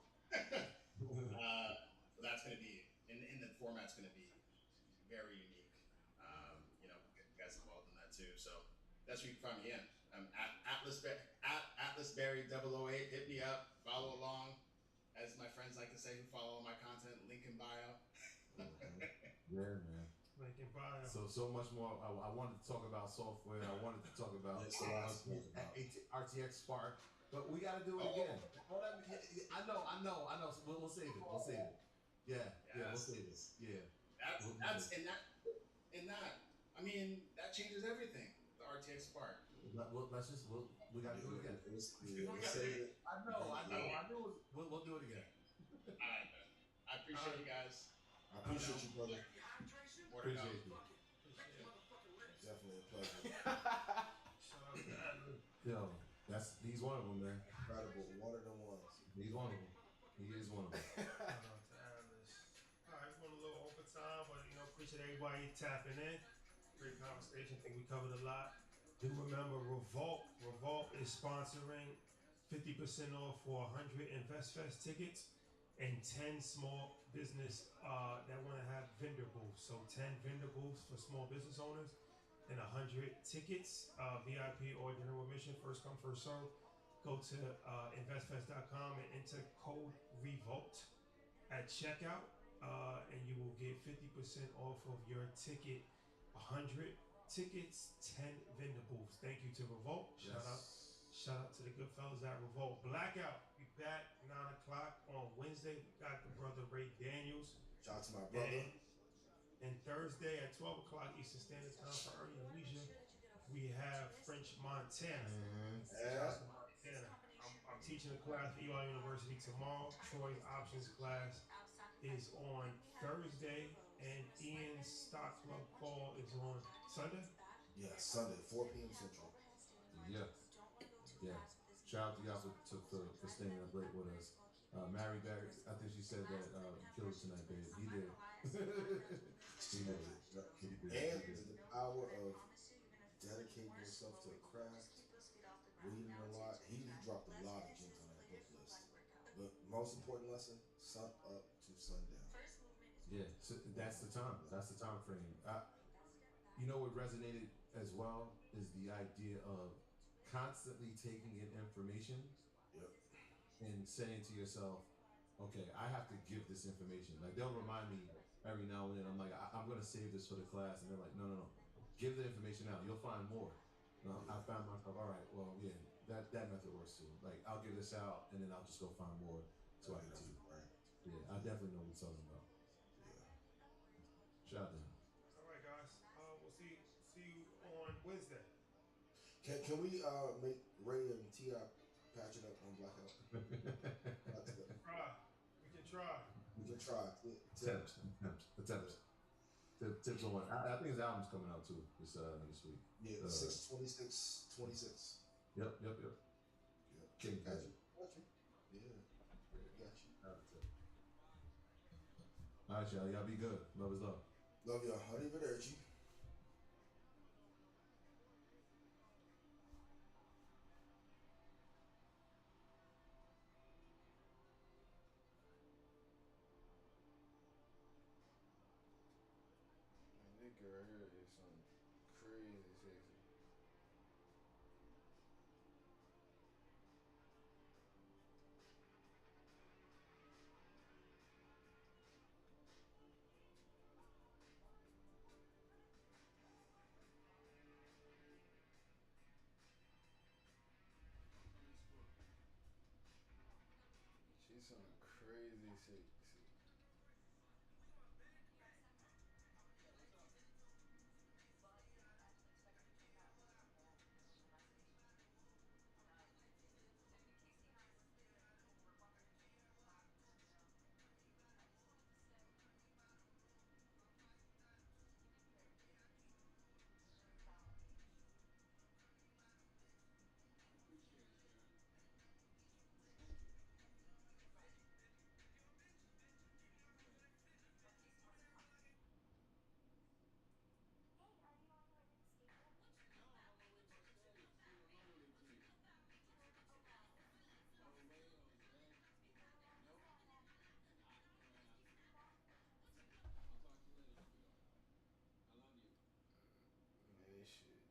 So that's going to be, and the format's going to be very unique. You guys involved in that too. So that's where you can find me in. I'm at AtlasBerry008. Hit me up. Follow along. As my friends like to say who follow my content, link in bio. Yeah, man. Link in bio. So much more. I wanted to talk about software. I wanted to talk about RTX Spark, but we got to do it again. I know. So we'll save it. We'll save it. Yeah, we'll save it. Yeah. That's I mean, that changes everything. The RTX Spark. We got to do it again. We'll save it. I know. We'll do it again. All right, man. I appreciate you guys. I appreciate you, brother. Appreciate you. Definitely a pleasure. Yo, he's one of them, man. Incredible. One of the ones. He's one of them. He is one of them. All right, we went a little over time, but appreciate everybody tapping in. Great conversation. I think we covered a lot. Do remember Revolt. Revolt is sponsoring 50% off for 100 InvestFest tickets and 10 small business that want to have vendor booths. So 10 vendor booths for small business owners and 100 tickets, VIP or general admission, first come, first serve. Go to investfest.com and enter code REVOLT at checkout, and you will get 50% off of your ticket. 100 tickets, 10 vendor booths. Thank you to Revolt. Yes. Shout out to the good fellas at Revolt. Blackout. Be back 9 o'clock on Wednesday. We got the brother Ray Daniels. Shout out to my brother. And Thursday at 12 o'clock Eastern Standard Time for Early Leisure, we have French Montana. Shout out to Montana. I'm teaching a class at Eli University tomorrow. Troy's options class is on Thursday, and Ian's Stock Club call is on Sunday? Yeah, Sunday, 4 p.m. Central. Yeah. Shout out to y'all for staying up late with us. Mary Barry, I think she said that killed us tonight, babe. He did. And the power of dedicating yourself to a craft, reading a lot. He dropped a lot of gems on that book list. But most important lesson, sun up to sundown. Yeah, so that's the time. That's the time frame. What resonated as well is the idea of constantly taking in information and saying to yourself, okay, I have to give this information. Like, they'll remind me every now and then. I'm like, I'm going to save this for the class. And they're like, no. Give the information out. You'll find more. I found myself, all right, well, yeah, That method works too. Like I'll give this out and then I'll just go find more so I can teach. Right. Yeah, I definitely know what he's talking about. Shout out to him. All right, guys. We'll see you on Wednesday. Can we make Ray and Ti patch it up on Blackout? Try. We can try. We can try. Attempts. Tips on what? I think his album's coming out too this week. Yeah, 6/26/26. Yep. King Got Kid. you. Yeah. Got you. All right, y'all. Y'all be good. Love is love. Love y'all. Arrivederci. Man, this girl here is some crazy sexy.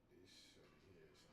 She's some crazy sexy.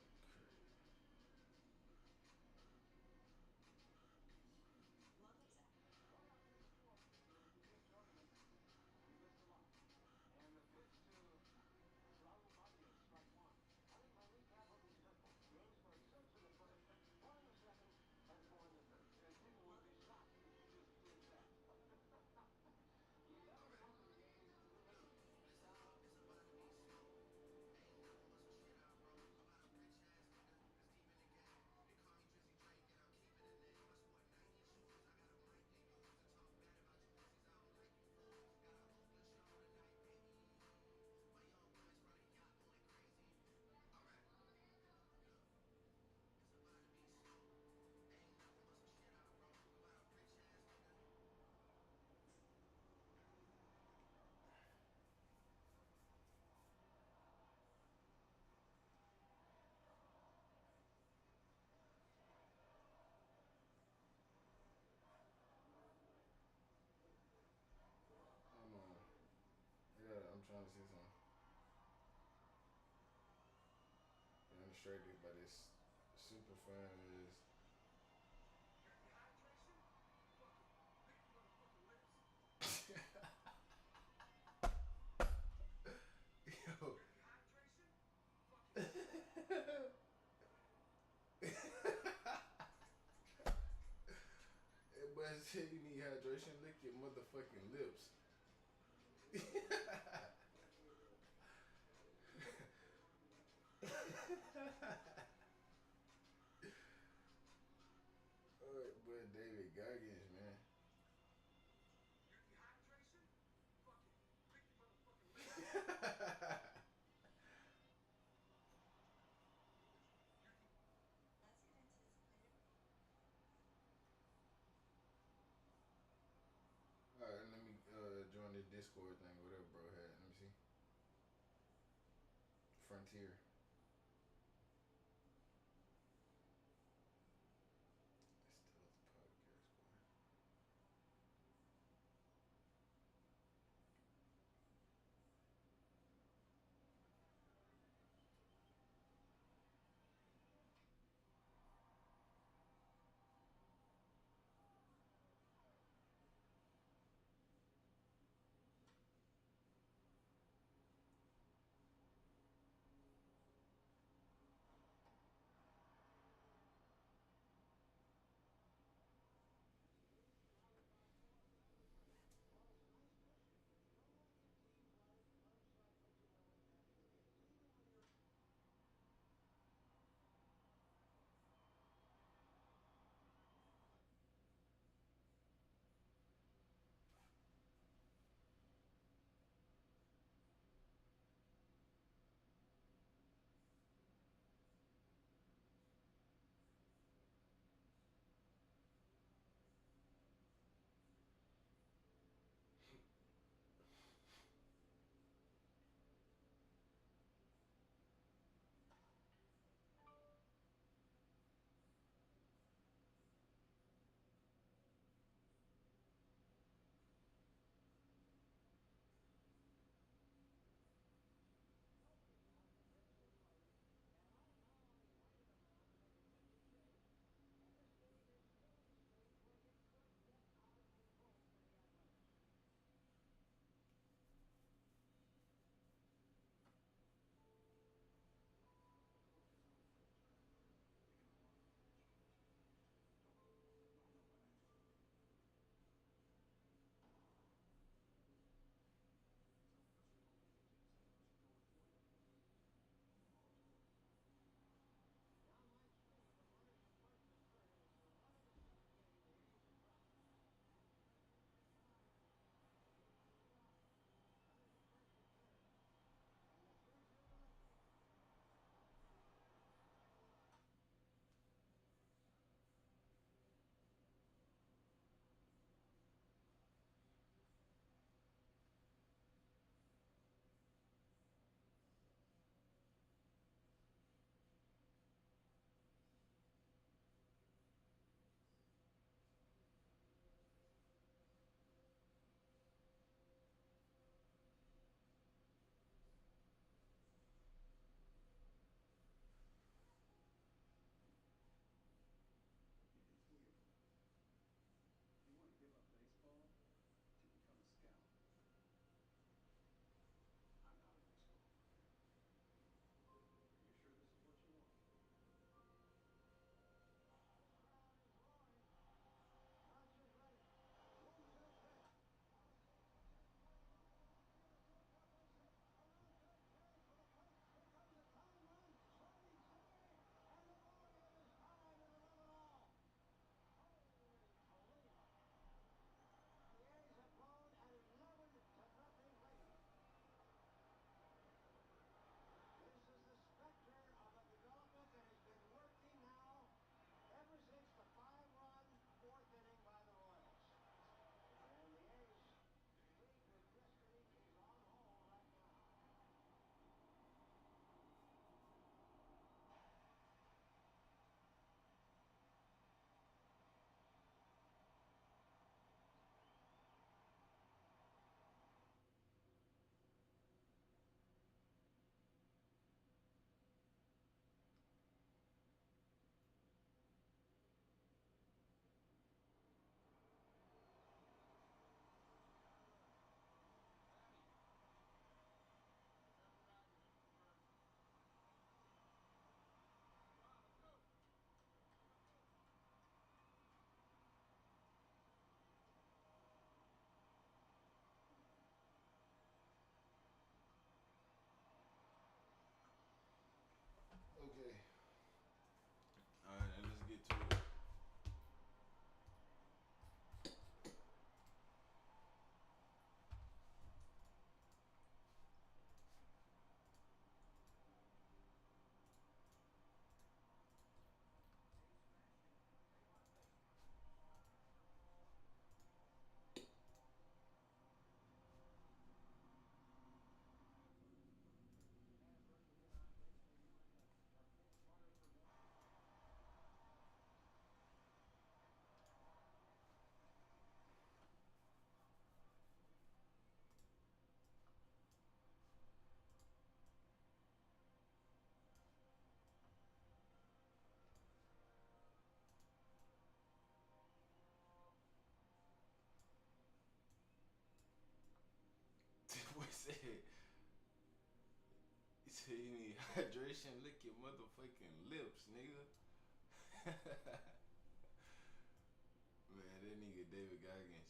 Man, this shorty here is something crazy. Hold on. I'm trying to see something. Demonstrated by this super fan is. Yo. But said you need hydration, lick your motherfucking lips. Alright, but David Goggins, man. Alright, let me join the Discord thing, whatever bro had. Let me see. Frontier. Stealth podcast, boy. said you need hydration. Lick your motherfucking lips, nigga. Man, that nigga David Goggins.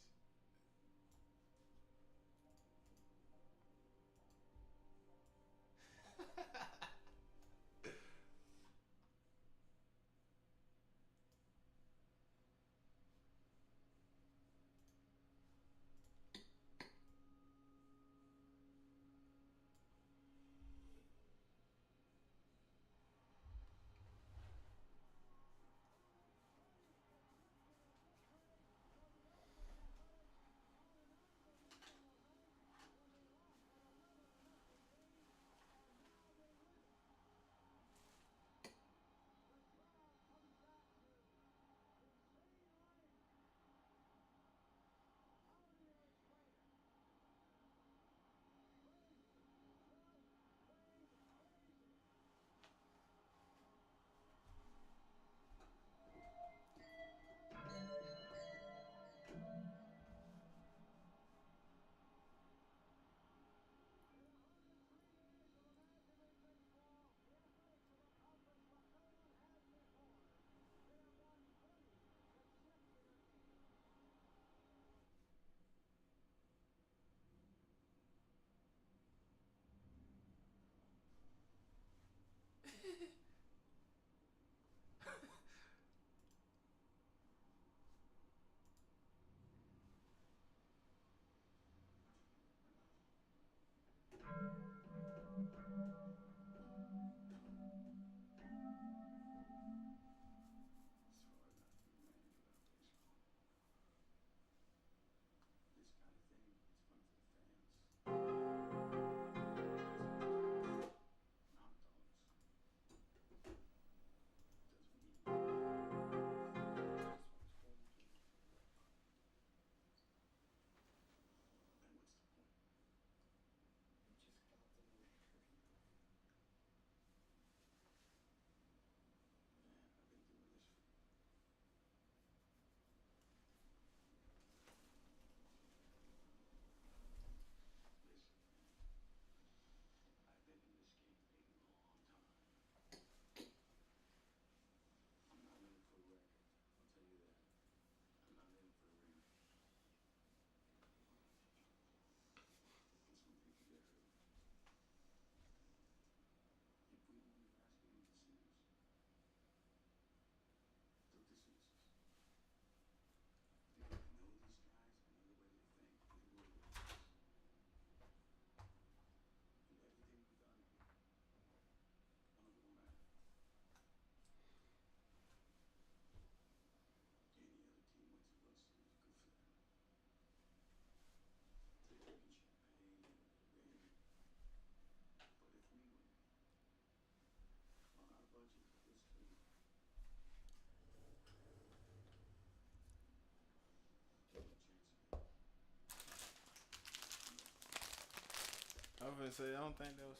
I was gonna say I don't think that was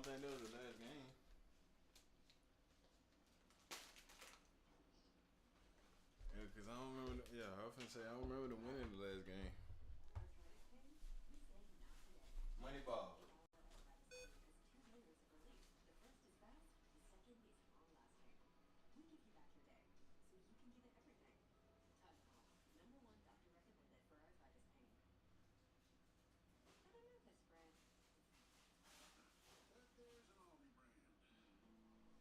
the last game. Yeah, cause I don't remember. I was gonna say I don't remember them winning the last game. Moneyball. That there's an Aldi brand. Things around here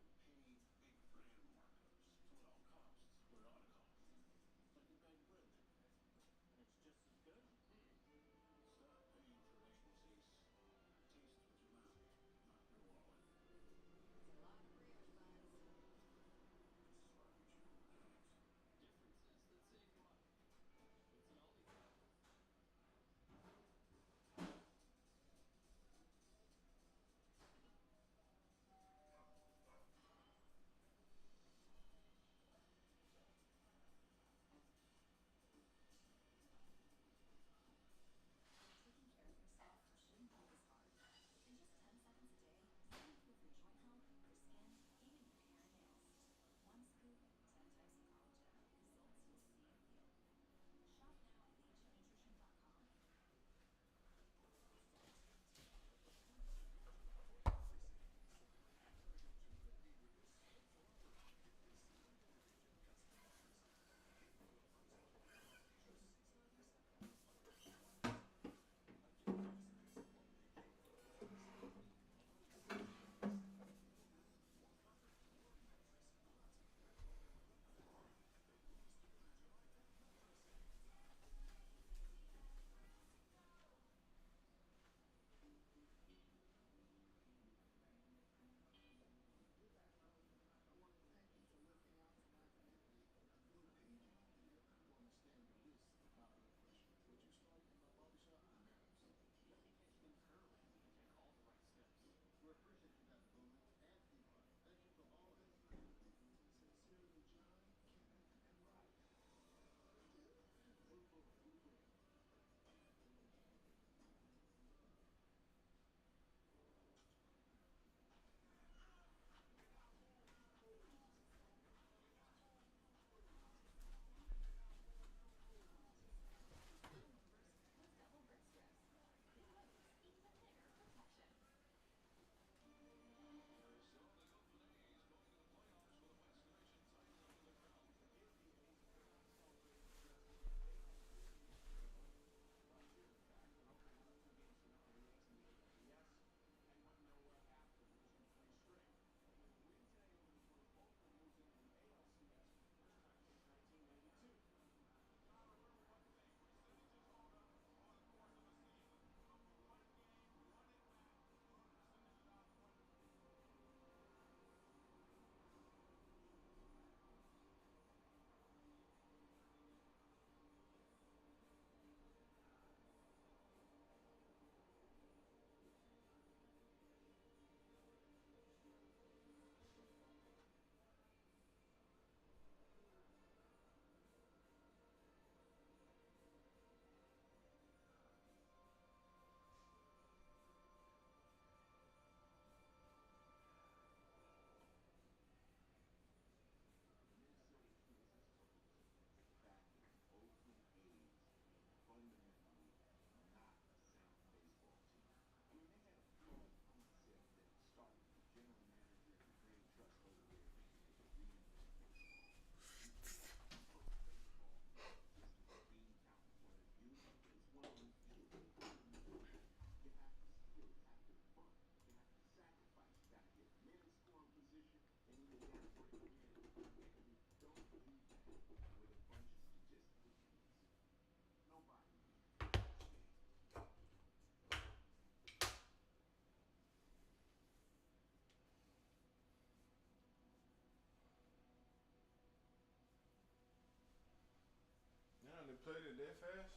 are, we don't pay big brand markups, so it all costs what it ought to cost. Like a bag of bread there. And it's just as good. played it that fast?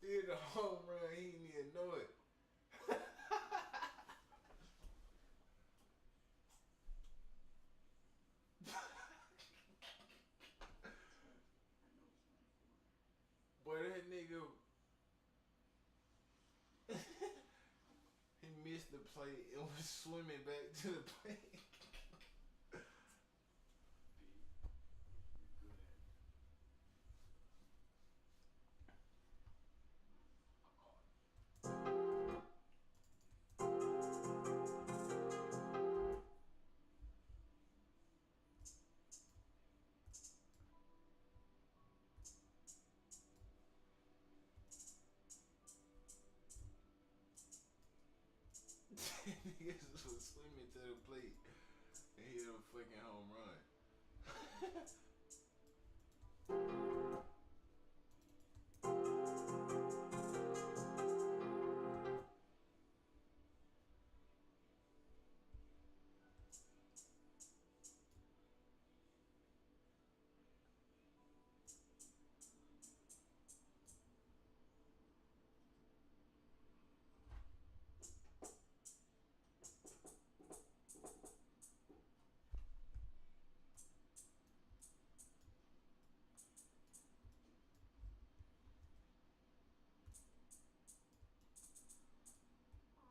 He hit a home run. He didn't even know it. Boy, that nigga, he missed the plate and was swimming back to the plate. Niggas was swimming to the plate and hit a fucking home run.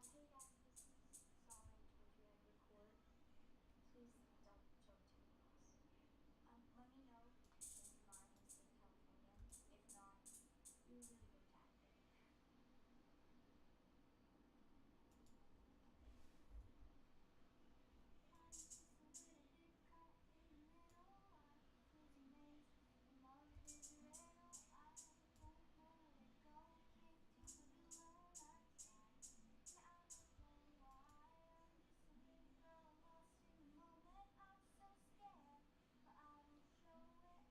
Hey Dad, this is the song I told you I'd record. Please don't show it to anyone else. Let me know if you could change your mind and stay in California. If not, you're a really good dad, babe. I'm just a little bit caught in the middle. Life is a maze and love is a riddle. I don't know where to go, can't do it alone. I try, and I don't know why. I'm just a little girl lost in the moment. I'm so scared, but I don't show it. I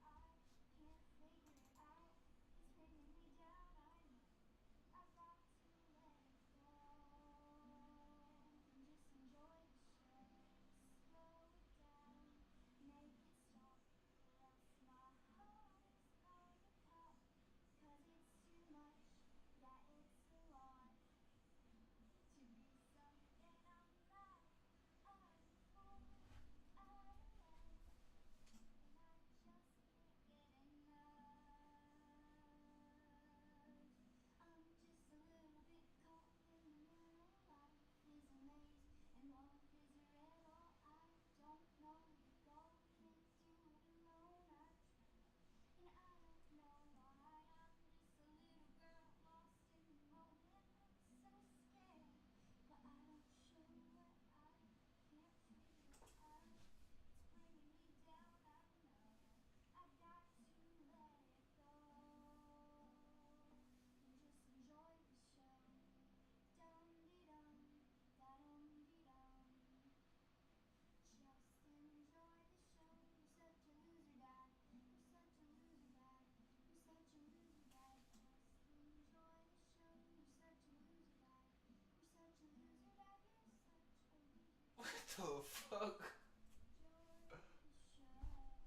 can't figure it out. It's bringing me down. I know I've got to let it go and just enjoy the show. Slow it down, make it stop, or else my heart is gonna pop. 'Cause it's too much, yeah, it's a lot to be something I'm not. I'm a fool out of love, and I just can't get enough. I'm just a little bit caught in the middle. Life is a maze and love is a riddle. I don't know where to go, can't do it alone. I try, and I don't know why. I'm just a little girl lost in the moment. I'm so scared, but I don't show it. I can't figure it out. It's bringing me down. I know I've got to let it go and just enjoy the show. Dum dee dum, da dum dee dum. Just enjoy the show. You're such a loser, Dad. You're such a loser, Dad. You're such a loser, Dad. Just enjoy the show. You're such a loser, Dad. You're such a loser, Dad. You're such a loser. What the fuck? Enjoy the show.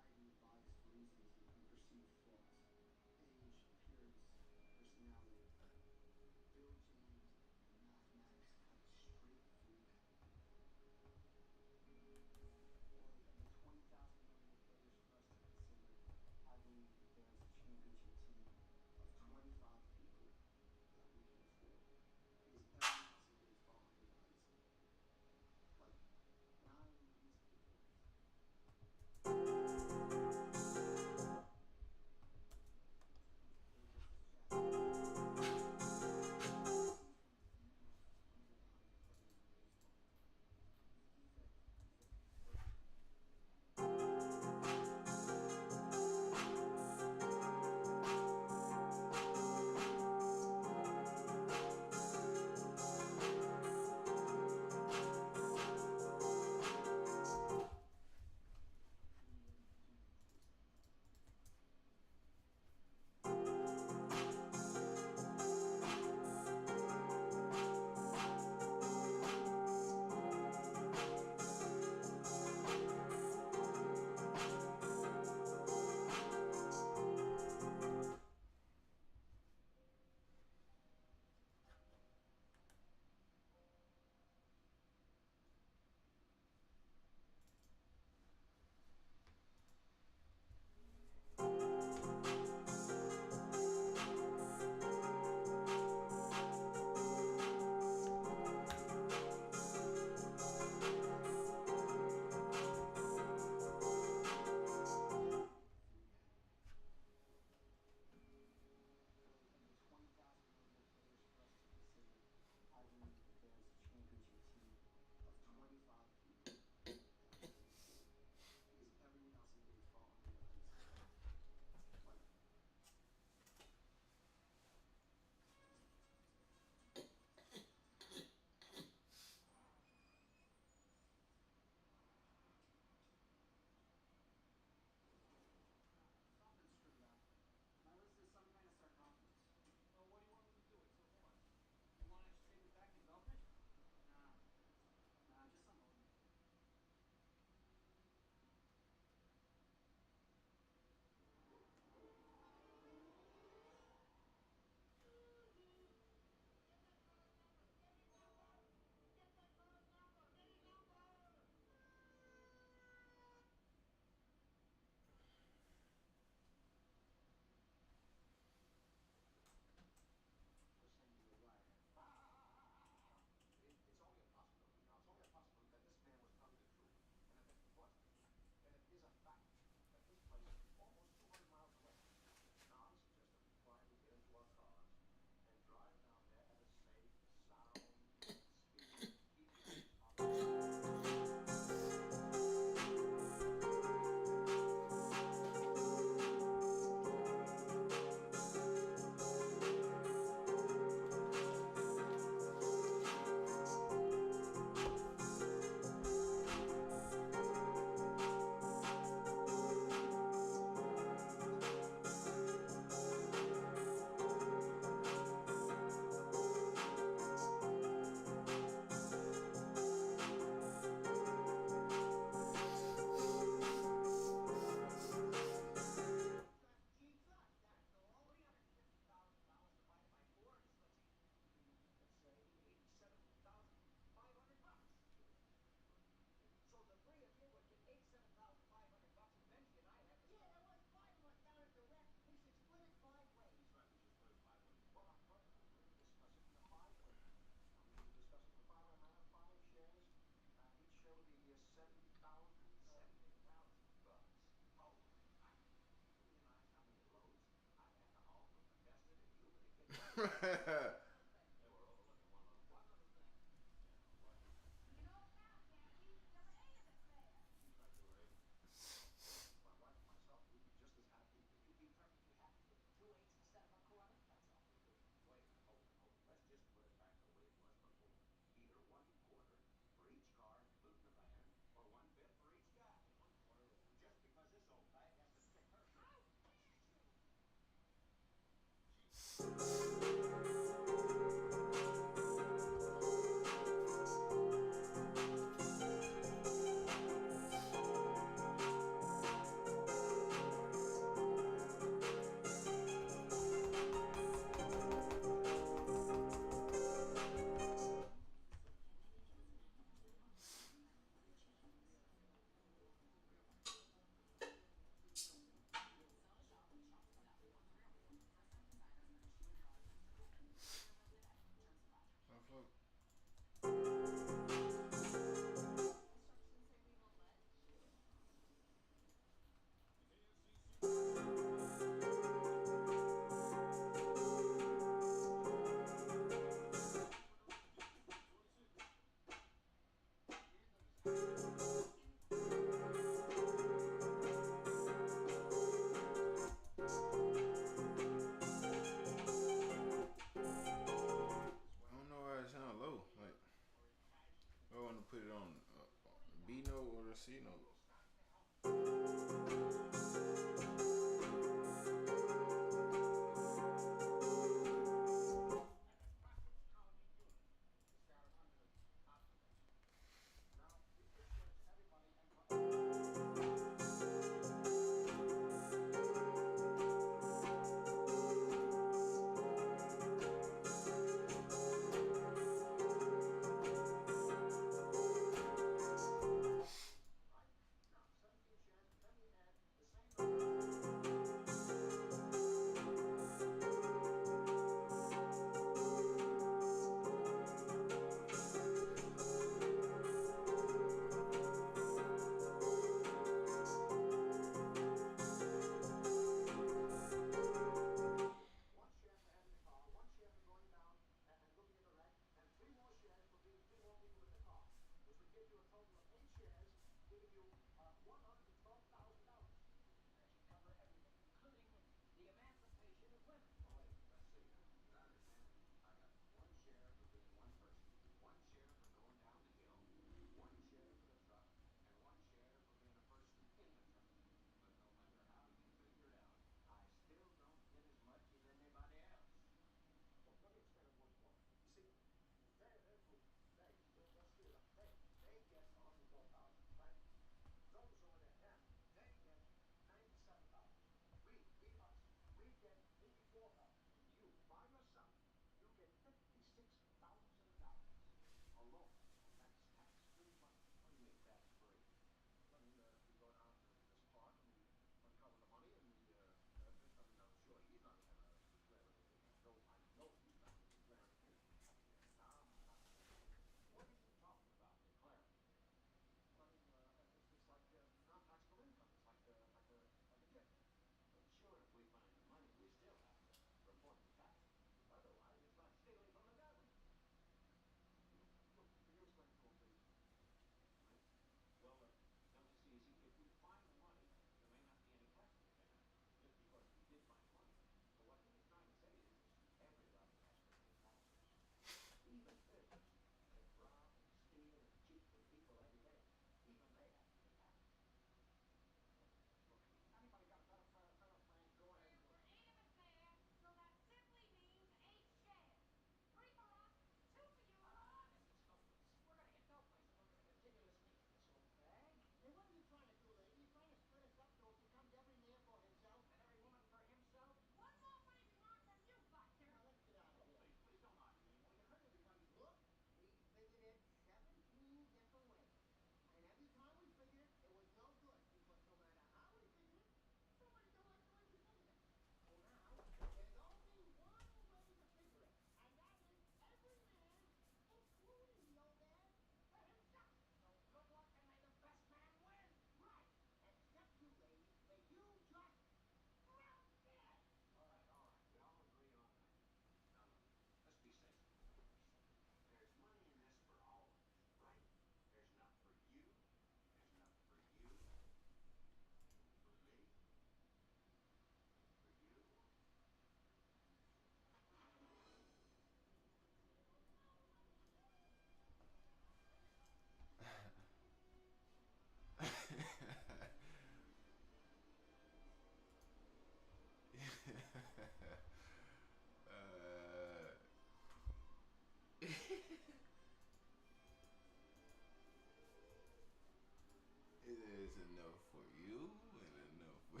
enough for you and enough for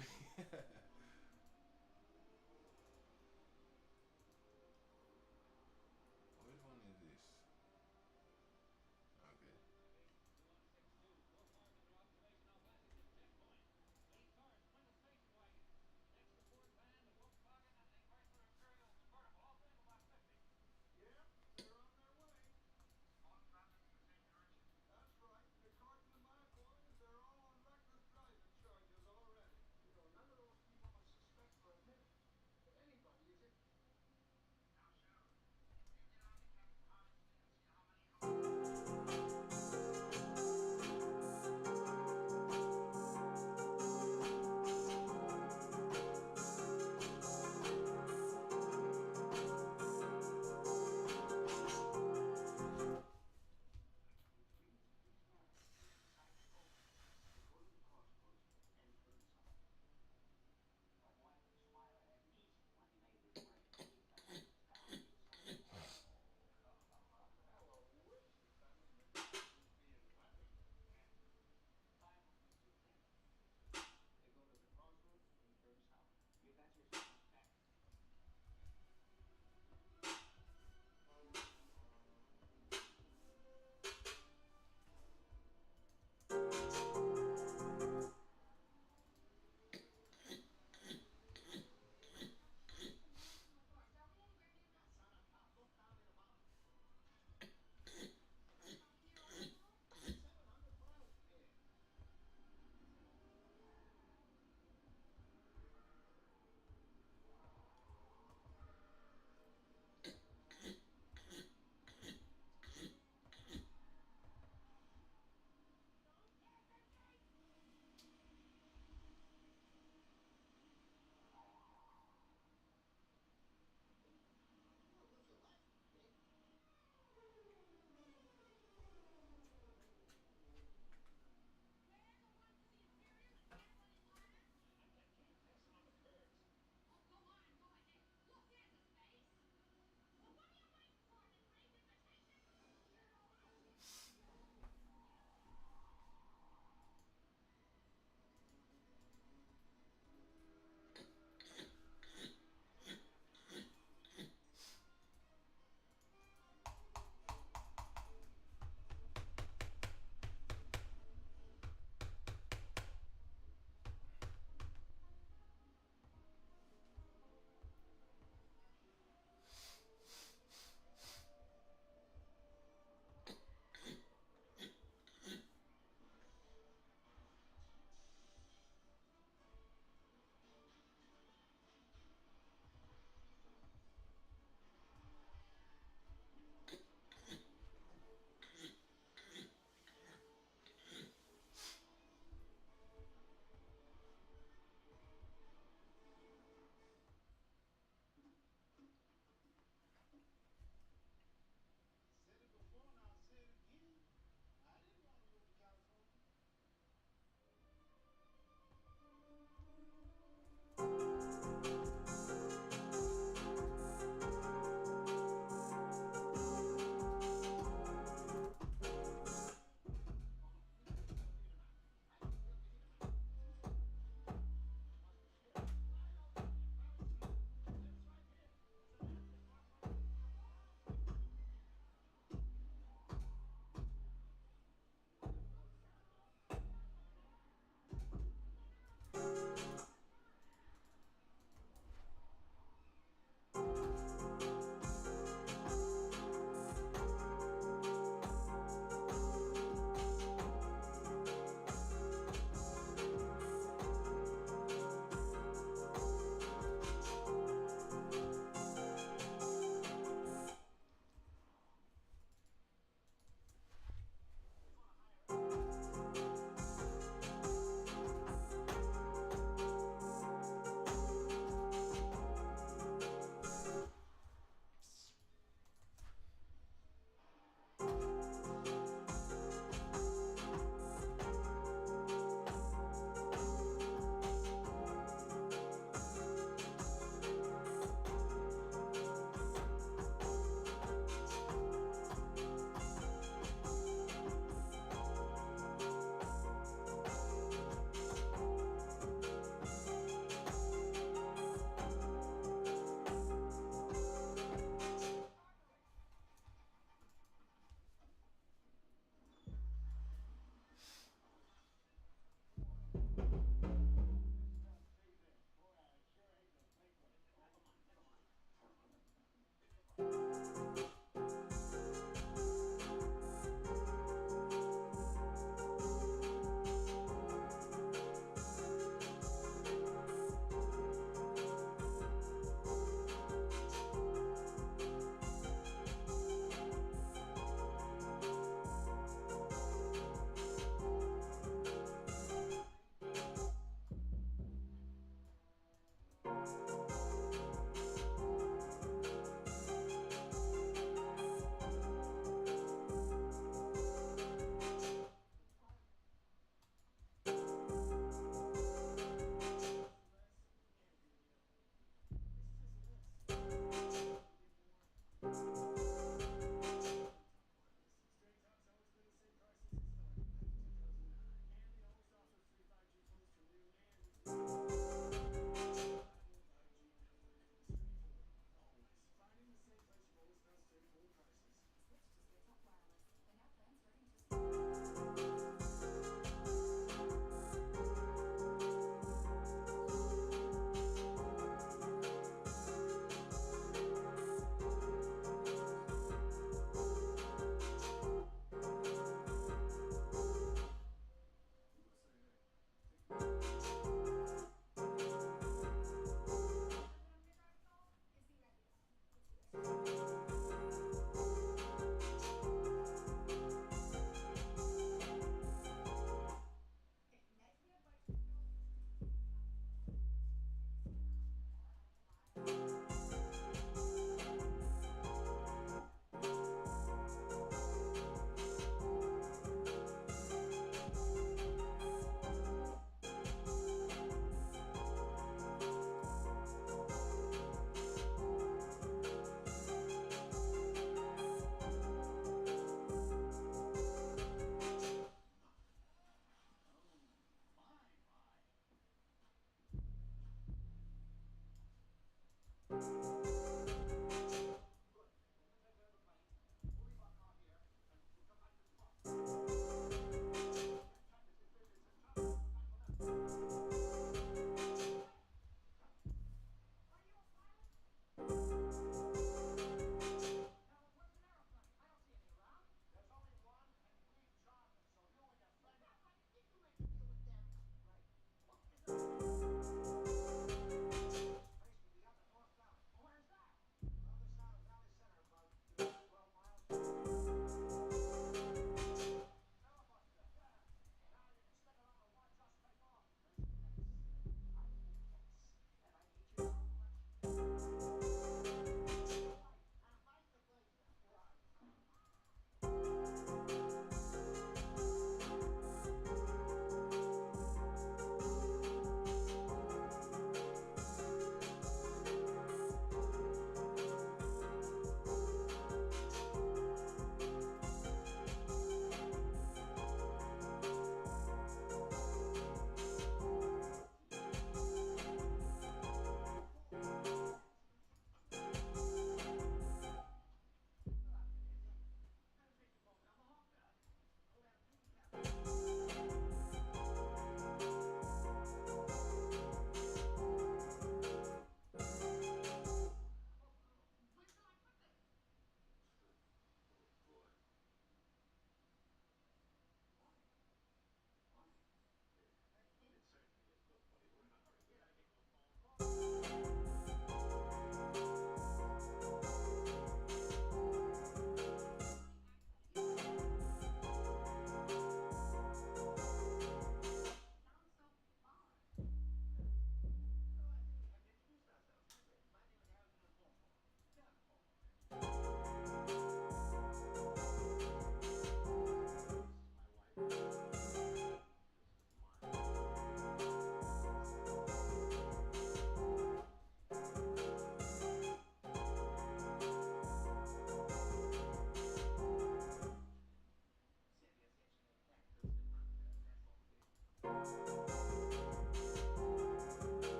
Which one is this? Okay. Yep, they're on their way. All traffic in the same direction? That's right. The cars in my boys, they're all on reckless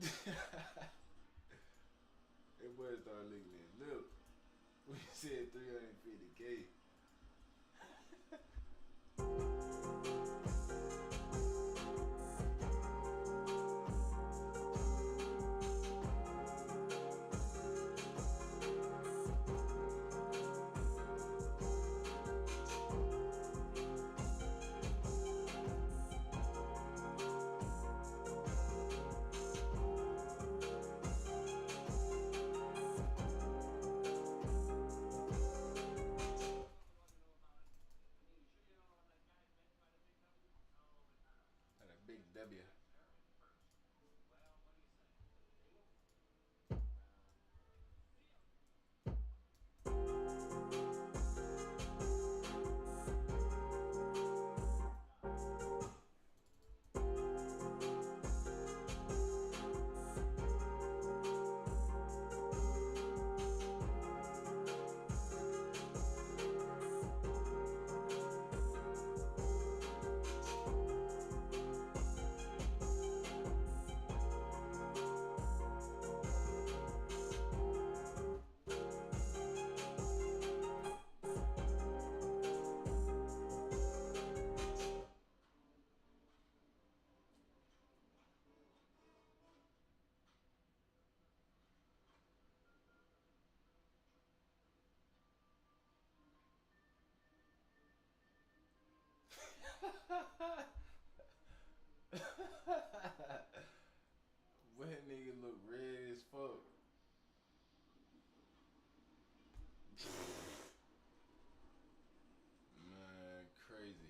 It boy started licking his lip. We said 350K. And a big W. Boy, that nigga look red as fuck. Man, crazy.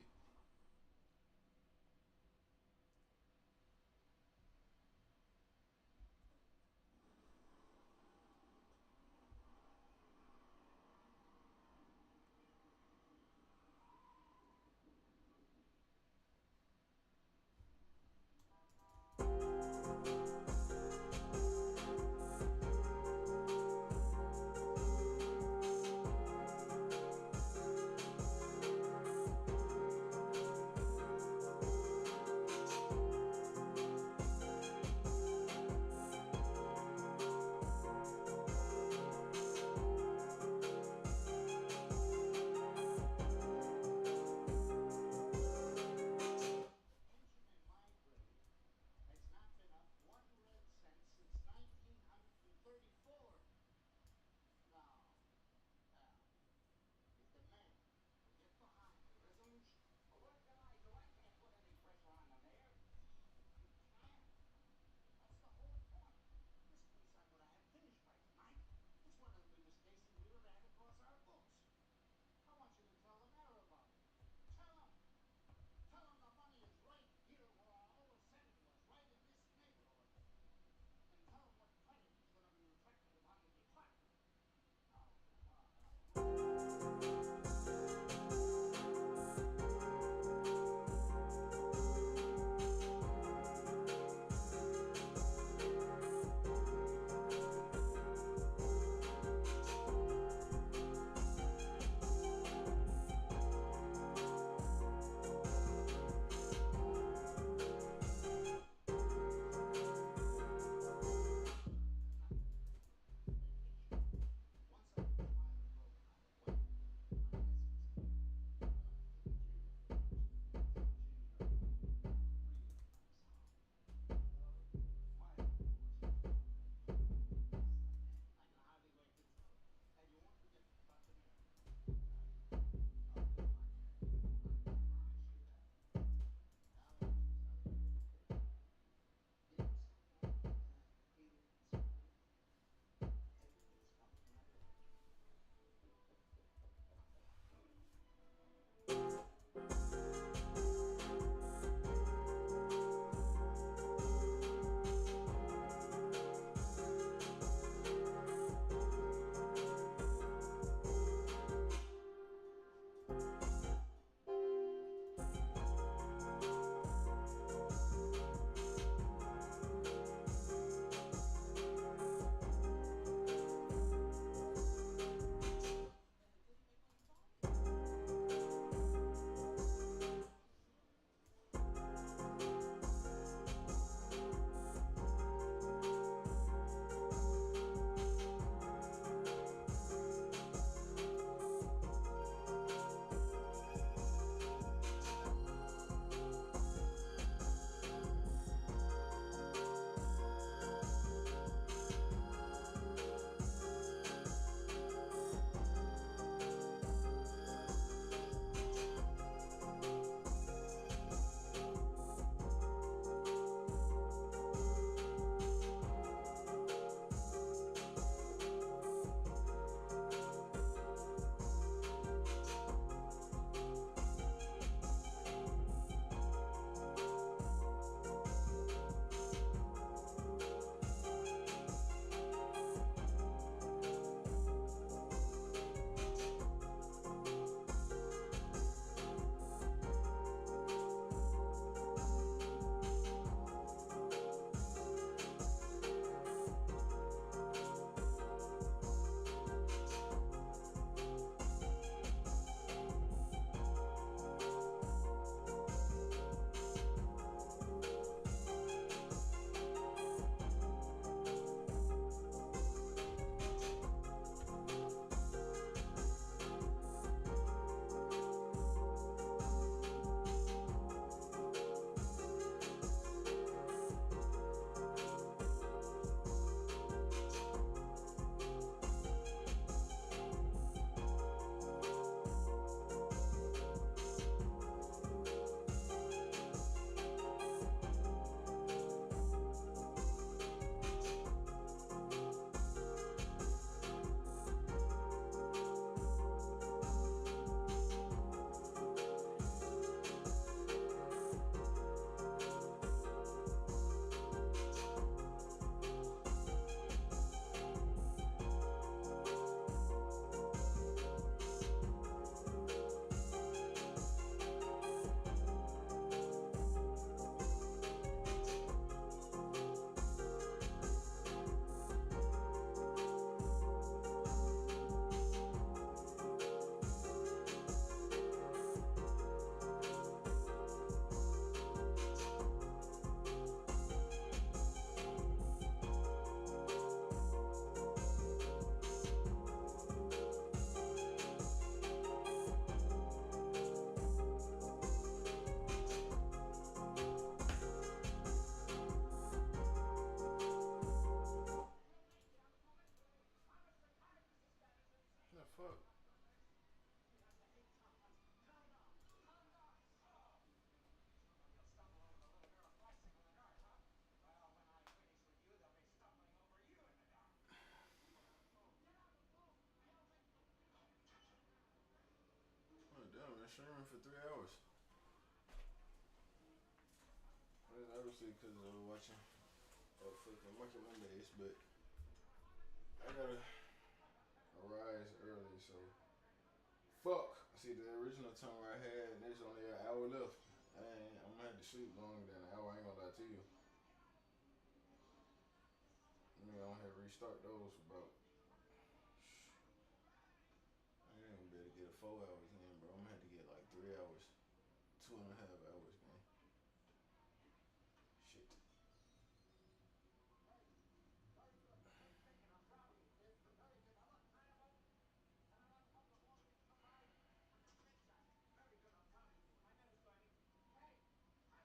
streaming for 3 hours. That's obviously because I was watching fucking Market Mondays, but I gotta arise early, so fuck. See, the original timer I had, there's only an hour left. I'm gonna have to sleep longer than an hour. I ain't gonna lie to you. I mean, I'm gonna have to restart those about. I ain't gonna be able to get a 4 hours in, bro. I'm gonna have to get like 3 hours, 2.5 hours, man. Shit. Very good. Good thinking. I'm proud of you, kid. Very good. Now look, can I have one? Can I have a couple of more mince pies? Exactly. Very good. I'm proud of you.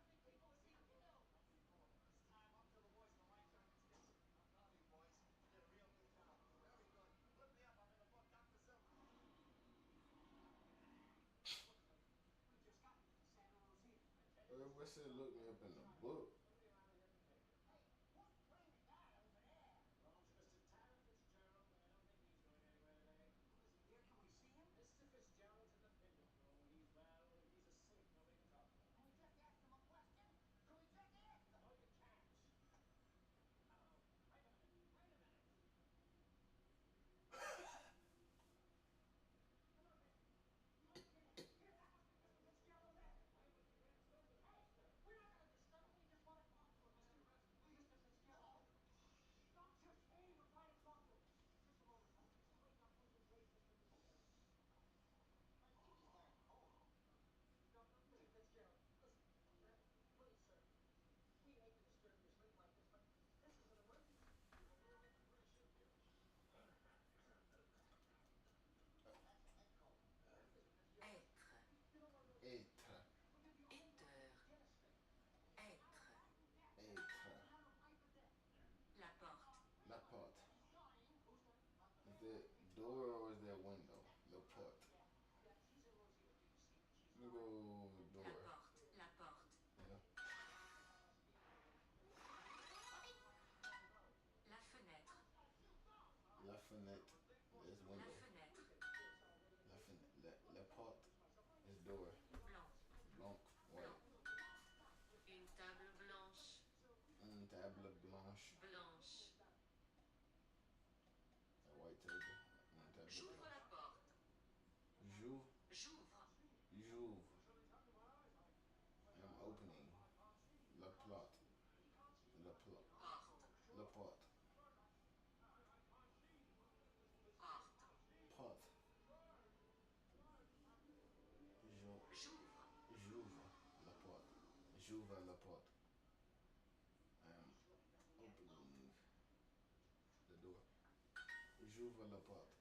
My name is Bernie. Hey, how many people has he killed? Don't be formal. It's time up to the boys in the white jackets get some. I'm proud of you, boys. You did a real good job. Very good. Look me up. I'm in the book, Dr. Silver. Look, Bernie, we just got into the Santa Rosita. What's it look me up in the book? Nobody around here can take it. Hey, who's putting that over there? Well, it's Mr. Tarrant Fitzgerald, but I don't think he's going anywhere today. Well, is he here? Can we see him? Mr. Fitzgerald's in the billiard room. He's asleep. Nobody can talk to him. Can we just ask him a question? Can we just ask him? No, you can't. Wait a minute. Wait a minute. Come on, mister. You must be in here. Here, that must be Mr. Fitzgerald there. Why would we dare disturb him, mister? We're not going to disturb him. We just want to talk to him, Mr. Mr. Fitzgerald. Don't you see? We're trying to talk to him. Just a moment. Just wait up, will you, please, Mr. Fitzgerald? I think he's back home. No, Mr. Fitzgerald, listen. Please, sir. We hate to disturb your sleep like this, but this is an emergency. Where is she, dear? That's a head cold. Mr. Fitzgerald, you don't want to go to sleep. Être. We'll give you a minute. Get a stick. Être. Have a pipe of death. La porte. He's dying. Who's that? Is that door or is that window? La porte. Yeah, she's in Rosita. Do you see? She's Let me go door. La porte. Yeah. La fenêtre. La fenêtre. That's La window. fenêtre. La fenêtre. La porte is door. Blanc. Blanc. White. Une table blanche. Une table blanche. Blanche. A white table. Une table J'ouvre blanche. la porte. J'ouvre. J'ouvre. J'ouvre. I'm opening. La plot. La plot. Porte. La porte. Porte. Pot. J'ouvre. J'ouvre la porte. J'ouvre la porte. I am opening the door. J'ouvre la porte.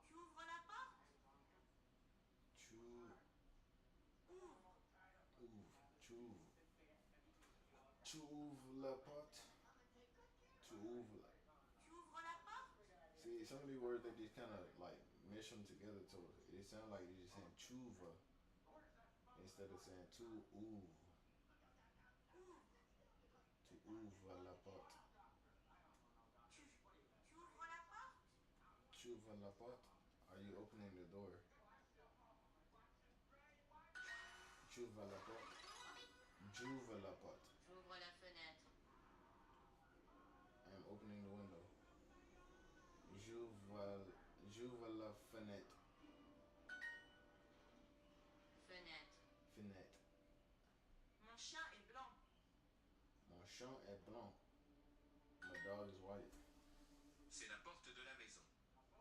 Tu ouvres la porte. Tu Ouvre. ouvre. Tu ouvres. Tu ouvres la porte. Tu ouvres la. Tu ouvres la porte. See, some of these words they just kind of like mesh them together to it sounds like you're just saying chuva instead of saying tu ouvre. Tu ouvres la porte. Tu ouvres la porte. Tu ouvres la porte. Are you opening the door? Tu ouvres la porte. J'ouvre la porte. J'ouvre la fenêtre. I am opening the window. J'ouvre la fenêtre. Fenêtre. Fenêtre. Mon chien est blanc. Mon chien est blanc. My dog is white. C'est la porte de la maison.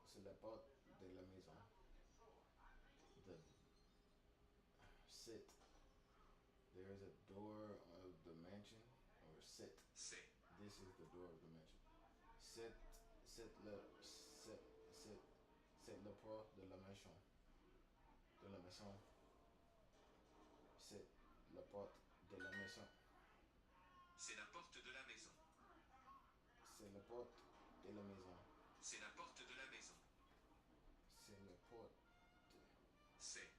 C'est la porte de la maison. The sit. There is a door of the mansion or sit. C'est. This is the door of the mansion. C'est le porte de la maison. De la maison. C'est la porte de la maison. C'est la porte de la maison. C'est la porte de la maison. C'est la porte de la maison. C'est la porte. C'est.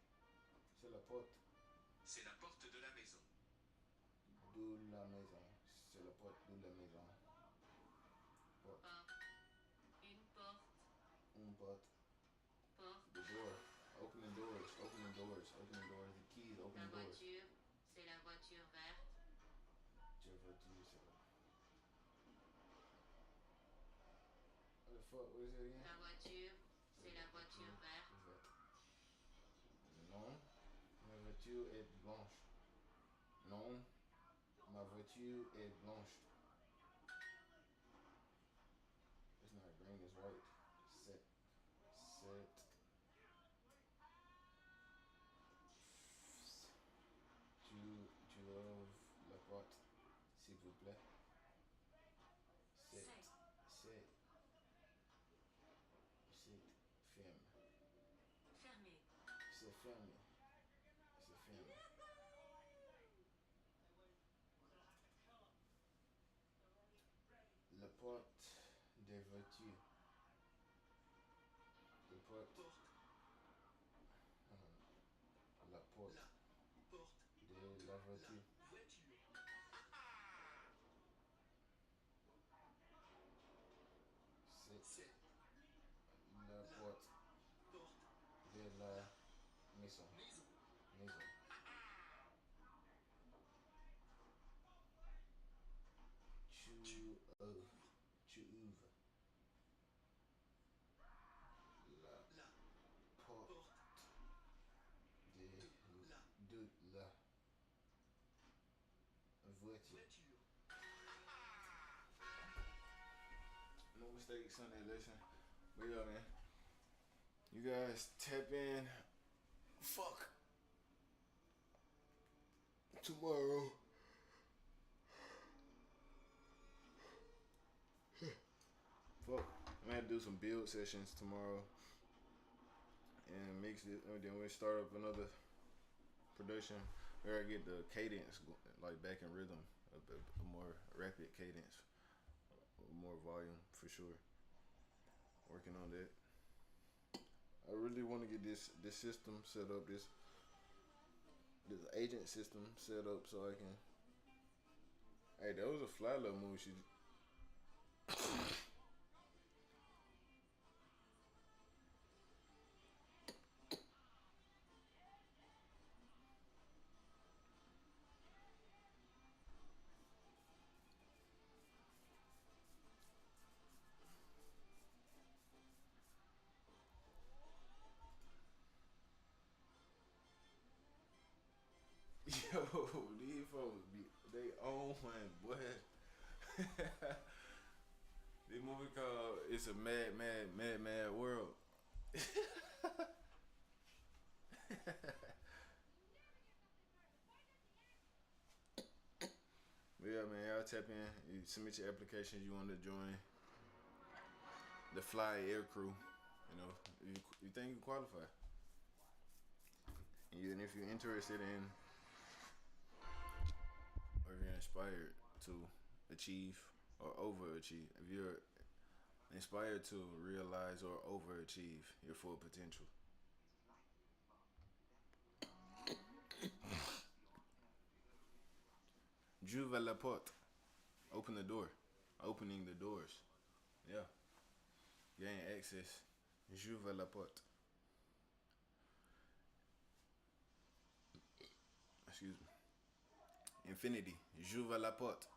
C'est la porte C'est la porte de la maison. de la maison. C'est la porte de la maison. Porte. Une porte. Une porte. Porte. The door. Opening doors. Opening doors. Open the doors. The keys. Open La the doors. voiture, c'est la voiture verte. Your voiture, c'est la... What the fuck? What is it again? La voiture, c'est la voiture verte. Non, ma voiture est blanche. Non, ma voiture est blanche. It's not green, it's white. Set. Tu ouvres la porte, s'il vous plaît. C'est ferme. Fermé. C'est fermé. C'est fermé. La porte des voitures. La porte. La porte. De la voiture. C'est la porte de la maison. Tu ouvres la porte de la voiture. No mistakes on that lesson. But yeah, man. You guys tap in. Fuck. Tomorrow. Fuck. I'm gonna have to do some build sessions tomorrow. And mix it. And then we'll start up another production where I get the cadence like back in rhythm. A more rapid cadence. More volume for sure. Working on that. I really want to get this system set up, this agent system set up so I can. Hey, that was a fly little move. She. Yo, these folks they own one, boy. This movie called It's a Mad World. But yeah, man, y'all tap in. You submit your applications you want to join the Fly Air Crew. You know, you think you qualify. And if you're interested in, or if you're inspired to achieve or overachieve, if you're inspired to realize or overachieve your full potential. J'ouvre la porte. Open the door. Opening the doors. Yeah. Gain access. J'ouvre la porte. Excuse me. Infinity. J'ouvre la porte.